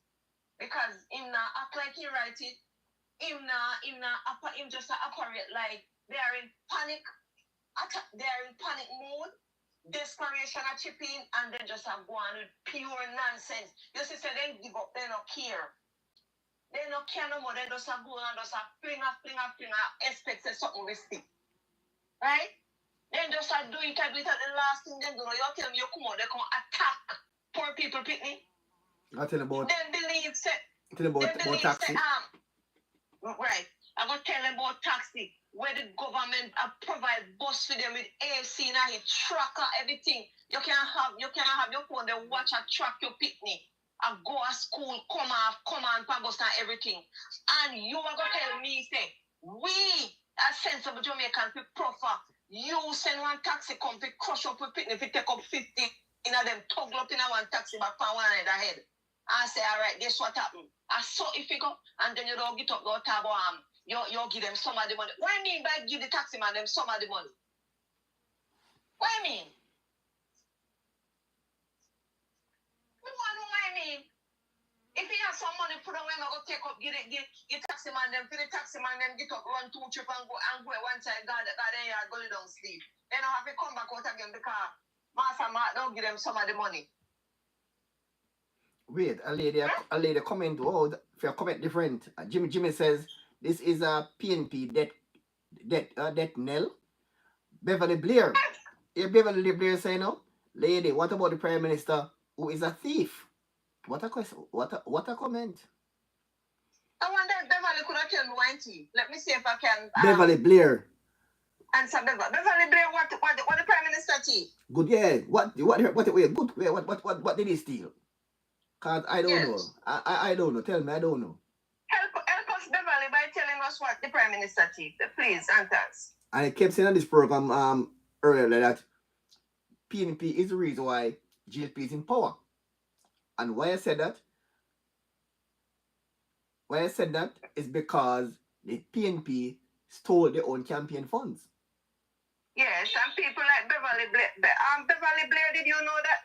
Because him now act like he write it, him just operate like they are in panic. They are in panic mode, desperation are chipping, and then just go on with pure nonsense. You see, they give up, they don't care. They don't care no more, they just go on, just fling, expect something will stick. Right? Then just do it, the last thing they do, you tell me you come out, they come attack poor people, Pitney. I tell about. Then believe, about taxi. Right. I'm going to tell them about taxi, where the government provide bus for them with AC and a tracker, everything. You can have your phone, they watch and track your picnic. And go to school, come on, bus and everything. And you are going to tell me, say, we, as sensible Jamaicans, we prefer you send one taxi come to crush up with picnic, if you take up 50 in them, toggle up in one taxi back from one end ahead. I say, all right, guess what happened? I saw if you go, and then you don't get up, go tab you give them some of the money. What I mean by give the taxi man them some of the money? What I mean? What I mean? If you have some money, put on when I go take up, give taxi man them, for the taxi man them get up, run 2 trip and go one side, God then you go down sleep. Then I have to come back out again because Master Mark don't give them some of the money. Wait, a lady comment. Oh, if your comment different. Jimmy says this is a PNP death knell. Beverly Blair. Beverly Blair say no. Lady, what about the Prime Minister who is a thief? What a question. What a comment. I wonder if Beverly could have tell me one thing. Let me see if I can. Beverly Blair. Answer Beverly Blair. What the Prime Minister thief? Good, yeah. What did he steal? Cause I don't know. I don't know. Tell me, I don't know. Help us, Beverly, by telling us what the Prime Minister thief. Please, answer us. I kept saying on this program earlier that PNP is the reason why GLP is in power. And why I said that is because the PNP stole their own campaign funds. Yes, and people like Beverly Blair. Beverly Blair, did you know that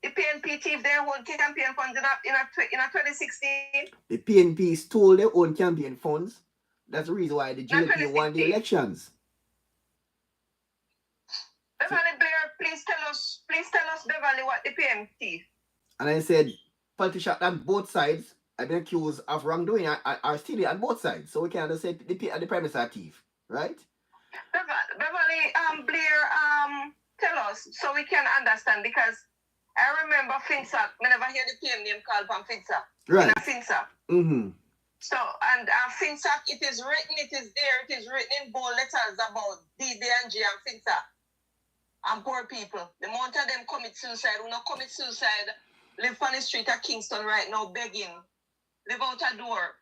The PNP thief their own campaign funds in a 2016. The PNP stole their own campaign funds. That's the reason why the JP won the elections. Beverly Blair, please tell us, Beverly, what the PNP. And I said, politicians on both sides have been accused of wrongdoing are stealing on both sides. So we can say the Prime Minister are thief, right? Beverly Blair, tell us so we can understand, because I remember FinSac. I never hear the PM name called from FinSac. Right. FinSac. Mm-hmm. So, and FinSac, it is written, it is there, it is written in bold letters about DDNG and FinSac and poor people. The amount of them commit suicide, who not commit suicide, live on the street of Kingston right now begging, live out a door.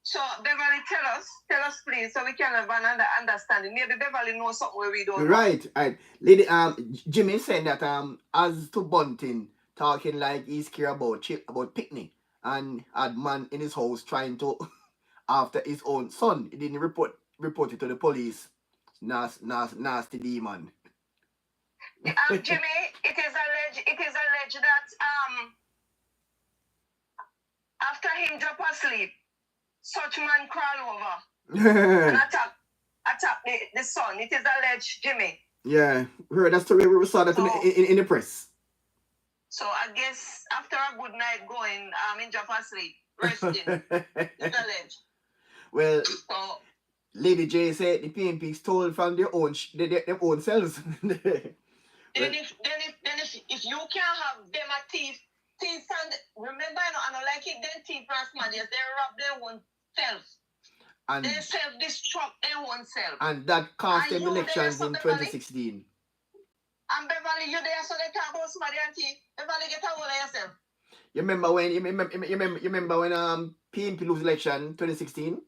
So, Beverly, tell us please, so we can have an understanding. Maybe Beverly knows something where we don't know. Right. Lady, Jimmy saying that as to Bunting talking like he's care about picnic and had man in his house trying to after his own son. He didn't report it to the police. Nasty demon. Jimmy, it is alleged that after him drop asleep, such man crawl over and attack the son. It is alleged, Jimmy. Yeah, we heard that story. We saw that in the press. So I guess after a good night going, in drop asleep, resting. It's alleged. Well, so, Lady J said the PNP stole from their own selves. Then if you can't have them a thief and remember, I don't like it, then thief and smarties, they rob their own self. And they self-destruct their own self. And that cost them elections in 2016. And Beverly, you there so they talk about smarty and thief. Beverly, get a hold of yourself. You remember when PNP lose election 2016?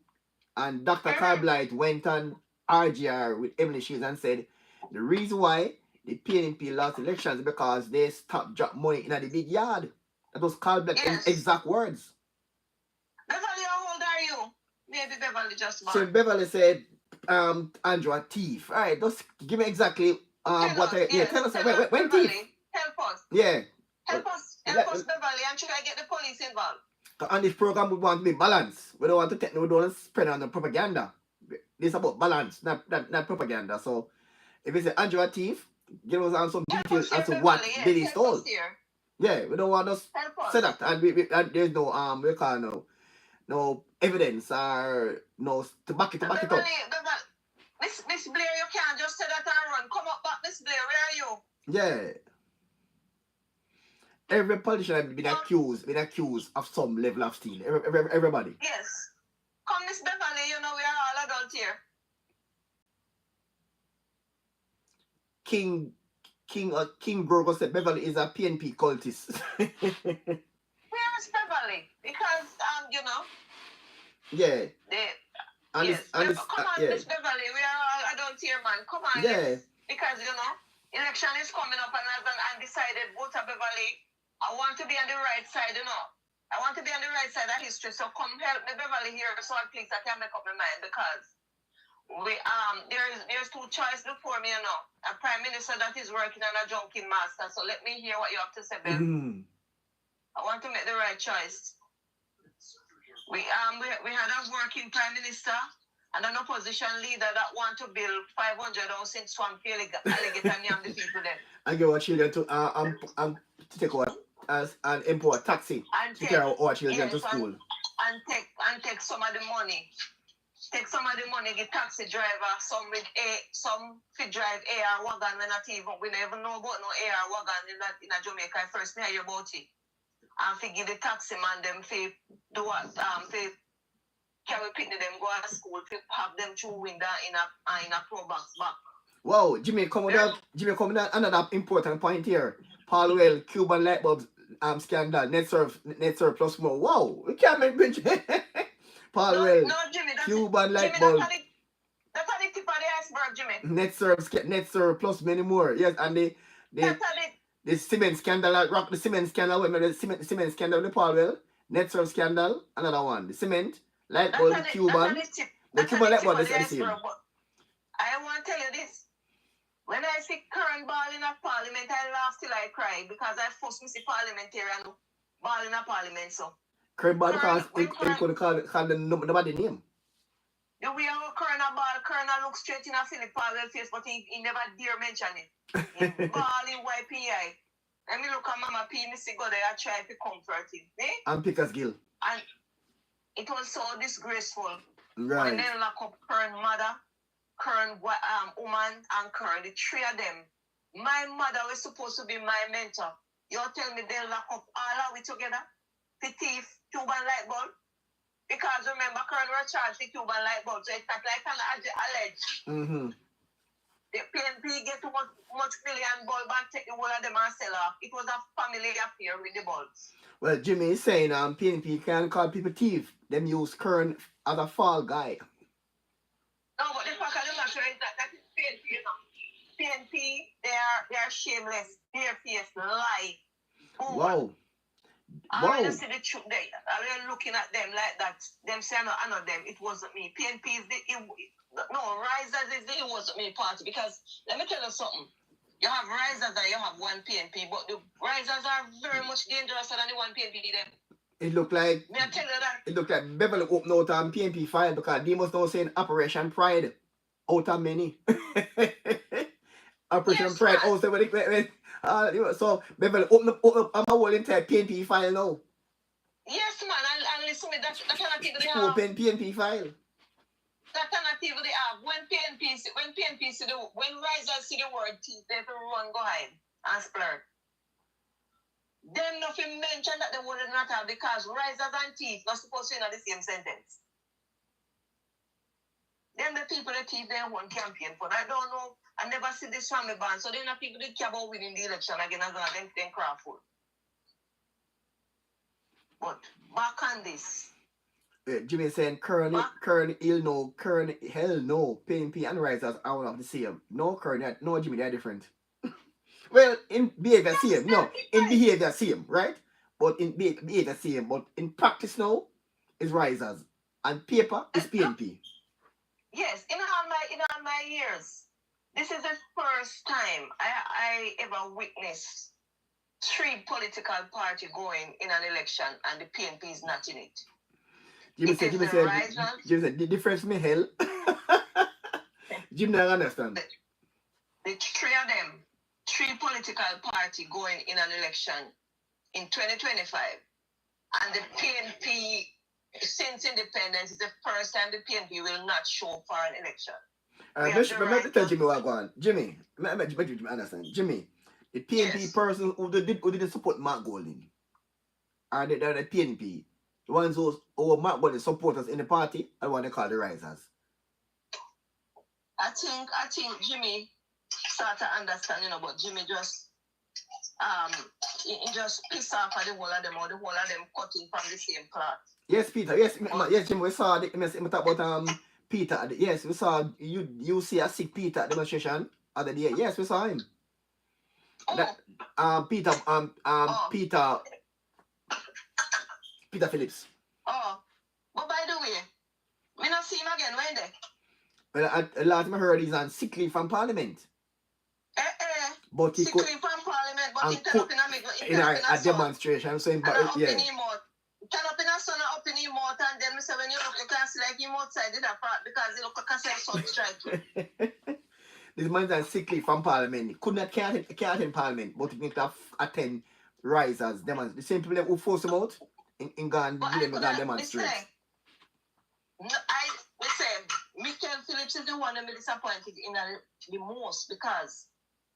And Dr. Carblight went on RGR with Emily Shields and said the reason why the PNP lost elections is because they stopped drop money in the big yard. That was Carblight exact words. Beverly, how old are you? Maybe Beverly just born. So Beverly said Andrew a thief. Alright, just give me exactly tell us when thief. Help us. Yeah. Help us, Beverly, and should I get the police involved? On this program, we want to be balanced. We don't want to we don't spread on the propaganda. This is about balance, not propaganda. So, if it's an Andrew a thief, give us on some details as to what did he stole. Yeah, we don't want to say that, and there's no we call no evidence or no to back it up. Miss Blair, you can't just say that and run. Come up back, Miss Blair. Where are you? Yeah. Every politician has been accused of some level of stealing. Everybody. Yes. Come, Miss Beverly, you know we are all adults here. King Grogo said Beverly is a PNP cultist. Where is Beverly? Because you know. Yeah. Come on, Miss Beverly, we are all adults here, man. Come on. Yeah. Because you know, election is coming up, and as an undecided voter, Beverly, I want to be on the right side, you know. I want to be on the right side of history. So come help me, Beverly, here, so at least I can make up my mind, because there's two choices before me, you know. A prime minister that is working on a junkie master. So let me hear what you have to say, Bev. I want to make the right choice. We had a working prime minister and an opposition leader that want to build 500 housing swamp alligator and the people there. I give our children to take over as an import taxi to carry our children to school. And take some of the money. Take some of the money, get taxi driver, some fit drive AR wagon we never know about no AR wagon in Jamaica. First me hear about it. And fi give the taxi man them fi do what fi carry picnic them go to school, fi have them through window in a pro box back. Wow, Jimmy come with that another important point here. Paul Well, Cuban light bulbs scandal, net serve plus more. Wow, we can't make bitch. Paul Well, Jimmy, Cuban light bulb. That's how the tip of the iceberg, Jimmy. Net serve plus many more. Yes, and the cement scandal, the cement scandal, the cement scandal, the Paul Well, net serve scandal, another one. The cement, light bulb, Cuban. The Cuban light bulb is the same. I want to tell you this. When I see current ball in a parliament, I laugh till I cry because I force me see parliamentarian ball in a parliament. So Current ball because when he could call nobody name. the way our current ball, current look straight in a Philip Powell face, but he never dare mention it. He ball in YPI. Let me look at Mama P. Missy go there, I try to comfort him. Eh? And Pickers Gill. And it was so disgraceful. Right. When they lock up current mother, current woman, and current, the three of them. My mother was supposed to be my mentor. You tell me they lock up all of we together? The thief, Cuban light bulb? Because remember, current were charged the Cuban light bulb, so it's not like an alleged. Mm-hmm. The PNP get too much million bulb and take the whole of them and sell off. It was a family affair with the bulbs. Well, Jimmy is saying PNP can call people thief. Them use current as a fall guy. No, but the fact of the matter is that is PNP, you know. PNP, they are shameless, barefaced, lie. Oh, wow. I Wow. really see the truth. I really looking at them like that. Them say, I know them. It wasn't me. PNP is Risers is the it wasn't me party. Because let me tell you something. You have Risers and you have one PNP, but the Risers are very much dangerous than the one PNP. Them. It looked like May I tell you that? It looked like Beverly opened out PNP file because they must know saying Operation Pride out of many. Operation Yes, Pride man. also so Beverly open up my whole entire PNP file now. Yes, man. And listen me, that's alternative they have. Open PNP file. That alternative they have. When PNP see when Risers see the word teeth, they have to run go hide and splurge. Them nothing mention that they would not have because Risers and teeth not supposed to be in the same sentence. Then the people that teeth they won campaign for. I don't know. I never see this family band. So then the people that care about winning the election again as well, them craftful. But back on this. Jimmy saying Kern ill no, Kern hell no, PNP and Risers are one of the same. No Kern, no Jimmy, they're different. Well, in behavior same, no, in behavior same, right? But in behavior same, but in practice now is Risers and paper is PNP. Yes, in all my years, this is the first time I ever witnessed 3 political parties going in an election and the PNP is not in it. Jimmy said, the difference me hell. Jimmy don't understand. The 3 of them, 3 political parties going in an election in 2025. And the PNP, since independence, is the first time the PNP will not show for an election. Let me tell Jimmy what going on. Jimmy, let me understand. Jimmy, the PNP person who didn't support Mark Golding, and the PNP, the ones who Mark Golding supporters in the party, are what they call the Risers. I think Jimmy start to understand, but Jimmy just he just piss off at the whole of them, or the whole of them cutting from the same cloth. Yes, Peter. Yes, Jimmy. We saw we talk about Peter. Yes, we saw you see a sick Peter demonstration other day. Yes, we saw him. Oh. Peter Phillips. Oh, but by the way, we not see him again, when they? Well, a lot of I heard he's on sick leave from Parliament. But he sick could leave from Parliament, but he turn up in a demonstration. So him, yeah. Turn up in a sun, up in him mouth, and then we say when you look, you can see like him outside in that part because he look like a sun strike. This man's on sick leave from Parliament. He could not can't attend Parliament, but he need to attend Risers. The same people who forced him out in Ghana, demonstrate. We say Michael Phillips is the one that me disappointed in the most because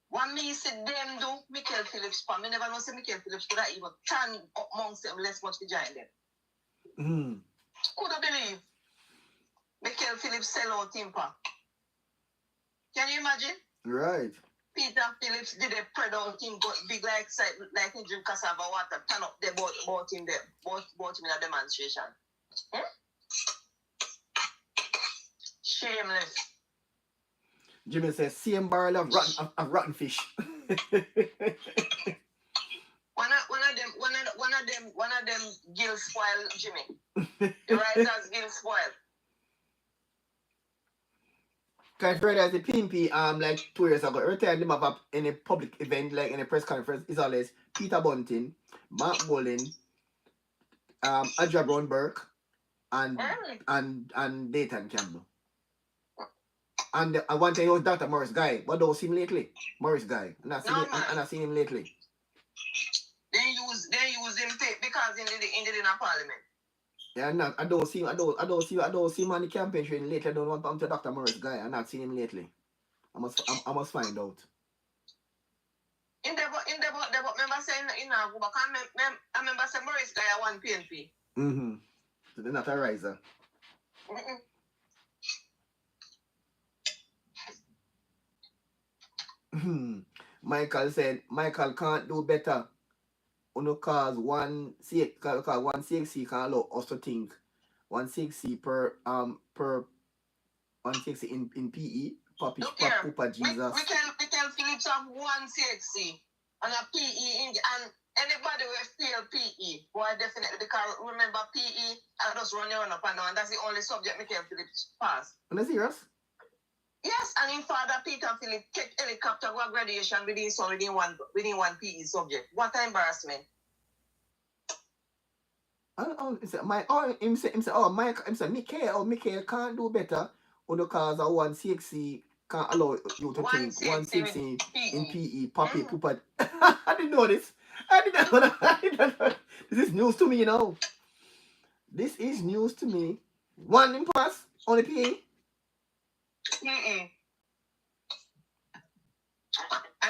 when me see them do Michael Phillips, but me never know say Michael Phillips could have even stand up amongst them less much behind them. Couldn't believe Michael Phillips sell out Timper. Can you imagine? Right. Peter Phillips did a spread out him, got big like he drink cassava water, turn up they bought him there, bought him in a demonstration. Shameless. Jimmy says, same barrel of rotten fish. One of them gill spoil Jimmy. The Risers gill spoil. Because Fred as the PNP like 2 years ago, every time them have any public event, like in a press conference, is always Peter Bunting, Mark Bolin, Adria Brown Burke, and Dayton Campbell. And one time it was Dr. Morris Guy, but don't see him lately. Morris Guy. And I seen him lately. They use him because in the parliament. Yeah, I don't see him on the campaign trail lately. I don't want to Dr. Morris Guy. I'm not seen him lately. I must find out. In the member saying I remember saying Morris Guy I want PNP. So they're not a riser. Michael said Michael can't do better. Cause one CXC can allow us to think 160 per 160 in PE. Papa Jesus. Michael Phillips have 1 CXC and a PE and anybody will feel PE. Boy, definitely, because remember PE, I just run up and down. That's the only subject Michael Phillips passed. Are you serious? Yes, and in father Peter Phillips take helicopter go graduation within one PE subject. What an embarrassment. Michael can't do better because 160 can't allow you to think 160 in PE. Papi Pupa. I didn't know this. I didn't know. This is news to me, you know. This is news to me. One in pass on the PE. And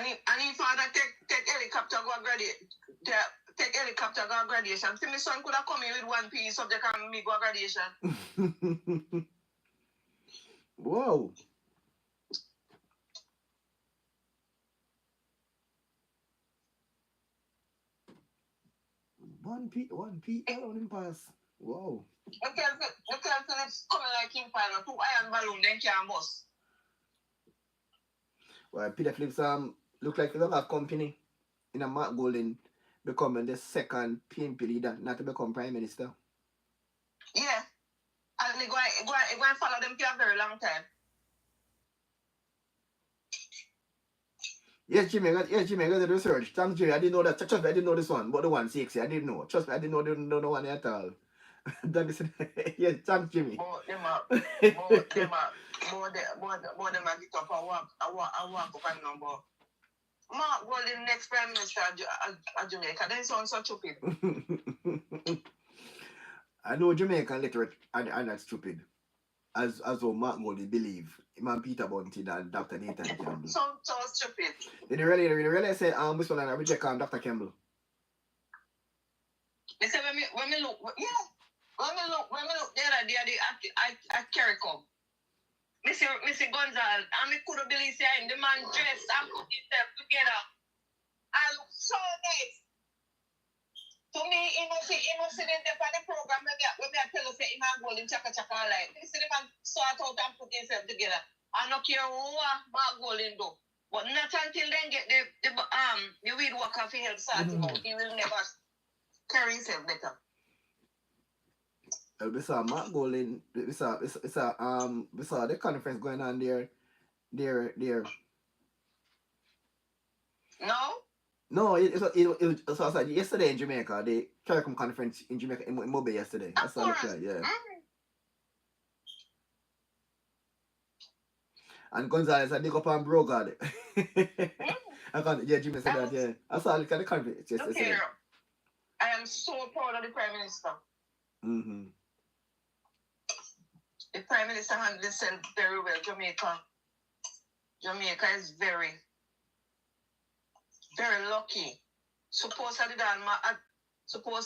if father take helicopter go graduation. See, my son could have come in with 1 PE subject and me go graduation. Whoa. One P on him pass. Whoa. Michael Phillips coming like him final 2 iron balloon then can't bust. Well, Peter Phillips look like he don't have company in a Mark Golden becoming the second PNP leader, not to become Prime Minister. Yeah. And they go and follow them for a very long time. Yes, Jimmy, I got the research. Thanks, Jimmy. I didn't know that. Trust me, I didn't know this one. But the 160, I didn't know. Trust me, I didn't know the one at all. Yes, thanks, Jimmy. More them get up and walk up and number. Mark Golden, next Prime Minister of Jamaica. They sound so stupid. I know Jamaican literate and that's stupid. As what Mark Golden believe. Man Peter Bunting and Dr. Nathan Campbell. So stupid. Did they really say this one and reject Dr. Campbell? They say when we look the other day at CARICOM. Missy Gonzalez, and me couldn't believe saying the man dressed and put himself together. I look so nice. To me, he must sit in the program when I tell you say he man Golden chaka like. You see the man sort out and put himself together. I don't care what Mark Golden do. But not until then get the weed worker for help sort him out. He will never carry himself better. We saw Mark Golden. We saw the conference going on there. No, it was like yesterday in Jamaica. The CARICOM conference in Jamaica in Mobile yesterday. I saw it, yeah. And Gonzalez had dig up on Bro God. Jimmy said that, yeah. I saw the conference yesterday. I am so proud of the Prime Minister. The Prime Minister handled himself very well. Jamaica is very, very lucky. Suppose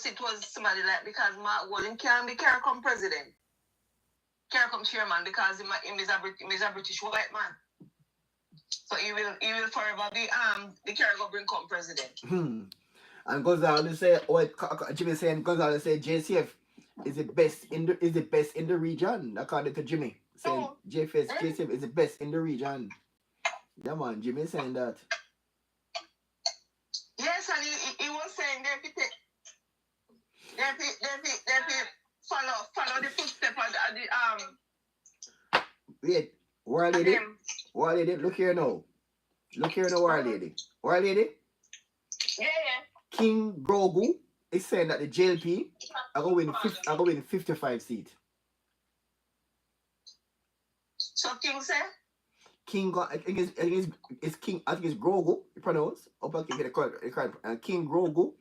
it was somebody like, because Mark Golden can't be CARICOM president. CARICOM chairman, because he is a British white man. So he will forever be the CARICOM president. And Gonzalez say, Jimmy saying Gonzalez say JCF is the best in the region, according to Jimmy. Saying JCF is the best in the region. Yeah man, Jimmy saying that. Yes, and he was saying they follow the footsteps of the Wait, War lady, look here now. Look here now, war lady. War lady, Yeah. King Grogu is saying that the JLP are going to win 55 seats. So King say? King, I think it's King. I think it's Grogu. You pronounce. Hope I can get it correct. King Grogu.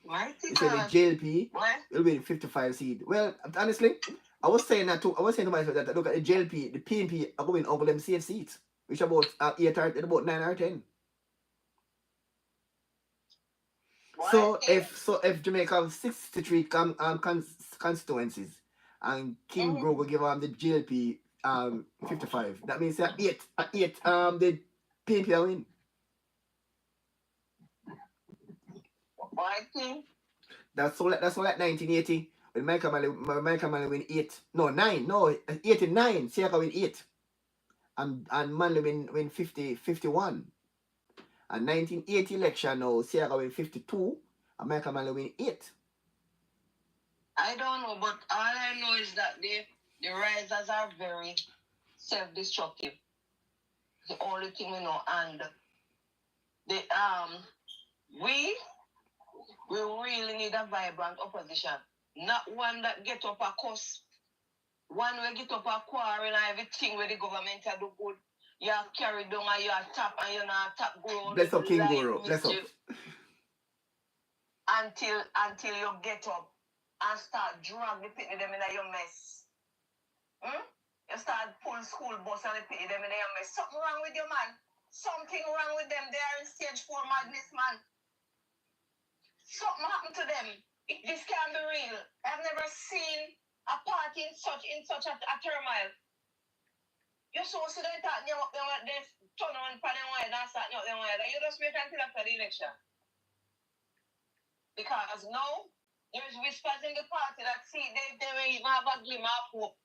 He said the JLP will win 55 seats. Well, honestly, I was saying to myself that look at the JLP, the PNP are going over them safe seats, which about 8 or about 9 or 10. So if Jamaica have 63 constituencies and King Grogu give the JLP 55, that means at 8 the PNP will win. Why King? That's all like 1980 when Michael Manley win 8. No, 9. No, 89. Siaka win 8. And Manley win 51. And 1980 election now, Siaka win 52. And Michael Manley win 8. I don't know, but all I know is that the risers are very self-destructive. The only thing we know, and the we really need a vibrant opposition, not one that get up a cuss, one will get up a quarrel and everything where the government are do good. You have carried down and you are tap and you're not tap ground. Bless up King Guru. Bless up. Until you get up and start drag the pity them in your mess. You start pull school bus and the pity them in your mess. Something wrong with you, man. Something wrong with them. They are in stage 4 madness, man. Something happened to them. This can't be real. I've never seen a party in such a turmoil. You're so that they turn on and start you just wait until after the election. Because now there's whispers in the party that see they may even have a glimmer of hope.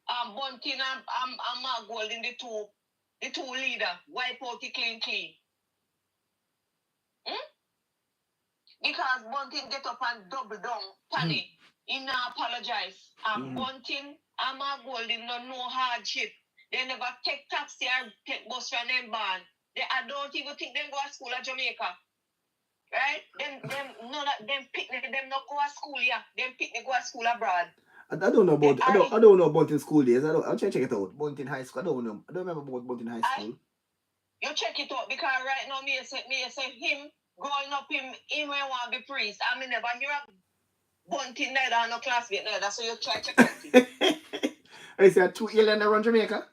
Bunting and Margold in the two leader, wipe out the clean. Because Bunting get up and double down, panic. He not apologize. Bunting and Margold no hardship. They never take taxi or take bus from them band. I don't even think they go to school at Jamaica. Right? Them picnic, them not go to school here. Them picnic go to school abroad. I don't know about Bunting school days. I'll check it out. Bunting High School. I don't know. I don't remember about Bunting High School. You check it out because right now me say him growing up him may want to be priest. I mean never hear of Bunting neither no classmate neither. So you try to check it. I say 2 alien around Jamaica.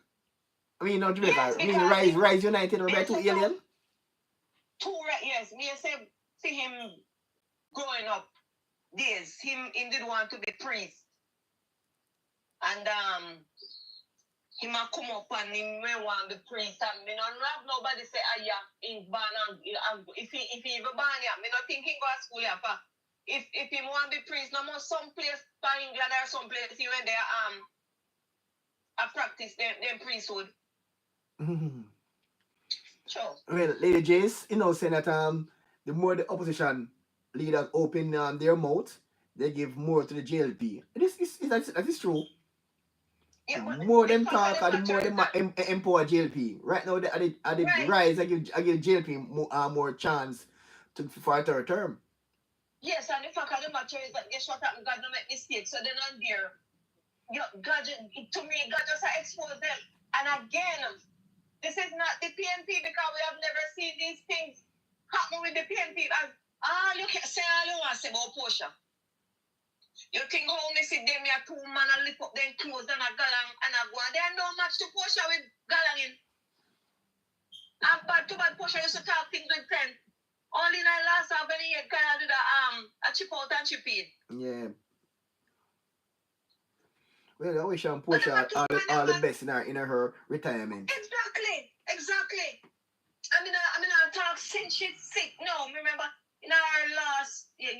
I mean not Jamaica. Yes, I mean Rise United or by 2 alien. Yes, me say see him growing up days. Him did want to be priest. And he might come up and he may want to be priest. And me not have nobody say, in ban if he even ban here, me not thinking go to school here. If he want to be priest, no more some place in England or some place he went there I practice them priesthood. Sure. Well, Lady Jace, saying that the more the opposition leaders open their mouth, they give more to the JLP. That is true. Yeah, the more them talk, the more them empower JLP. Right now, at the rise, I give JLP more chance for a third term. Yes, and the fact of the matter is that guess what happened? God don't make mistakes, so they're not there. God just expose them. And again, this is not the PNP because we have never seen these things happen with the PNP. You can say all you want to say about Portia. You think how me see them here 2 man and lift up them clothes and a galang and a go and they are no match to Portia with galanging. And bad to bad Portia used to talk things with 10. Only in the last half of the year can I do a chip out and chip in. Yeah. Well, I wish Portia all the best in her retirement. Exactly. I mean, I talk since she's sick. No, remember in our last, the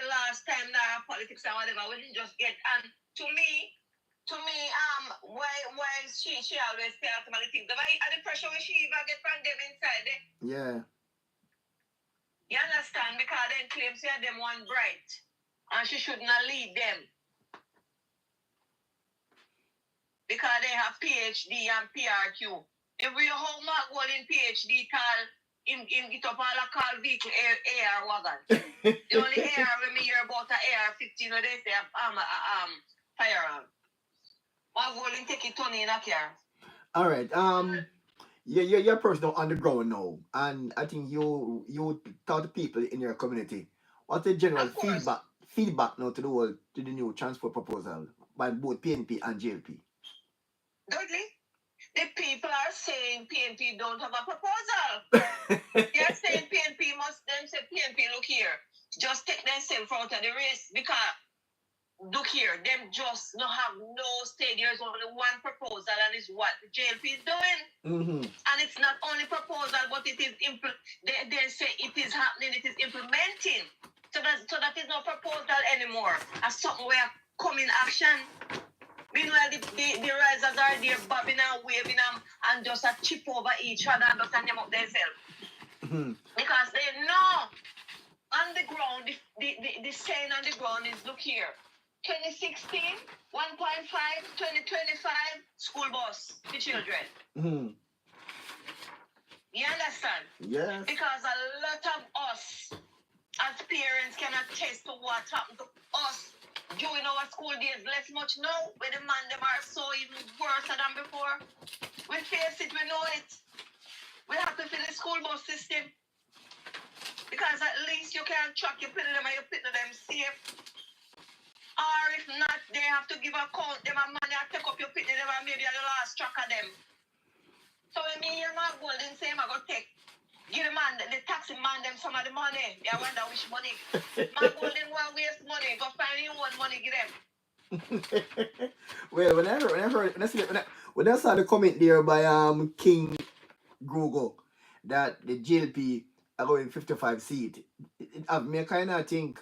last time that our politics and whatever, we didn't just get. And to me, why she always tell us about the things. The pressure when she even get from them inside there. Yeah. You understand? Because then claims she had them one bright, and she should not lead them. Because they have PhD and PRQ. You real how Mark Golden PhD call him get up all a call vehicle AR wagon. The only AR when me hear about a AR-15 where they say firearm. Mark Golden take it on in a car. All right. You're a person on the ground now, and I think you talk to people in your community. What's the general Of course. feedback now to the new transport proposal by both PNP and JLP? Dudley, the people are saying PNP don't have a proposal. They are saying PNP must. Them say PNP look here, just take themselves out of the race because. Look here, them just not have no state. There's only one proposal, and it's what the JLP is doing. Mm-hmm. And it's not only proposal, but it is they say it is happening, it is implementing. So that is not proposal anymore. As something where come in action. Meanwhile, the risers are there bobbing and waving and just a chip over each other and just name up themselves. Mm-hmm. Because they know on the ground, the saying on the ground is look here. 2016, 1.5, 2025, school bus for children. Mm-hmm. You understand? Yes. Because a lot of us, as parents, can attest to what happened to us during our school days. Less much now, where the man them are so even worse than before. We face it, we know it. We have to fill the school bus system. Because at least you can track your pin them and you pin them safe. Or if not, they have to give a count them and money and take up your picture them and maybe the last track of them. So when me hear my Golden say I go take, give the man, the taxi man them some of the money. I wonder which money. My Golden won't waste money, go find your own money, give them. Well, when I saw the comment there by King Google that the JLP are going 55 seat, it have me kind of think.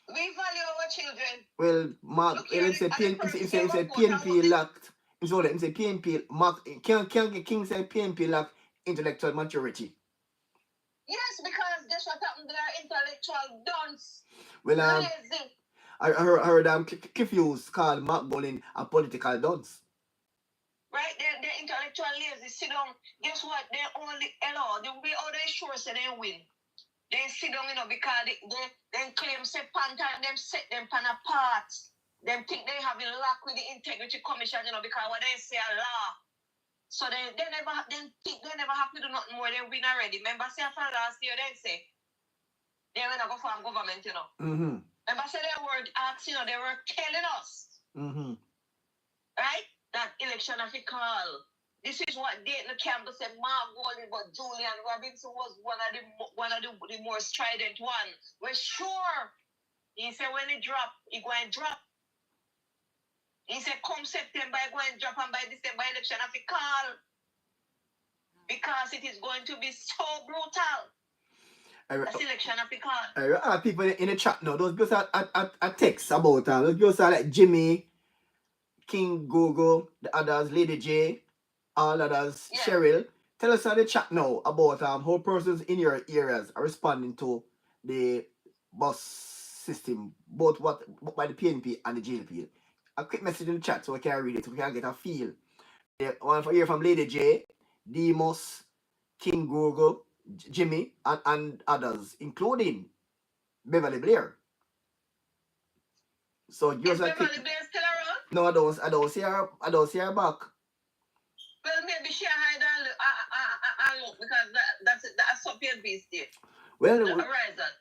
We value our children. Well, Mark, he said PNP lacked. He said PNP Mark can King say PNP lacked intellectual maturity. Yes, because that's what happened. They are intellectual dunce. Well, lazy. I heard confused called Mark Bolin a political dunce. Right, they're intellectual lazy. Sit down. Guess what? They only we already sure say they win. They sit down, because they claim say Panther and them set them pan apart. Them think they have a luck with the integrity commission, because what they say a law. So they never think they never have to do nothing more. They win already. Remember say for last year they say they will not go from government, Mm-hmm. Remember say they were asking, they were telling us. Mm-hmm. Right? That election of a call. This is what Dayton Campbell said. Mark Golden, but Julian Robinson was one of the more strident one. We're sure. He said when it drop, he go and drop. He said come September, he go and drop, and by December election of a call. Because it is going to be so brutal. That's election of a call. People in the chat now, those girls are text about those girls are like Jimmy, King Google, the others, Lady J, all others, yeah. Cheryl. Tell us in the chat now about how persons in your areas are responding to the bus system, both by the PNP and the JLP. A quick message in the chat so we can read it, so we can get a feel. I want to hear from Lady J, Demos, King Google, Jimmy, and others, including Beverly Blair. So is Beverly Blair still around? No, I don't see her back. Well, maybe she hide and look because that's what PNP state. Well,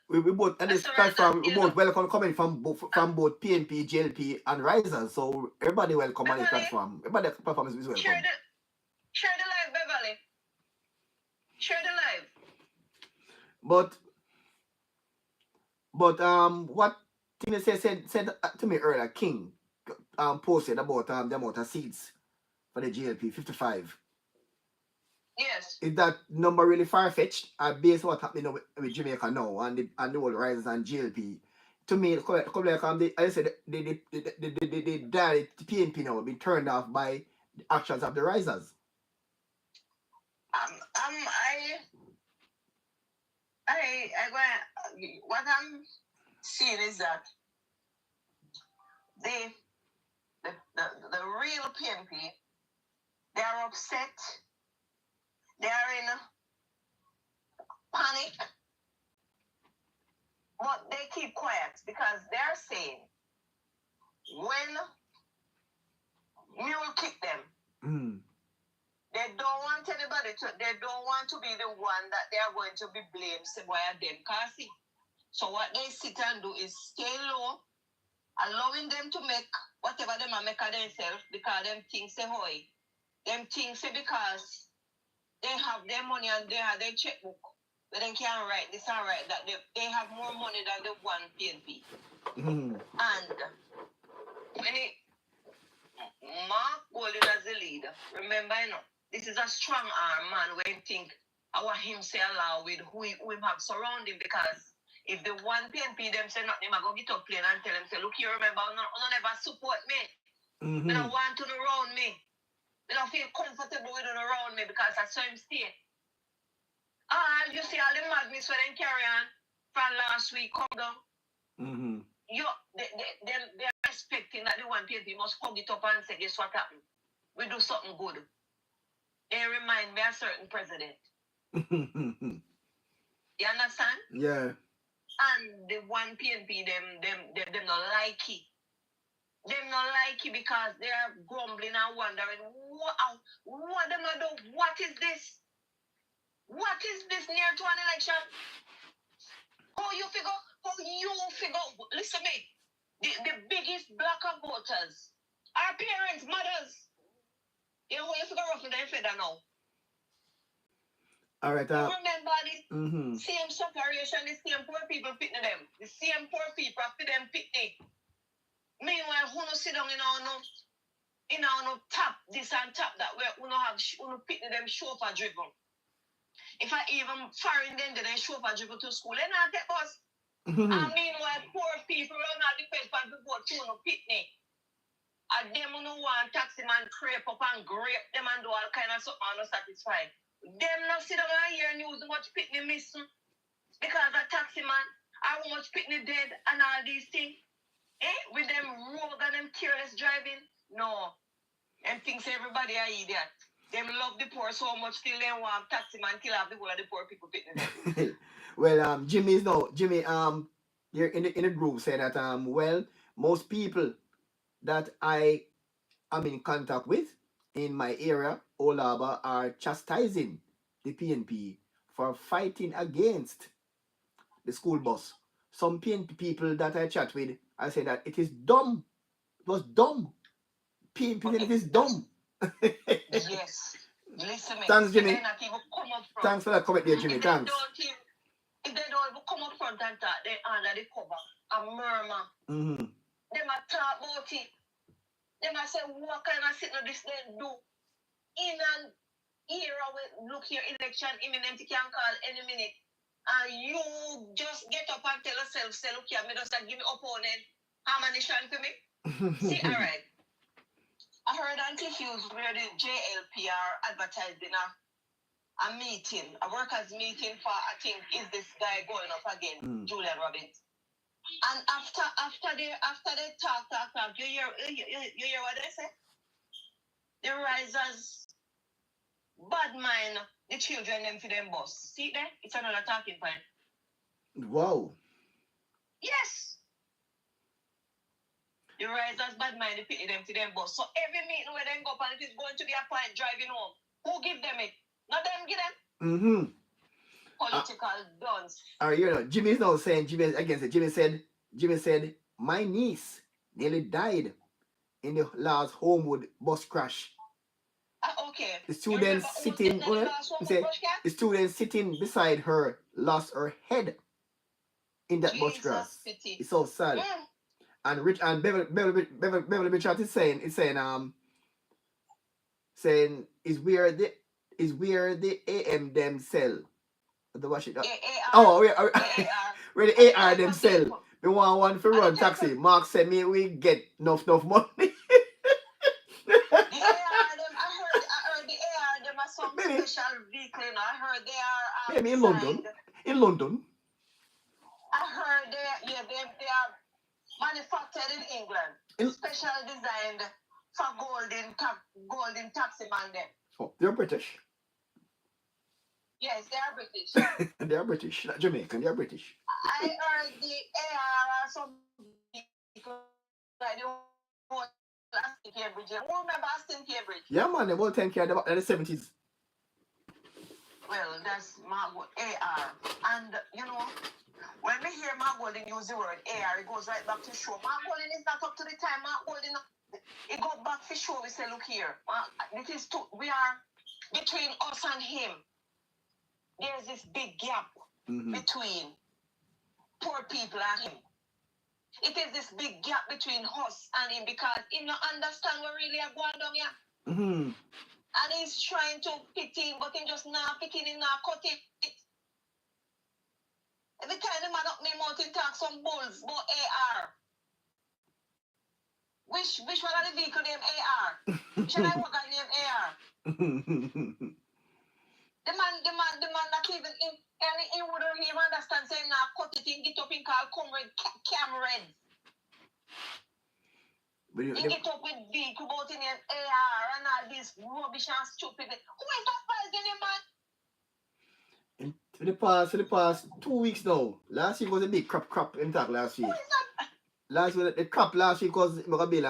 we both, and this platform, we both welcome comment from both PNP, JLP, and Risers. So everybody welcome on this platform. Everybody platform is welcome. Share the live, Beverly. Share the live. But what Tina said to me earlier, King posted about the amount of seats for the JLP, 55. Yes. Is that number really far-fetched? Based on what's happening with Jamaica now and the old Risers and JLP? To me, I said the PNP now been turned off by the actions of the Risers. What I'm seeing is that the real PNP They are upset. They are in panic. But they keep quiet because they're saying when mule kick them, they don't want anybody to, they don't want to be the one that they are going to be blamed by them. Kasi. So what they sit and do is stay low, allowing them to make whatever them are make of themselves because them things say hoy. Them things say because they have their money and they have their checkbook. But they can't write this and write that. They have more money than the one PNP. And when it Mark Golden as the leader, remember, you know, this is a strong arm man when think our him say allow with who him have surrounding because if the one PNP them say nothing, I go get up plane and tell them, say, look here, remember, no never support me. They don't want to around me. They don't feel comfortable with around me because I saw him stay. You see all the madness when they carry on from last week come down. They're expecting that the one PNP must hug it up and say, guess what happened? We do something good. They remind me of a certain president. You understand? Yeah. And the one PNP, them not like it. Them not like it because they are grumbling and wondering, what them not do? What is this? What is this near to an election? How you figure? Listen to me. The biggest block of voters are parents, mothers. You know, you figure roughly them feather now. All right. Remember this same separation, the same poor people picking them. The same poor people after them picking. Meanwhile, who no sit down in no tap this and tap that where who no have who no picking them chauffeur driven. If I even foreign them, then chauffeur driven to school, they not take bus. And meanwhile, poor people run out the paper to vote to no picnic. And them who no want taxi man creep up and grape them and do all kind of something not satisfied. Them not sit down and hear news how much picnic missing because a taxi man how much picnic dead and all these things. With them rogue and them careless driving. No. Them thinks everybody are idiot. Them love the poor so much till they want taxi man kill off the whole of the poor people picnic. Well, Jimmy, you're in the group say that well, most people that I am in contact with in my area, Olaba, are chastising the PNP for fighting against the school bus. Some PNP people that I chat with, I say that it is dumb. It was dumb. PNP, it is dumb. Yes. Listen, thanks, Jimmy. Thanks for that comment there, Jimmy. Thanks. If they don't even come up front and talk, they under the cover and murmur. They might talk about it. They might say, what kind of signal this they do? In an era where, look here, election imminent, you can call any minute. And you just get up and tell yourself, say, look here, me just give me opponent ammunition for me. See, all right. I heard Auntie Hughes where the JLPR advertising a meeting, a workers' meeting for, I think, is this guy going up again, Julian Robbins. And after they talk, you hear what they say? The risers bad mind the children them for them boss. See there? It's another talking point. Wow. Yes. The risers bad mind the pity them for them boss. So every meeting where they go up and it is going to be a point driving home, who give them it? Not them give them. Political dons. You know, Jimmy said, my niece nearly died in the last Homewood bus crash. Okay. The student sitting beside her lost her head in that bus crash. It's so sad. And Rich and Beverly Bichat is saying is where the AM them sell. Where the AR them sell. The one for run taxi. Mark said me we get enough money. The AR them, I heard the AR them are some special vehicle. I heard they are maybe in London. I heard they are manufactured in England. Special designed for golden taxi man them. Oh, they're British. Yes, they are British. They are British, not Jamaican. They are British. I heard the AR or some people like the whole Aston Cambridge. Who remember Aston Cambridge? Yeah, man, they all 10K in the 70s. Well, that's Margot AR. And, you know, when we hear Mark Golding use the word AR, it goes right back to show. Mark Golding is not up to the time. Mark Golding, it goes back for show. We say, look here, we are between us and him. There's this big gap between poor people and him. It is this big gap between us and him because he don't understand what really are going on here. And he's trying to fit in, but he just not fit in, not cut it. Every time the man up me mouth, he talk some bulls about AR. Which one of the vehicle name AR? Should I work on name AR? The man not even in any he wouldn't even understand saying now cut it in, get up in call comrade Cameron. He get up with vehicle about in name AR and all this rubbish and stupid. Who is that person, man? For the past 2 weeks now. Last week was a big crap in talk last week. The crap last week was gonna build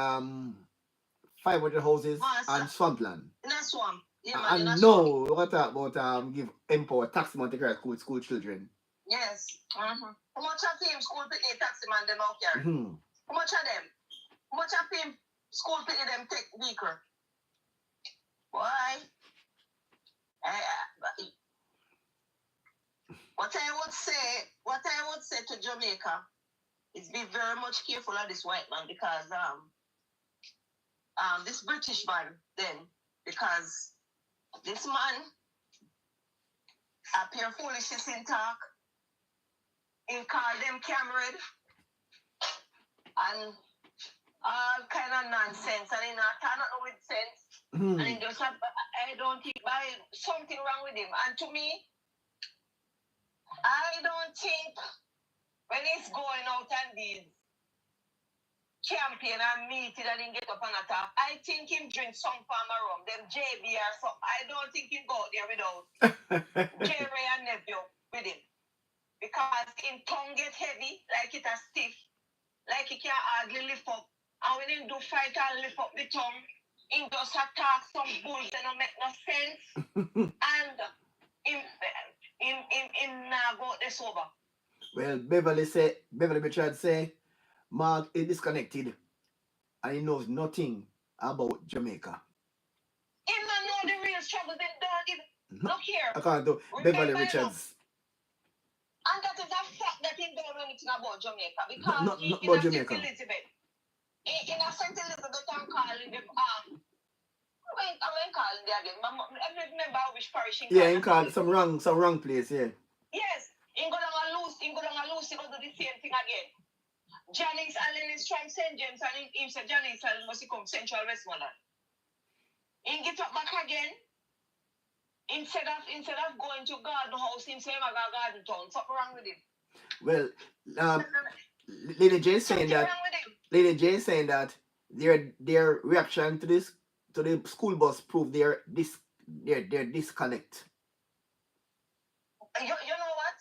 500 houses and swampland. In a swamp. Yeah, man, and no, we're gonna talk about give empower tax money to school children. Yes. How much of him school picnic taxi man them out here? How much of them? How much of him school picnic them take vehicle? Why? What I would say to Jamaica is be very much careful of this white man because this British man then because this man appear foolishness in talk. He call them Cameron and all kind of nonsense and he not turn up with sense. And he just have, I don't think something wrong with him. And to me, I don't think when he's going out and these campaign and meeting and he get up and attack, I think him drink some form of rum, them JB or something. I don't think him go out there without Jerry and nephew with him. Because him tongue get heavy, like it a stiff, like he can't hardly lift up. And when him do fight and lift up the tongue, him just attack some bulls that don't make no sense. And him now go out there sober. Well, Beverly Richard say, Mark is disconnected and he knows nothing about Jamaica. He don't know the real struggle. They don't even look here. I can't do Beverly Richards. And that is a fact that he don't know anything about Jamaica because not he about Jamaica. Elizabeth. In a St. Elizabeth, I'm calling them I'm calling them again. I don't remember which parish. Yeah, he called some wrong place. Yeah. Yes, he go down and lose. He go do the same thing again. Janice Allen is from St. James and he said Janice Allen must come Central Westmoreland. He get up back again. Instead of going to garden house, he say I got garden town. Something wrong with him. Well, Lady J saying that their reaction to the school bus proved their disconnect. You know what?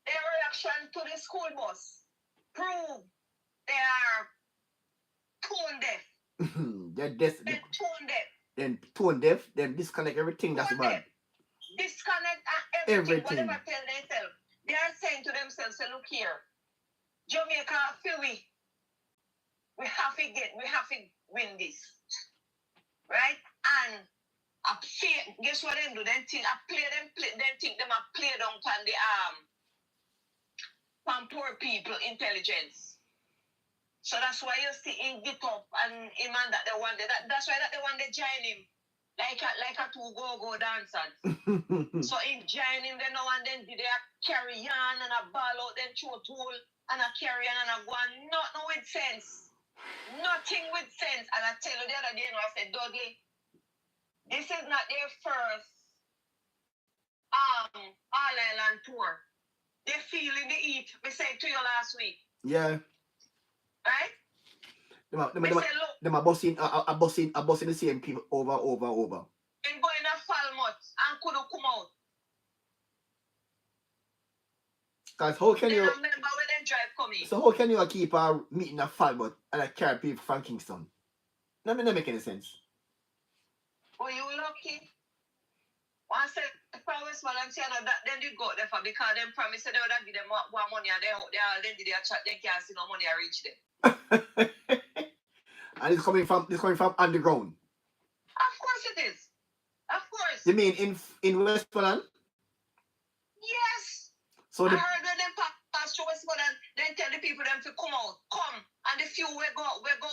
Their reaction to the school bus prove they are tone deaf. They're tone deaf. Then tone deaf, then disconnect everything that's bad. Disconnect everything. Whatever tell themselves. They are saying to themselves, say, look here, Jamaica, we have to win this. Right? And guess what they do? Then think them play down on the from poor people intelligence. So that's why you see him get up and him and that they want that's why that they want to join him. Like a two go dancers. So in join him then now and then they carry on and a ball out then throw tool and a carry on and a go on. Nothing with sense. Nothing with sense. And I tell you the other day, I said, Dudley, this is not their first all-island tour. They're feeling the heat. We said to you last week. Yeah. Right? Me say, look, them are busing the same people over. and go in a Falmouth and could come out. Because how can Then you I remember when they drive coming. so how can you keep a meeting a Falmouth and a carry people from Kingston? That doesn't make any sense. Were you lucky? Once the promise man and say no, that then you go there for because them promise they would give them more money and they did their chat, they can't see no money I reach them. And it's coming from underground. Of course it is. Of course. You mean in Westmoreland? Yes. So I heard when them pass through Westmoreland, then tell the people them to come out, come, and the few we go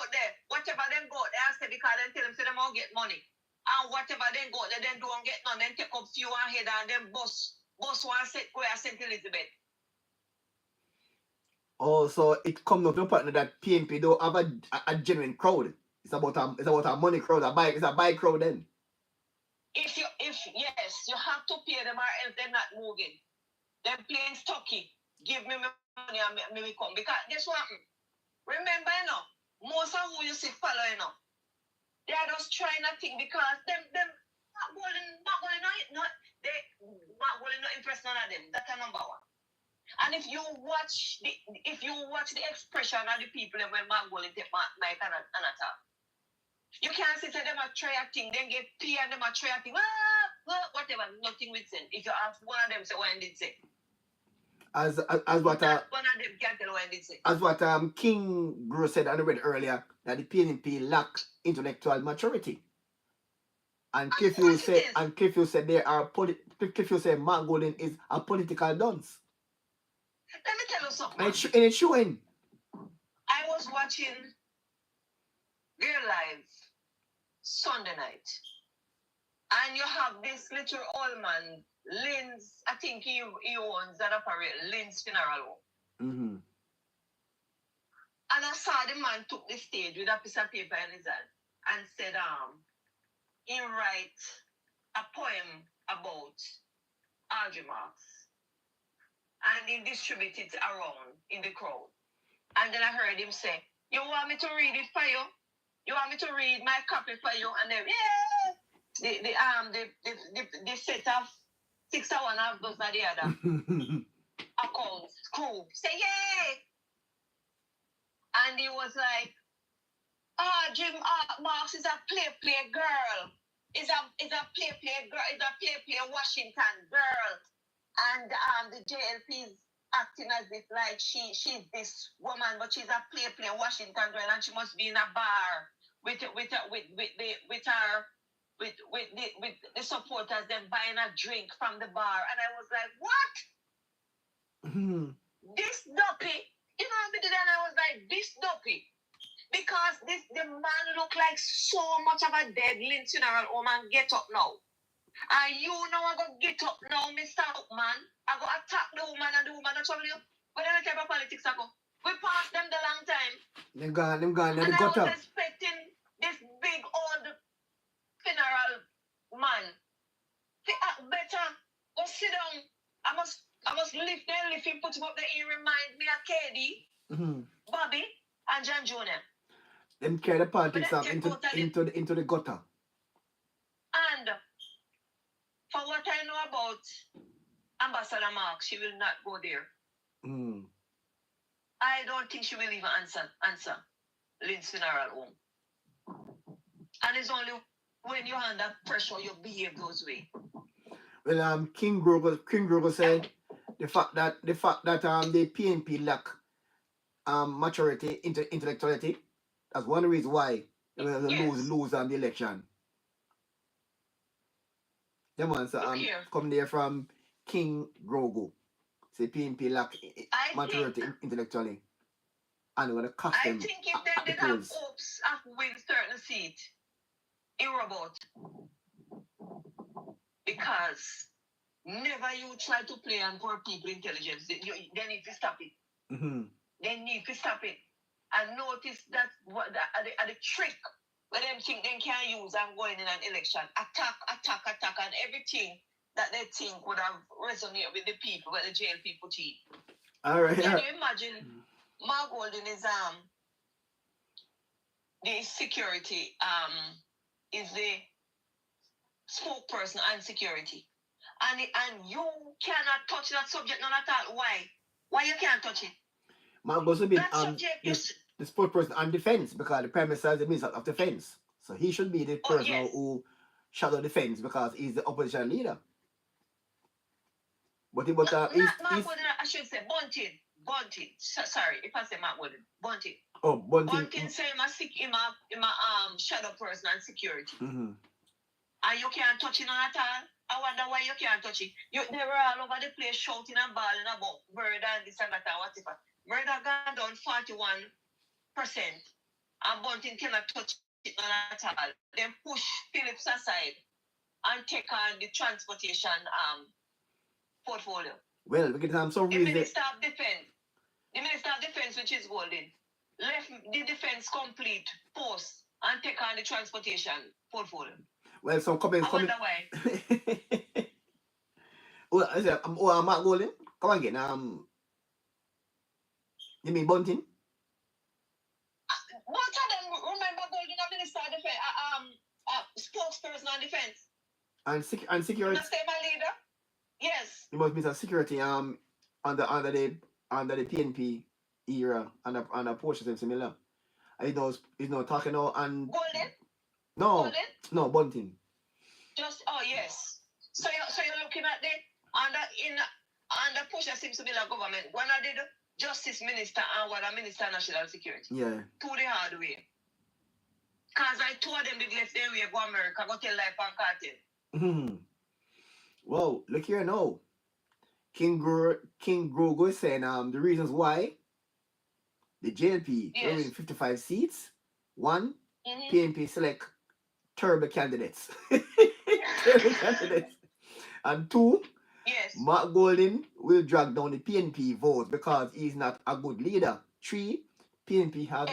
there, whatever them go there, I say because then tell them say them all get money, and whatever then go there, then don't get none, then take up few ahead and then bus one set go at St. Elizabeth. Oh, so it comes up to the partner that PNP don't have a genuine crowd. It's about a money crowd, it's a buy crowd then. If yes, you have to pay them or else they're not moving. They're playing stocky. Give me my money and me come. Because guess what? Remember, most of who you see follow, they are just trying to think because them not going to impress none of them. That's a number one. And if you watch the expression of the people when Mark Golden take Mike and attack, you can't say them a try a thing, then get P and them a try a thing, whatever, nothing with sense. If you ask one of them say what did say. As what one of them can't tell what did say. As what King Gross said and I read earlier, that the PNP lack intellectual maturity. And Cliffy said Mark Golden is a political dunce. Let me tell you something. And it's showing. I was watching Girl Live Sunday night. And you have this little old man, Lynn's, I think he owns that apparel, Lynn's Funeral Home. Mm-hmm. And I saw the man took the stage with a piece of paper in his hand and said, he write a poem about Audrey Marks. And he distributed it around in the crowd. And then I heard him say, you want me to read it for you? You want me to read my copy for you? And then, the set of 6 or 1 of those are the other accounts, crew. Say, yay! And he was like, Jim Marks is a play girl. Is a play girl. Is a play Washington girl. And the JLP is acting as if like she's this woman, but she's a play Washington girl, and she must be in a bar with the supporters, then buying a drink from the bar. And I was like, what? This dopey, you know what I did? And I was like, this dopey. Because the man look like so much of a dead Lynn Funeral Home and get up now. And you know I go get up now, Mr. Man. I go attack the woman and the woman not trouble you. But then I type of politics I go. We passed them the long time. Them gone. And I was expecting this big old funeral man. Better go sit down. I must lift him, put him up there. He remind me of KD, Bobby, and John Jr. Them carry the politics up into the gutter. And for what I know about Ambassador Mark, she will not go there. I don't think she will even answer Lynn's Funeral Home. And it's only when you're under pressure you behave those way. Well, King Grogo said the fact that the PNP lack maturity, intellectuality, that's one reason why they will lose the election. The man come there from King Grogo. Say PNP lack maturity intellectually. And they want to cost them. I think if they did have hopes of winning certain seat, it robot. Because never you try to play on poor people intelligence. They need to stop it. They need to stop it. And notice that the trick where them think they can use and going in an election. Attack, and everything that they think would have resonated with the people, with the jail people team. All right. Can you imagine Mark Golden is the security is the spokesperson and security. And you cannot touch that subject none at all. Why? Why you can't touch it? Man goes to be That subject the spokesperson on defense because the Prime Minister is the Minister of Defense. So he should be the person who shadow defense because he's the opposition leader. But he not Mark Woodin, I should say Bunting. Sorry, if I say Mark Woodin. Bunting. Oh, Bunting. Bunting say him a shadow person and security. Mm-hmm. And you can't touch it on at all. I wonder why you can't touch it. They were all over the place shouting and bawling about murder and this and that and whatever. Murder gone down 41%. And Bunting cannot touch it on at all. Then push Phillips aside and take on the transportation portfolio. Well, we can have some reason. The Minister of Defense, which is Golden, left the defense complete post and take on the transportation portfolio. Well, some comments I wonder why. Mark Golden? Come again. You mean Bunting? Both of them, remember Golden, a Minister of Defense, spokesperson on defense. And security. You understand my leader? Yes. He must be some security under the PNP era and a portion similar. He's not talking now and Golden? no. Golden? No, Bunting. Yes. So you're looking at the push that seems to be the government. One of the Justice Minister and one of Minister of National Security. Yeah. To the hard way. Because I told them they left their way go America, go tell life and cartel. Mm-hmm. Whoa, look here now. King Grogo is saying the reasons why the JLP will win 55 seats. One, PNP select terrible candidates. And two, Mark Golden will drag down the PNP vote because he's not a good leader. Three, PNP have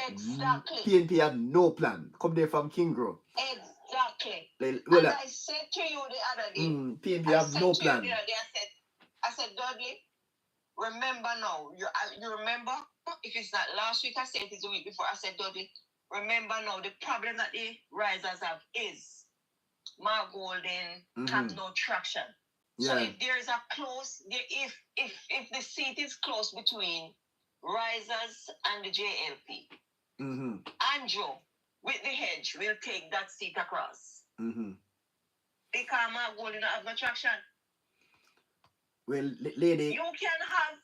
no plan. Come there from King Grogo. Exactly. Well, I said to you the other day, PNP have no plan. I said, Dudley, remember now. You remember? If it's not last week, I said it is the week before. I said, Dudley, remember now. The problem that the risers have is Mark Golden have no traction. Yeah. So if there is a close, if the seat is close between risers and the JLP, Andrew with the hedge will take that seat across. Because Mark Golden have no traction. Well, lady, you can have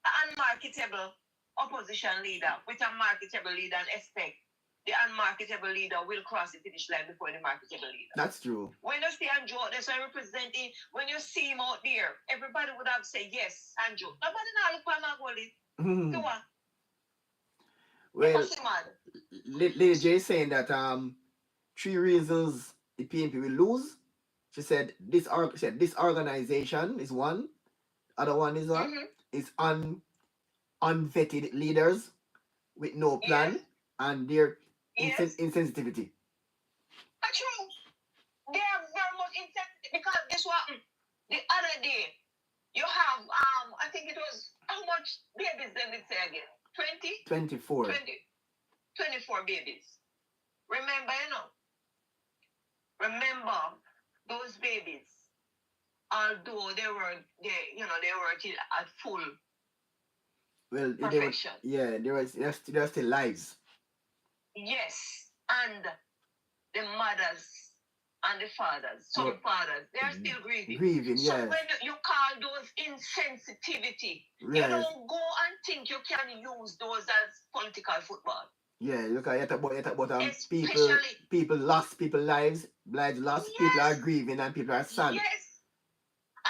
an unmarketable opposition leader with a marketable leader and expect the unmarketable leader will cross the finish line before the marketable leader. That's true. When you see Andrew, that's why representing, when you see him out there, everybody would have said, yes, Andrew. Nobody now look for Mark Golden. Go on. Well, Lady J is saying that 3 reasons the PNP will lose. She said this organization is one. Other one is is unvetted leaders with no plan and their insensitivity. True. They are very much insensitive because guess what? The other day you have I think it was how much babies they did say again? 20? 24. 24 babies. Remember, those babies, although they were at full perfection. They're still lives. Yes, and the mothers and the fathers, some fathers, they are still grieving. So when you call those insensitivity, you don't go and think you can use those as political football. Yeah, look at about people lost people's lives lost, people are grieving and people are sad. Yes.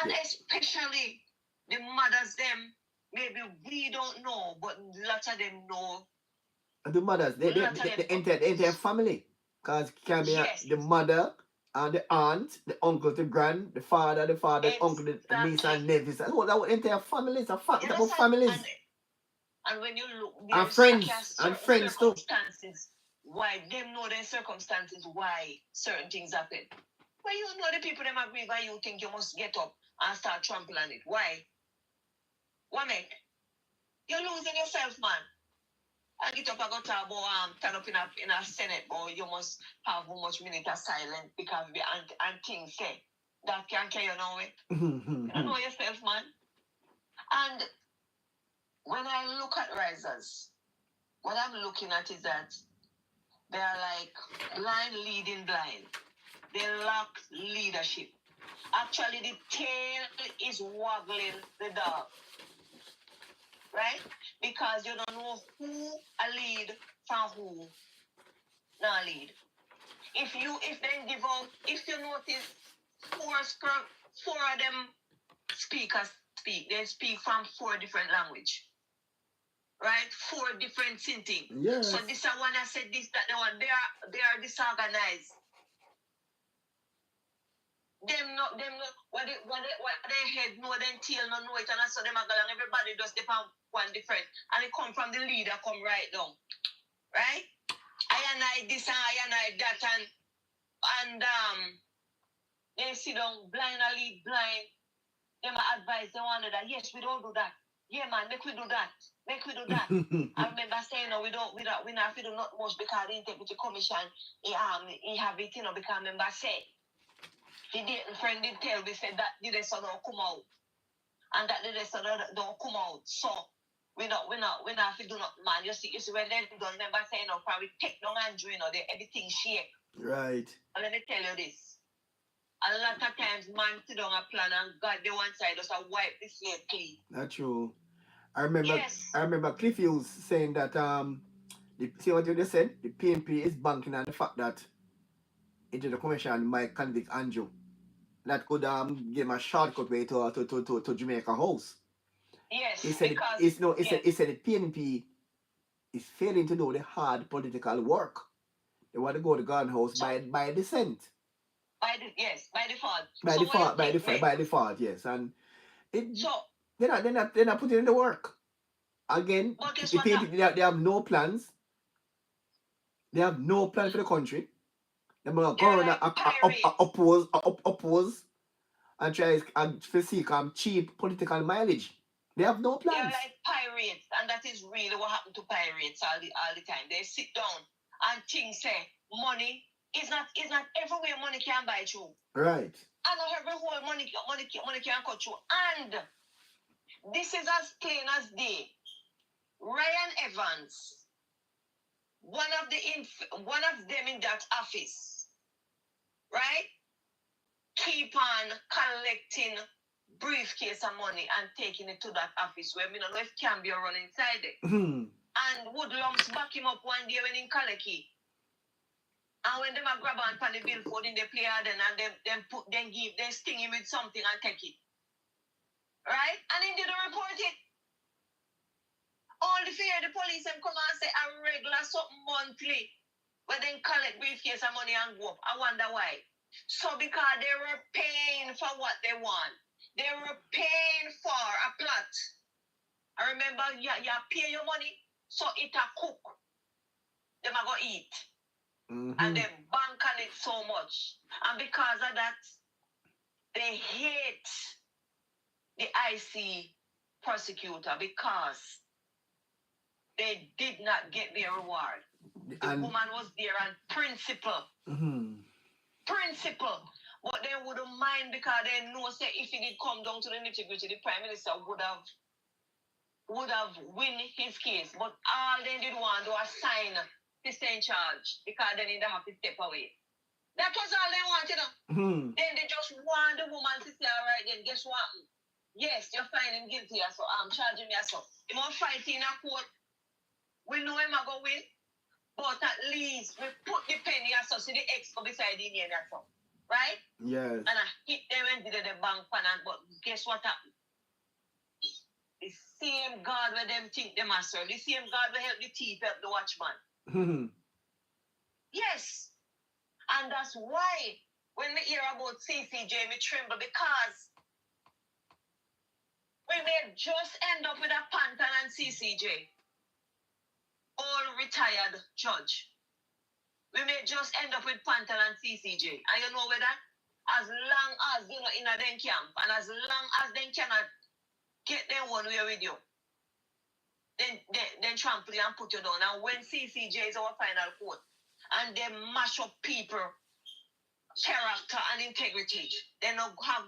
And especially the mothers them, maybe we don't know, but lots of them know. The mothers, the entire family. Because it can be the mother and the aunt, the uncle, the grand, the father, uncle, the niece and nephews. That's what entire family is. It's about families. And when you look, and friends too. Why them know their circumstances, why certain things happen. Well, you know the people them agree why you think you must get up and start trampling on it. Why? What make? You're losing yourself, man. I get up, I go to turn up in a Senate, or you must have how much minute of silence because the and things say that can carry on away. You don't know yourself, man. And when I look at risers, what I'm looking at is that they are like blind leading blind. They lack leadership. Actually, the tail is waggling the dog, right? Because you don't know who a lead from who not lead. If you notice four of them speakers speak, they speak from 4 different language, right? 4 different things. Yes. So this one I said this, that the one they are disorganized. Them not what they head know then tail no know it, and so them are going everybody just depend one different, and it come from the leader come right down, right? I and I this and I and I that, and they sit down blind and lead blind. Them advise they want that yes we don't do that. Yeah man, make we do that. Make we do that. I remember saying no, we not have to do not much because the integrity commission he have it, you know, because I remember say the friend did tell me said that the rest don't come out. And that the rest don't come out. So we not have to do not man. You see when they don't remember saying no, probably take down Andrew, you know, everything shake. Right. And let me tell you this. A lot of times man sit down a plan and God the one side just a wipe the slate clean. That's true. I remember Cliff Hughes saying that see what you just said? The PNP is banking on the fact that into the commission might convict Andrew. That could give him a shortcut way to Jamaica House. Yes, He said he said the PNP is failing to do the hard political work. They want to go to Garden House by descent. By default. By default, yes. And they're not putting in the work. Again, the PNP, they have no plans. They have no plan for the country. They're going to oppose and try to seek cheap political mileage. They have no plans. They're like pirates, and that is really what happened to pirates all the time. They sit down and think say money is not everywhere money can buy through. Right. And not everywhere money can cut through. And this is as plain as day. Ryan Evans, one of them in that office, right? Keep on collecting briefcase of money and taking it to that office where we don't know if Cambia run inside it. And Woodlumps back him up one day when in Kaleki. And when them a grab on the billboard in the play then and them sting him with something and take it. Right? And he didn't report it. Only fear the police them come and say a regular something monthly where they collect briefcase of money and go up. I wonder why. So because they were paying for what they want. They were paying for a plot. I remember you pay your money, so it a cook. Them a go eat. And they bank on it so much. And because of that, they hate the IC prosecutor because they did not get their reward. The woman was there on principle. Principle. But they wouldn't mind because they know say if it did come down to the nitty-gritty, the Prime Minister would have win his case. But all they did want to assign to stay in charge because then they have to step away. That was all they wanted. Then they just want the woman to say, all right, then guess what? Yes, you're finding him guilty, so I'm charging me so. He won't fight in a court. We know him go win. But at least we put the penny so the X beside the name so. Right? Yes. And I hit them and did the bank finance, but guess what happened? The same God where them think them are serve. The same God will help the thief, help the watchman. Yes. And that's why when we hear about CCJ, we tremble because we may just end up with a Pantan and CCJ. All retired judge. We may just end up with Pantan and CCJ. And you know whether as long as you know in a them camp and as long as they cannot get them one way with you, then trample you and put you down. And when CCJ is our final court, and they mash up people, character and integrity, they don't have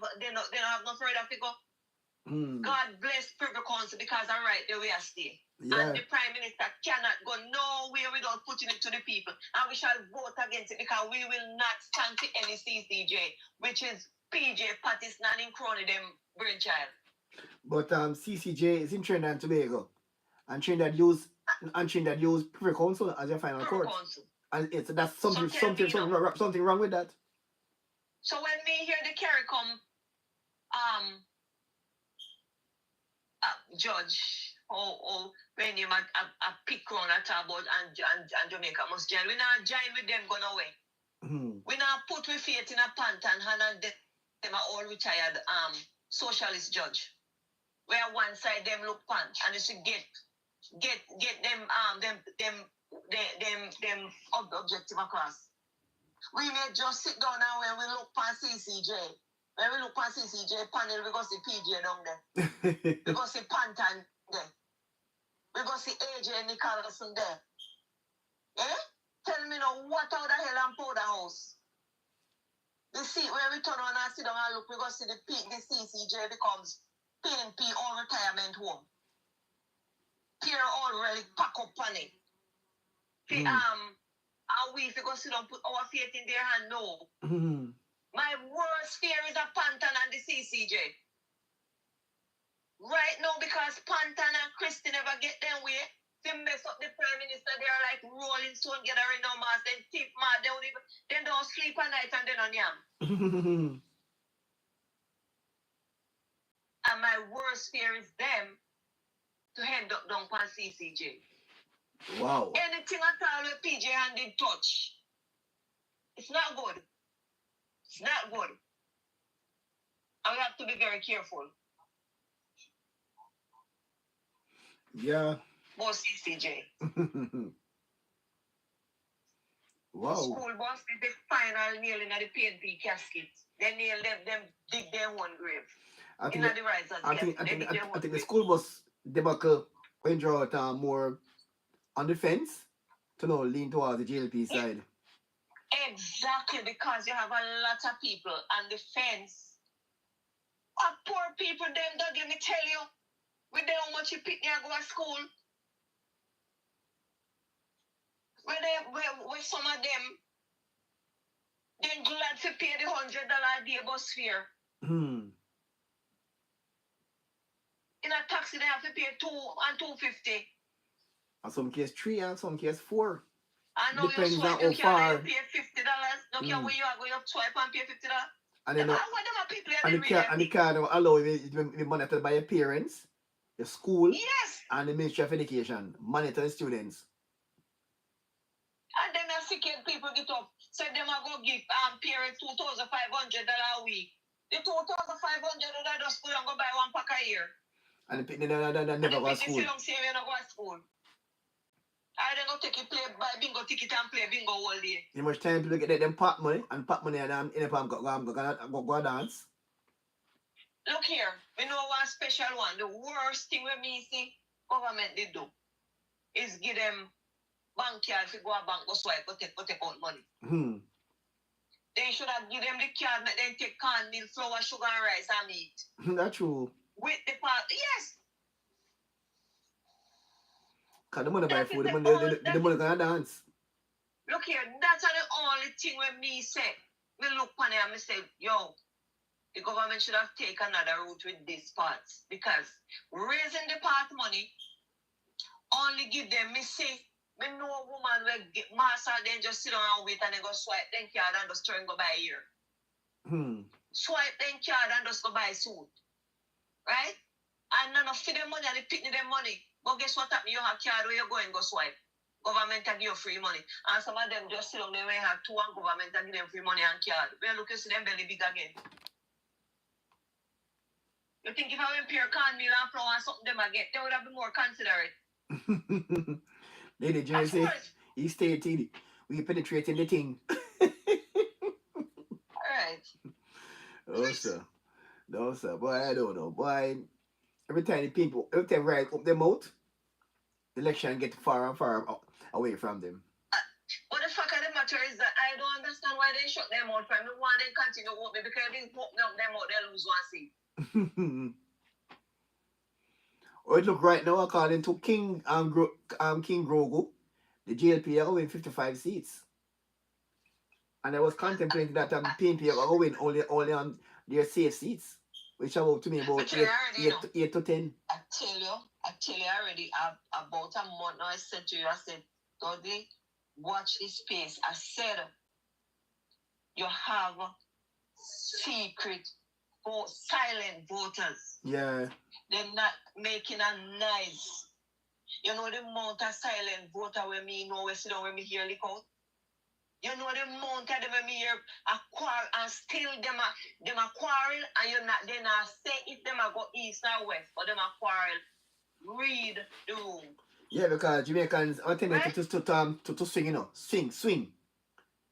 no further figure. God bless Privy Council because I right the way I stay. Yeah. And the Prime Minister cannot go nowhere without putting it to the people. And we shall vote against it because we will not stand to any CCJ, which is PJ Patterson and in Crony them brainchild. But CCJ is in Trinidad and Tobago. And Trinidad use Privy Council as your final court. Council. And that's something wrong with that. So when me hear the CARICOM judge when you a pick on a about and Jamaica must join, we not join with them going away. We not put we faith in a pant and them are all retired socialist judge. Where one side them look pant and you should get them objective across. We may just sit down now when we look past CCJ. When we look past CCJ panel, we go see PJ down there. We go see Pantan there. We go see AJ Nicholson there. Eh? Tell me now, what out the hell and powder house? The seat where we turn on and sit down and look, we go see the CCJ becomes PNP or retirement home. Here already pack up on it. And we if we go sit down put our faith in their hand, no. My worst fear is a Pantan and the CCJ. Right now, because Pantan and Christy never get their way, they mess up the Prime Minister. They are like rolling stone together in no mass. Then tip mad. They don't sleep at night and they don't yam. And my worst fear is them to end up down on CCJ. Wow. Anything at all with PJ and did touch, it's not good. It's not good. And we have to be very careful. Yeah. More CCJ. Wow. School bus is the final nail in the PNP casket. They nail them dig their own grave. I think the school bus debacle when draw out more on the fence to now lean towards the JLP side. Exactly, because you have a lot of people on the fence. Poor people, them don't let me tell you, with them how much you pick me and go to school. Where some of them, they're glad to pay the $100 a day bus fare. In a taxi, they have to pay $2 and $2.50. In some case 3 and some case 4. I know depends you swipe, on how far. You pay $50. Don't care where you are, go you swipe and pay $50. And then the card don't allow you to monitor by your parents, your school, yes, and the Ministry of Education, monitor the students. And then the second people get up, so them are go give parents $2,500 a week. The $2,500 just go and go buy one pack a year. And the people never go to school. I don't go take it, play buy bingo ticket and play bingo all day. You must time to get them pot money and in a palm go dance. Look here, we know one special one. The worst thing we me see government they do is give them bank card to go a bank go swipe go take out money. They should have give them the card that then take corn, milk, flour, sugar and rice and meat. That's true. With the part, yes. Because the money buy food, the money gonna dance. Look here, that's the only thing when me say, me look on it and me say, yo, the government should have taken another route with these parts. Because raising the part money, only give them, me say, me know a woman will get master, then just sit down and wait and then go swipe then card and just turn go buy a year. Swipe then card and just go buy a suit. Right? And none of them money and they pick them money. But guess what happened? You have card where you go and go swipe. Government can give you free money. And some of them just sit down there when you have 2 and government and give them free money and card. When you look, you see them belly big again. You think if I went pure cornmeal and flour and something them again, they would have been more considerate. Lady Joy say, he stayed TD. We penetrating the thing. Alright. No, sir. Boy, I don't know. Boy, every time right up their mouth, election get far and far away from them. But the fact of the matter is that I don't understand why they shut them out from me. Why they continue to vote me because they vote them out, they lose one seat. Or it look right now, according to King King Grogu, the JLP are going 55 seats. And I was contemplating that PNP are going only on their safe seats, which are about to me about 8 to 10. I tell you already about a month now I said to you, I said, Dudley, watch this space. I said you have secret silent voters. Yeah. They're not making a noise. You know the amount of silent voter when me know we sit down when me hear lick out. You know the amount of them when me hear a quarrel and still them a quarrel and they not say if them a go east or west, but them a quarrel. Read the room. Yeah, because Jamaicans are tending to swing, you know. Swing.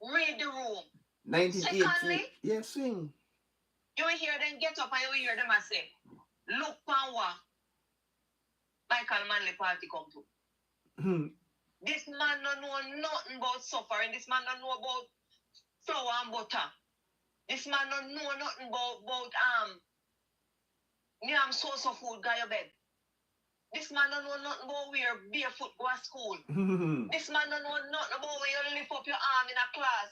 Read the room. 1980. Secondly, yeah, swing. You will hear them get up and you will hear them and say, look power. Michael Manley party come to. This man don't know nothing about suffering. This man don't know about flour and butter. This man don't know nothing about name source of food got your bed. This man don't know nothing about where barefoot go to school. This man don't know nothing about where you lift up your arm in a class.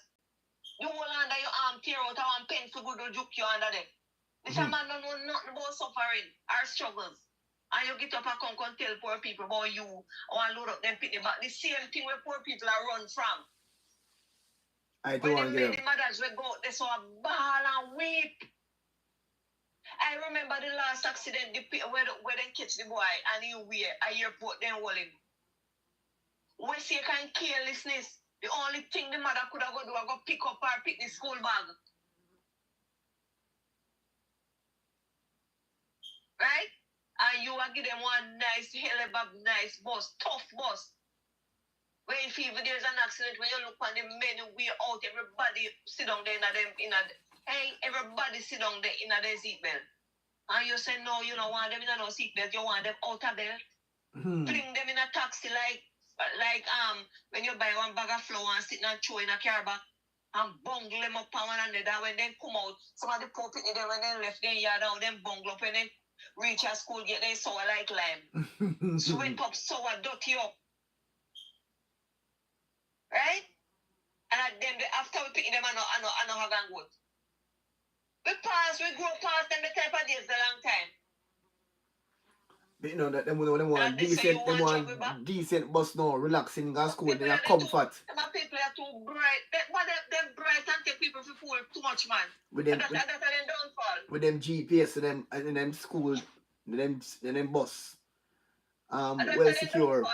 You hold under your arm, tear out one pencil good to juke you under there. This man don't know nothing about suffering or struggles. And you get up and come tell poor people about you or load up them pity. But the same thing where poor people are run from. I don't want to get the mothers will go, they saw a ball and weep. I remember the last accident where they catch the boy and he wear a airport then hold him. We say kind of carelessness. The only thing the mother could have go do is go pick up or pick the school bag. Right? And you will give them one nice, nice bus, tough bus. Where if even there's an accident, when you look on the menu, we out, everybody sit down there everybody sit down there in their seatbelt. And you say, no, you don't want them in no seatbelt, you want them out of belt. Bring them in a taxi like when you buy one bag of flour and sit and throw in a car back and bungle them up on one another. When they come out, some of the poor people there when they left their yard down, them bungle up when they reach a school, get their sour like lime. Sweat up, sour, dirty up. Right? And then after we pick them, I know how to go. We grow past them the type of days a long time. But you know that them want decent bus now, relaxing in school, they are comfort. Them people are too bright. They're bright and take people to fool too much, man. That's them downfall. With them GPS and them school, them bus. Well secure.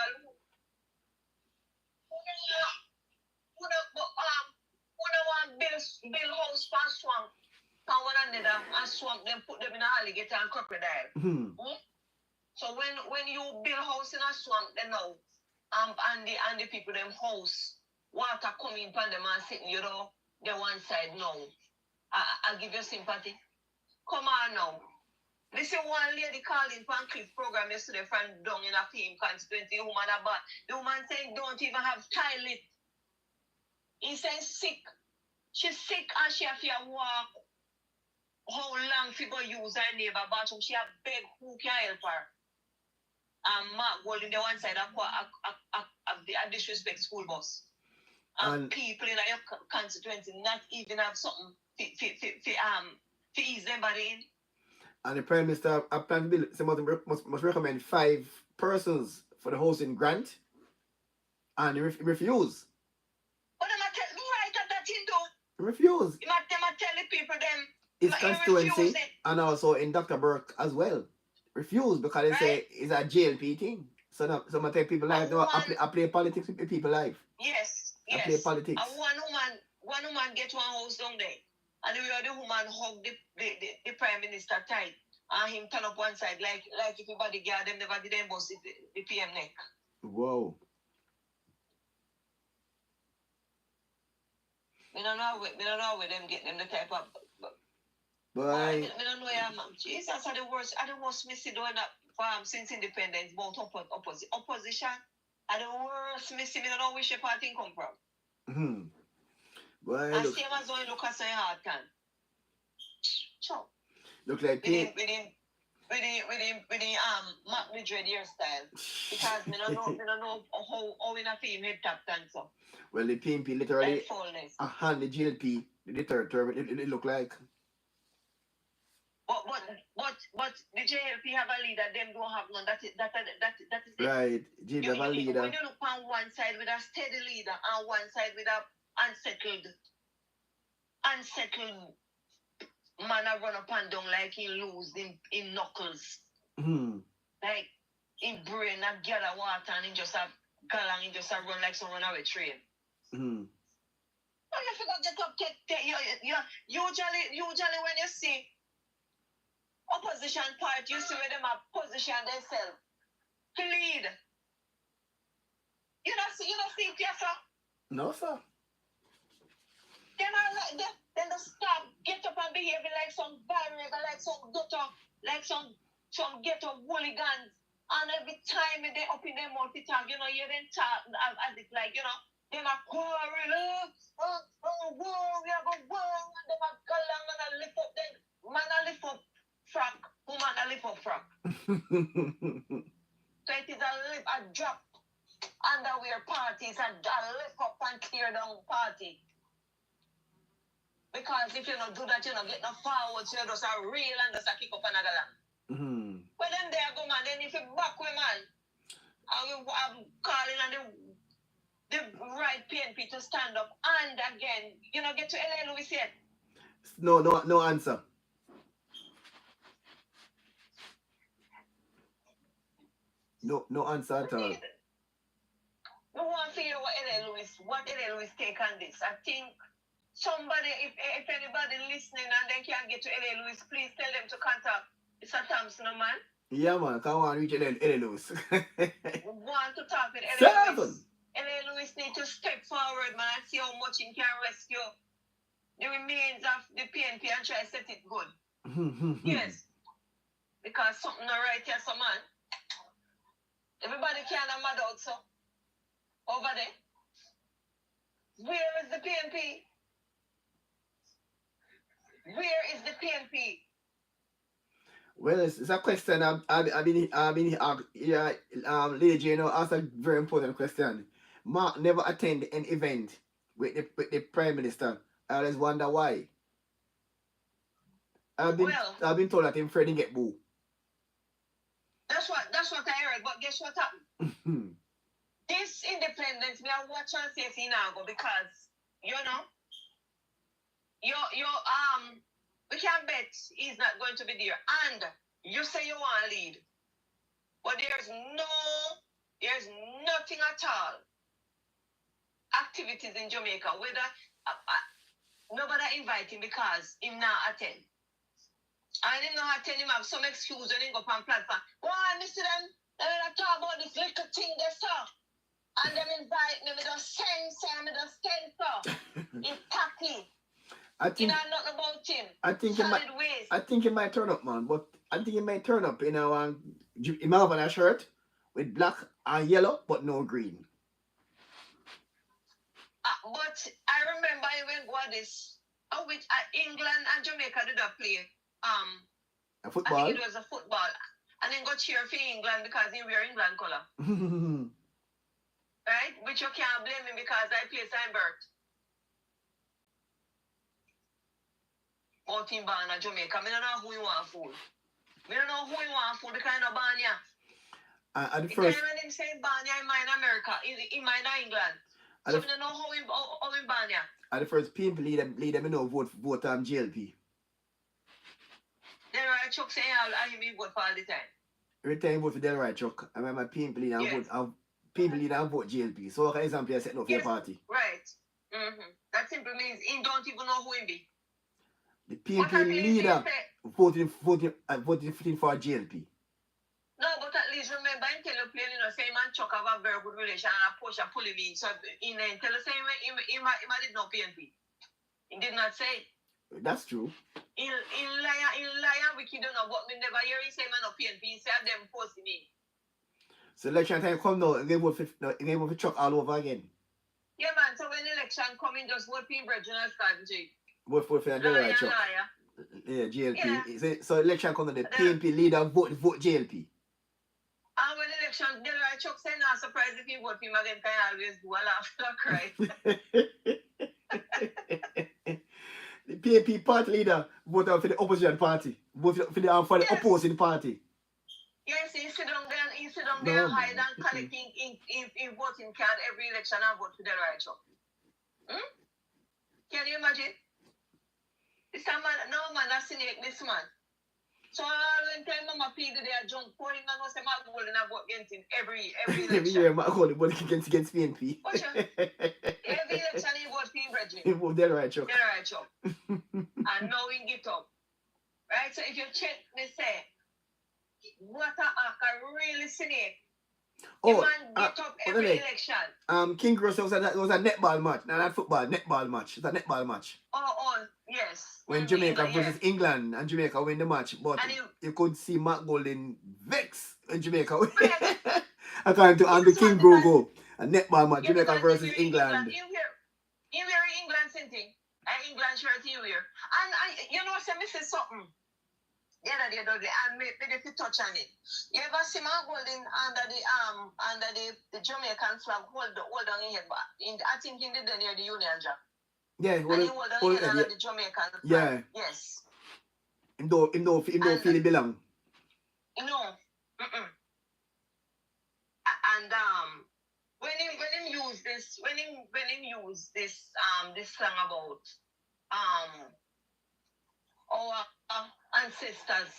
Build house for swamp. For one another and swamp them, put them in a alligator and crocodile. So when you build house in a swamp, they know, and the people them house, water coming from them and sitting, you know, the one side now. I give you sympathy. Come on now. This is one lady calling for a clip program yesterday from down in a film constituency. The woman saying don't even have toilet. He saying sick. She's sick and she have to walk. How long she go use her neighbor bathroom? She have beg who can help her. And Mark holding the one side of the disrespect school bus. And people in your constituency not even have something to ease them body in. And the Prime Minister Plan Bill must recommend 5 persons for the housing grant. And he refuse. But they might tell right at that thing though. Refuse. They might tell the people them. His constituency and also in Dr. Burke as well. Refuse because they say it's a JLP thing. So now some of the people life now I play politics with people life. Yes. I play politics. And one woman get one house down there. And the woman hug the Prime Minister tight. And him turn up one side like if the bodyguard them never did them bust the PM neck. Whoa. We don't know where them get them the type of Boy. I don't know, Jesus are the worst me see doing that. since independence, both opposition are the worst missing. I don't know which party come from. Well, And look, same as when you look at saying hard can. Sure. look like with the Mac Madrid hairstyle. Because I don't know how in a film head tap and so. Well, the PNP literally Like fullness. a hand the GLP the third term. It look like. But the JLP have a leader, them don't have none. That is it. Right, GLP have a leader. When you look on one side with a steady leader and one side with a unsettled man a run up and down like he lose in knuckles. Like in brain a gather water and he just a galang, he just a run like someone away train. Oh, you forgot get up, usually when you see opposition party, you see where them a position themselves to lead. You don't see it, yes, sir? No, sir. Then the stop, get up and behave like some barrier, like some ghetto hooligans. And every time they up in their mouth, you then talk as if like, them a quarrel, war, we have a war, and them a galang and a lift up, then man a lift up frack, woman a lift up frack. So it is a drop underwear parties and a lift up and tear down party. Because if you don't do that, you don't get no forward, so you just a real and just a kick up and a galang. But then there go, man, then if you back with man, I'm calling on the right PNP to stand up and again, get to LA Louis yet. No answer. No answer at all. We want to hear what LA Louis take on this. I think somebody, if anybody listening and they can get to LA Louis, please tell them to contact Mr. Thompson, man. Yeah, man, come on, reach LA Louis. We want to talk with LA Louis. LA Louis need to step forward, man, and see how much he can rescue the remains of the PNP and try to set it good. Yes. Because something not right here, so man. Everybody can have mad out, so. Over there. Where is the PNP? Where is the PNP? Well, it's a question I've been Lady Jane asked a very important question. Mark never attend an event with the Prime Minister. I always wonder why. I've been told that him Freddie get boo. That's what I heard, but guess what happened? This independence, me I watch and say see now go because we can bet he's not going to be there. And you say you want to lead, but there's nothing at all activities in Jamaica. Whether nobody invite him because him not attend. And him not attend, him have some excuse when he go on platform. Go on, listen them. They talk about this little thing they saw. And them invite me, me just send, so. It's tacky. I think nothing about him. I think he might turn up, man. But I think he might turn up in he might have on a shirt with black and yellow, but no green. But I remember when God is which England and Jamaica did not play a football. I think it was a football. And then go cheer for England because he wear England colour. Right? Which you can't blame me because I play Steinberg. Out in Barna, Jamaica. I don't know who you want to fool. I don't know who you want to fool because I know Barnia. At the first, when him say Barnia, he mind America. He mind England. So I don't know how in Barnia. At the first, people lead them vote JLP. Delroy Chuck saying I hear vote for all the time. Every time I vote for Delroy Chuck, I remember people lead and vote JLP. So for example, I set no for your party. Right. That simply means he don't even know who he be. The PNP leader voting for JLP. No, but at least remember in tell you plainly, same man Chuck have a very good relation and a push and pull him in. So in tell the same way, he did no PNP. He did not say. That's true. He lie a wiki don't know, but me never hear him say man of PNP, say them posting me. So election time come now, they vote for truck all over again. Yeah, man, so when election coming, just vote for regional strategy. Vote for the Liar, right truck. liar. Yeah, JLP. Yeah. So election come now, the PNP leader vote JLP. And when election, the right truck say not surprised if you vote for him again, can always do a laugh, cry. The PNP party leader vote out for the opposition party. Vote for the opposing party. Yes, he sit down there, hide and collecting in voting card every election and vote for the right truck. Can you imagine? This man, no man, that's in it this man. So when time Mama Peter they are jump pouring and no say my goal and I vote against him every election. Every year my goal vote against PNP. Every election he vote for him, Reggie. He vote the right truck. The right truck. And now he get up. Right? So if you check, they say, what a act, I really seen it. Oh, man get up every election. King Gross was a netball match. Now not football, netball match. It's a netball match. Oh, yes. When Jamaica versus England and Jamaica win the match, but you could see Mark Golden vex when Jamaica win. According to the King Grogo, a netball match, Jamaica versus England. You wear England thing. An England shirt you wear. And you know, say me say something. The other day, and maybe if you touch on it. You ever see Mark Golden under the Jamaican flag hold on in head back? I think he did near the Union Jack. Yeah, hold on in under the Jamaican flag. Yeah. Yes. Him don't feel it belong. No. And when him use this song about our ancestors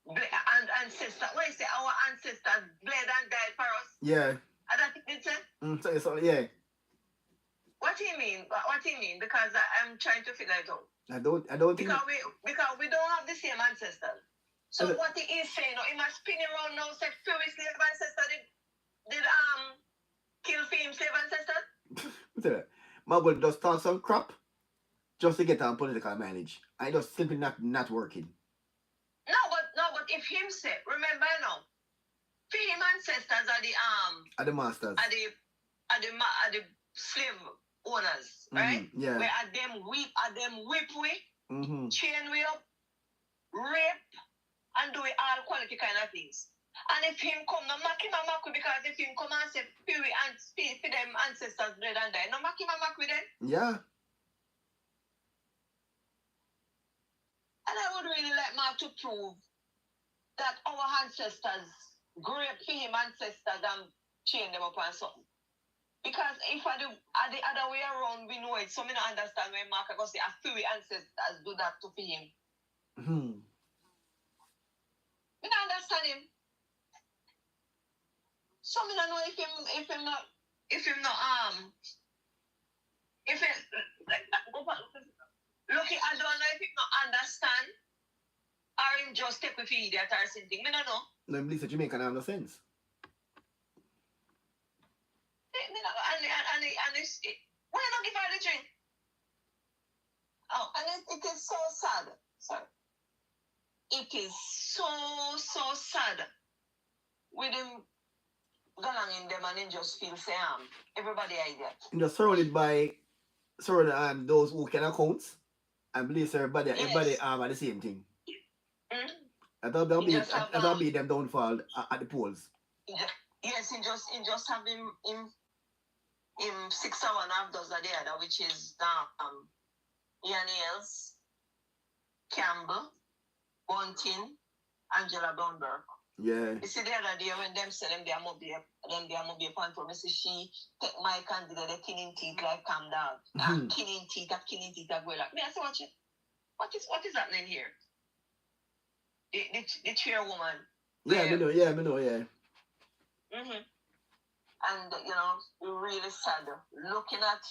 and ancestors. What you say? Our ancestors bled and died for us. Yeah. I don't think it's it. So yeah. What do you mean? What do you mean? Because I'm trying to figure it out. I don't think because we don't have the same ancestors. So what he is saying, he must spin around now. Say, few slave ancestor did kill for him slave ancestors. Margot just start some crap just to get on political mileage. I just simply not working. No, but if him say, remember now, for him ancestors are the masters. Are the slave owners, right? Yeah. Where are them whip we, chain we up, rape, and do all quality kind of things. And if him come, no make him a mack because if him come and say for them ancestors dead and die, no make him a mack with them. Yeah. And I would really like Mark to prove that our ancestors great for him ancestors and chain them up and something. Because if I do the other way around, we know it. So I don't understand when Mark goes say a few ancestors do that to him. I don't understand him. So I don't know if him not Lucky, I don't know if him not understand or him just take with you idiot or something. I don't know. No, I believe that Jamaican have no sense. And it's, why not give her the drink? Oh, and it is so sad. Sorry. It is so sad with him going in them and then just feel say everybody idiot. And just surrounded those who can accounts and believe everybody at the same thing. I thought that'll be them downfall at the polls. Yes, he just have him 6 hours and a half does the other, which is Ian Ailes, Campbell, Bunting, Angela Brownberg. Yeah. You see the other day when them say them they are mobile panto, I see she take my candidate, they killing teeth like calm down. Killing teeth go like me. I say what is happening here? The chairwoman. Yeah, me know. And we're really sad looking at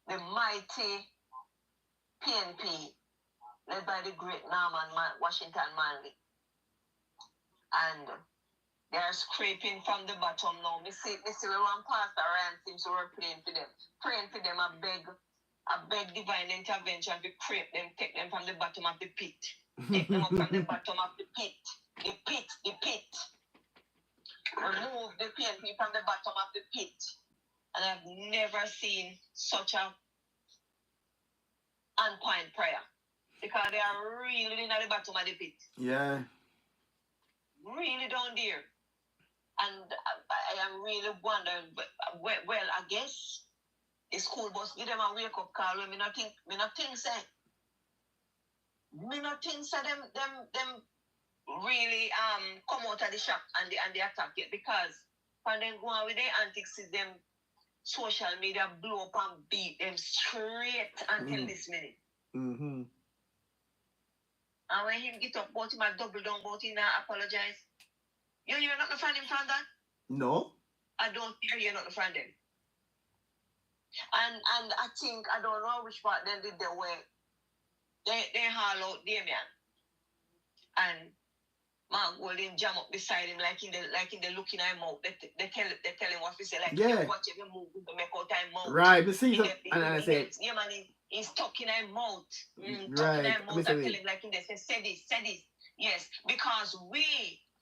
the mighty PNP led by the great Norman Washington Manley. And they're scraping from the bottom now. Me see where one pastor Ryan seems to work praying for them. Praying for them, I beg divine intervention to create them, take them them from the bottom of the pit. Take them up from the bottom of the pit. The pit. Remove the PNP from the bottom of the pit. And I've never seen such a on-point prayer. Because they are really in the bottom of the pit. Yeah. Really down there. And I am really wondering, well, I guess the school bus give them a wake-up call when me not think say them really come out of the shock and the attack it, because when they go on with their antics, them social media blow up and beat them straight until this minute. Mm-hmm. And when him get up about him and double down about him and apologize, you're not the friend him from that? No. I don't care, you're not the friend him. And I think, I don't know which part they did the way they haul out Damien. And Mark Golden jam up beside him like in the looking at him out. They tell him what to say, like watch every move to make out time mouth. Right, but see, and I say, yeah man, he's talking his mouth. Right. Talking his mouth and tell him like in this, say this. Yes, because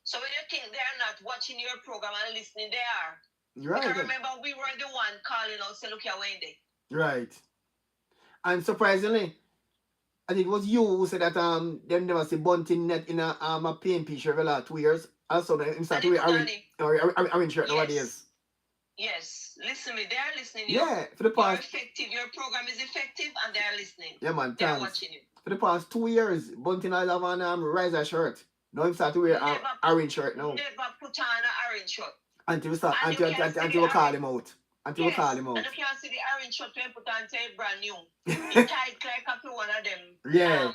so when you think they're not watching your program and listening, they are. Right. Because remember, we were the one calling out, say, look here, Wendy. Right. And surprisingly, I think it was you who said that they never see Bunting net in a PNP shirt for like 2 years. Also, they start to wear orange shirt nowadays. Yes, listen me, they are listening. Yeah, for the past. You're effective. Your program is effective, and they are listening. Yeah, man. They are watching you. For the past 2 years, Bunting has have on riser shirt. Now he start to wear orange shirt now. Never put on an orange shirt. Until we call him out. Until we call him out. And you can't see the orange shirt when put on say brand new. It tight like up to one of them. Yeah.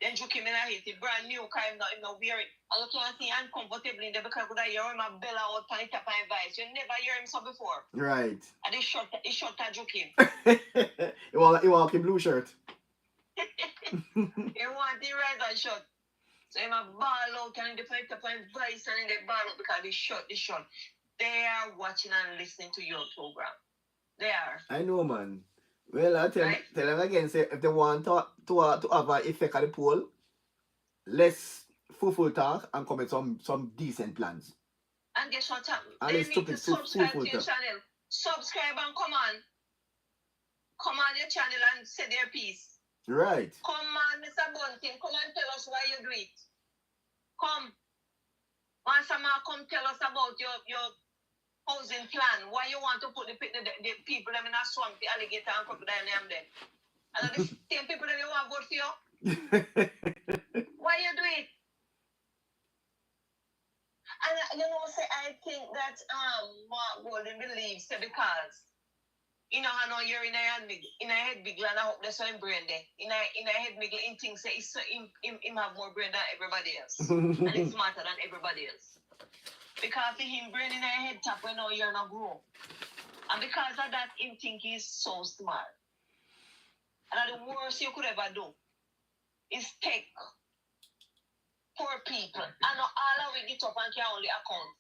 Then you came in and hit it brand new, because I'm not wear it. And you can't see uncomfortable in there because I hear him a bell out on top of his voice. You never hear him so before. Right. And the shirt that you came. He walk in blue shirt. He want the red shirt. So I'm a ball out and they put up on voice and they ball out because they shot. They are watching and listening to your program. They are. I know, man. Well, I tell them again, say if they want to have an effect on the poll, less full talk and come with some decent plans. And guess what happened? And they need to subscribe to your channel. Subscribe and come on your channel and say their piece. Right. Come on, Mr. Bunting, come and tell us why you do it. Come. Master Mark, come tell us about your housing plan. Why you want to put the people them in a swamp, the alligator and crocodile name there. And the same people that you want to vote for you. Why you do it? And I think that Mark Golden believes because I know you're in a head big and I hope that's why I'm brain there. In a head big in things say him have more brain than everybody else. And it's smarter than everybody else. Because him brain in a head top when you're not grown. And because of that, him think he's so smart. And the worst you could ever do is take poor people. And all of we get up and can only account.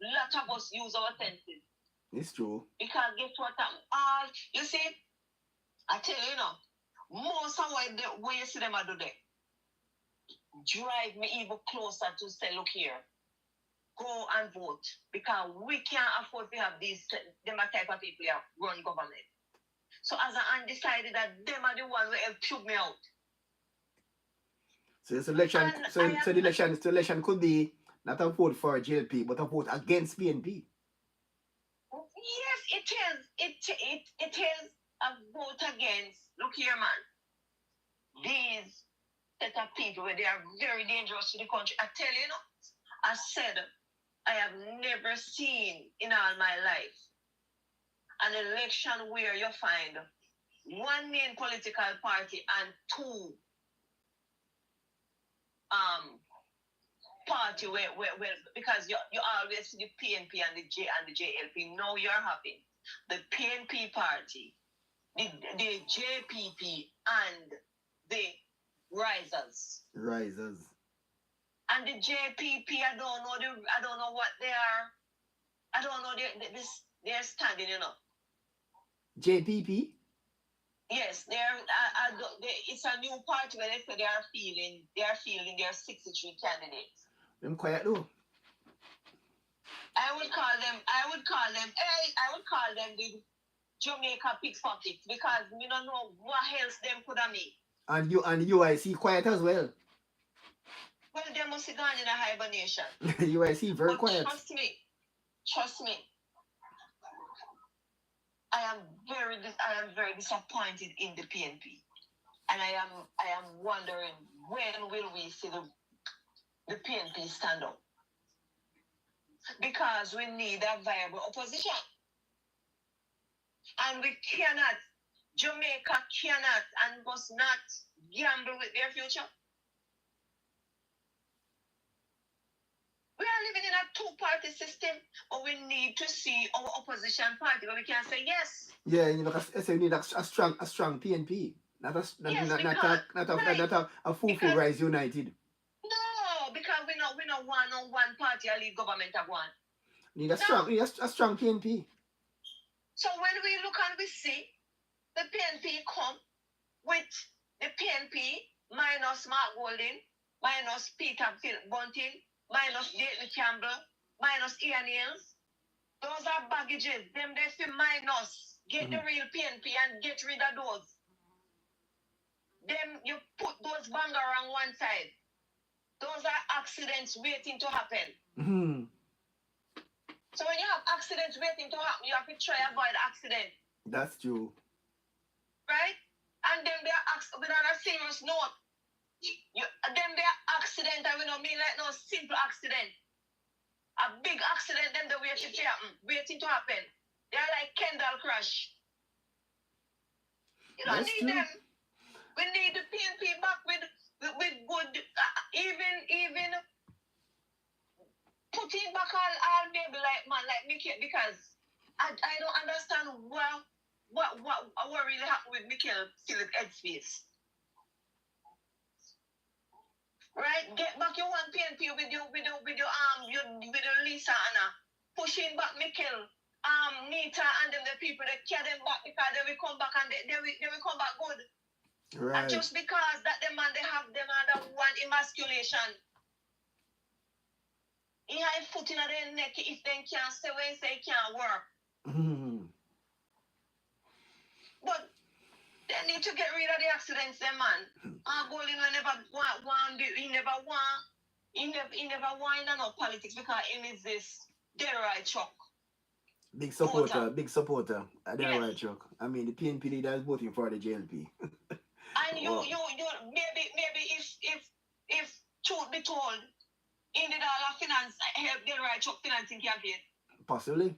A lot of us use our senses. It's true. Because guess what? You see, I tell you, most of what you see them do there drive me even closer to say, look here, go and vote. Because we can't afford to have them type of people here run government. So as I decided that them are the one who help shoot me out. So this election, the election could be not a vote for JLP, but a vote against PNP. Yes, it is. It is a vote against. Look here, man. These set of people where they are very dangerous to the country. I tell you, I said I have never seen in all my life an election where you find one main political party and two party where because you always see the PNP and the JLP. Now you're having the PNP party, the JPP and the Risers. And the JPP, I don't know what they are. I don't know they're standing, JPP? Yes, it's a new party where they say they are fielding their 63 candidates. Them quiet though. I would call them the Jamaica pickpockets because we don't know what else them could have made. And UIC quiet as well. Well, they must have gone in a hibernation. UIC very But quiet. Trust me. I am very disappointed in the PNP, and I am wondering when will we see the PNP stand up, because we need a viable opposition, and Jamaica cannot and must not gamble with their future. We are living in a two-party system, but we need to see our opposition party where we can say yes. Yeah, you know, because we need a strong PNP, not a full Rise United. No, because we not one party a lead government of one. Need a strong PNP. So when we look and we see the PNP come with the PNP minus Mark Golding, minus Peter Bunting, minus Dayton Campbell, minus Ian Hills, those are baggages. Them they say minus. Get the real PNP and get rid of those. Them you put those banger on one side. Those are accidents waiting to happen. Mm-hmm. So when you have accidents waiting to happen, you have to try to avoid accident. That's true. Right? And then they are accident on a serious note. Them they are accident, I don't mean like no simple accident. A big accident, them the waiting to happen. They are like Kendall crash. You don't need them. We need the PNP back with good, even putting back all maybe like man like Mickey, because I don't understand what really happened with Mickey still at headspace. Right? Get back your one PNP with your Lisa Anna. Pushing back Mikkel, Nita and them the people that carry them back, because they will come back and they will come back good. Right. And just because that the man they have them under one emasculation. He have foot in their neck if they can't say when say can't work. Mm-hmm. But they need to get rid of the accidents, them man. Golding never want in no politics because him is this dead right chuck. Big supporter of the right chuck. I mean the PNP leader is voting for the JLP. And you maybe if truth be told, in the dollar finance help the right chuck financing campaign. Possibly.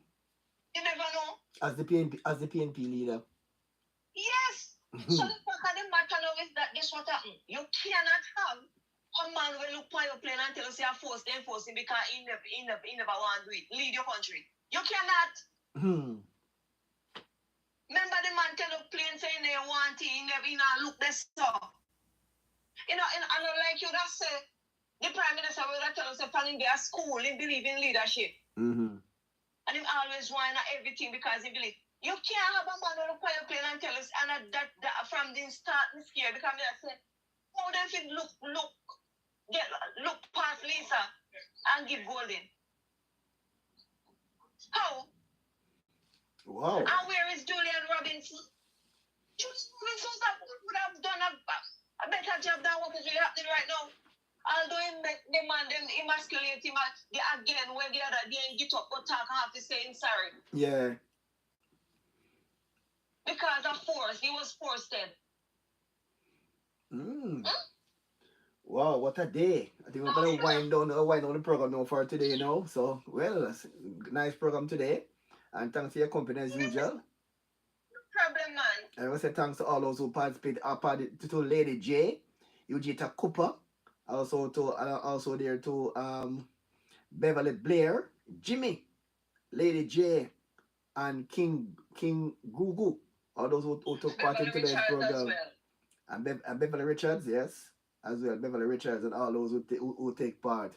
You never know. As the PNP leader. Yes. So the fact of the matter now is that this what happened. You cannot have a man will look by your plane and tell us you are forced enforcing because he never want to do it. Lead your country. You cannot. Remember the man tell the plane saying they want it, he never look this stuff. And like you that say, the Prime Minister will tell us that in their school, he believe in leadership. Mm-hmm. And he always want everything because he believe. You can't have a man on a quiet plane and tell us, and that from the start, I'm scared because I say, how does it look past Lisa and give Golden? How? Wow. And where is Julian Robinson? Julian Robinson would have done a better job than what is really happening right now. Although him make the man them emasculate him again when the other day get up but talk and have to say him sorry. Yeah. Because of force, he was forced then. Wow, what a day. I think we're going to wind down the program now for today, you know. So, well, nice program today. And thanks for your company as usual. No problem, man. And I want to say thanks to all those who participate, to Lady J, Eugita Cooper, also there to Beverly Blair, Jimmy, Lady J, and King Gugu. All those who took part in today's program. And Beverly Richards, yes, as well. Beverly Richards and all those who take part.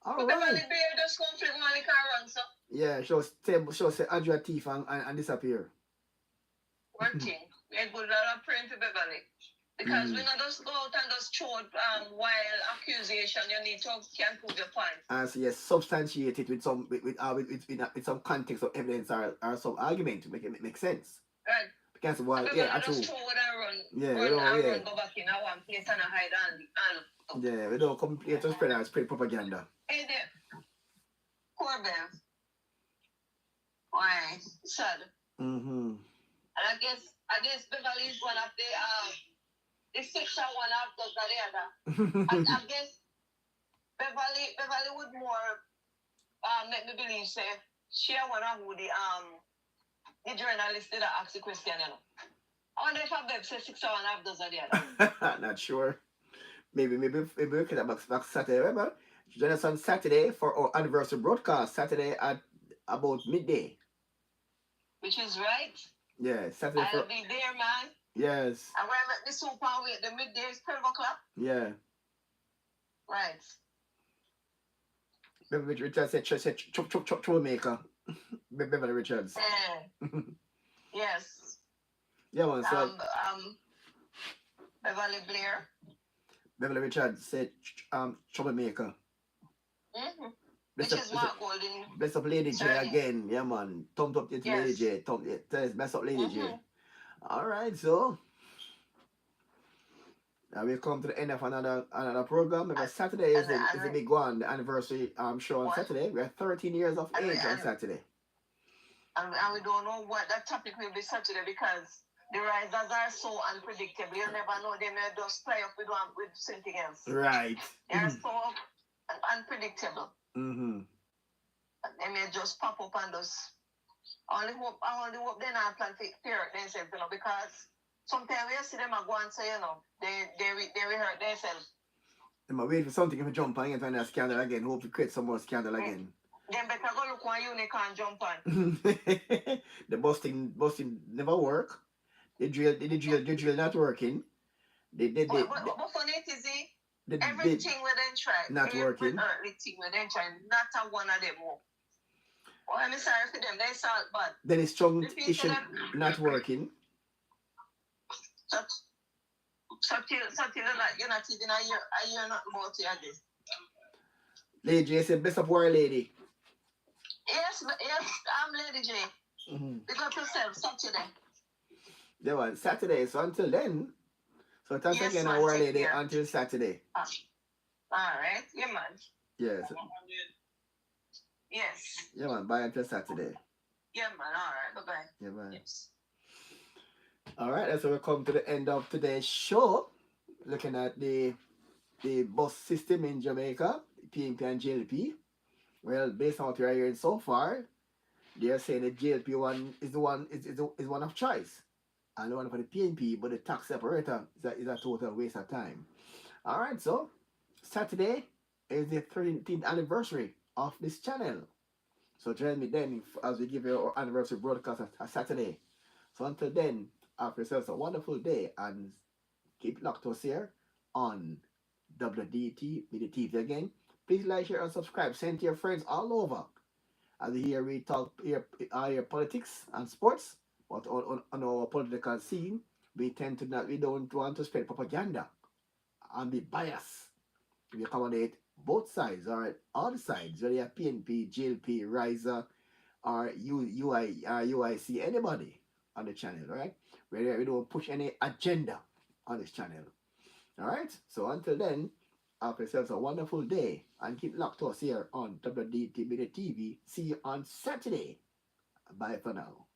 All right. Beverly Blair just come flip money can run, so. Yeah, she'll say Adria thief and disappear. One thing, we had good lot of praying to Beverly. Because we not just go out and just throw it while accusation, you need to can prove your point. And so yes, substantiate it with some with some context or evidence or some argument to make it make sense. Right. Because well, and yeah, just true. throw it and run. Yeah, run, we don't, and yeah. run, go back in one place and hide and Yeah, we don't come here to spread propaganda. Hey there. Poor Bev. Why? Sad. Mm-hmm. And I guess Beverly is one of the section one of those the other. I guess Beverly would more make me believe say she one of who the journalist did ask the question, you know. I wonder if I Bev say 6 or 1 of those are the other. Not sure. Maybe we can have back Saturday. Remember, join us on Saturday for our anniversary broadcast. Saturday at about midday. Which is right. Yeah, Saturday. I'll be there, man. Yes. And where I met the super wait, the midday is 12 o'clock. Yeah. Right. Beverly Richards said troublemaker. Beverly Richards. Yeah. Yes. Yeah, man. So Beverly Blair. Beverly Richards said troublemaker. Mm-hmm. Which is Mark Golden. Best up Lady J again. Yeah, man. Thumbs up to Lady J. Best up Lady J. All right, so now we come to the end of another program. Because Saturday is a big one, the anniversary show on Saturday. We are 13 years of age on Saturday. And we don't know what that topic will be Saturday because the risers are so unpredictable. You never know. They may just play up with something else. Right. They are so unpredictable. Mm-hmm. They may just pop up and just. I only hope they're not planning to hurt themselves, you know, because sometimes we see them go and say, you know, they will hurt themselves. They might wait for something to jump on and a scandal again. Hope to create some more scandal again. Then better go look one unicorn jump on. The busting never work. The drill not working. But funny it is everything we then try. Not working. Everything we then try. Not a one of them work. Oh, I'm sorry for them. They saw it bad. Then it's strong issue not working. So till you're not even a year not about to again. Lady J said best of war lady. Yes, I'm Lady J. Mm-hmm. Pick up yourself, Saturday. Yeah, well, Saturday. So until then, so thanks again, our lady, until Saturday. All right, yeah, man. Yes. Yes. Yeah, man. Bye until Saturday. Yeah, man. All right. Bye-bye. Yeah, bye. Yes. All right. That's so we come to the end of today's show. Looking at the bus system in Jamaica, PNP and JLP. Well, based on what we are hearing so far, they are saying the JLP one is one of choice, and the one for the PNP, but the tax separator is a total waste of time. All right. So Saturday is the 13th anniversary of this channel. So join me then as we give you our anniversary broadcast on Saturday. So until then, have yourselves a wonderful day and keep locked to us here on WDT Media TV again. Please like, share, and subscribe. Send to your friends all over. As here we talk here politics and sports, but on our political scene, we don't want to spread propaganda and be biased. We accommodate both sides, all right, all the sides, whether you're PNP, JLP, Riser, or UIC, anybody on the channel, right? We don't push any agenda on this channel. All right? So until then, have yourselves a wonderful day and keep locked to us here on WDT Media TV. See you on Saturday. Bye for now.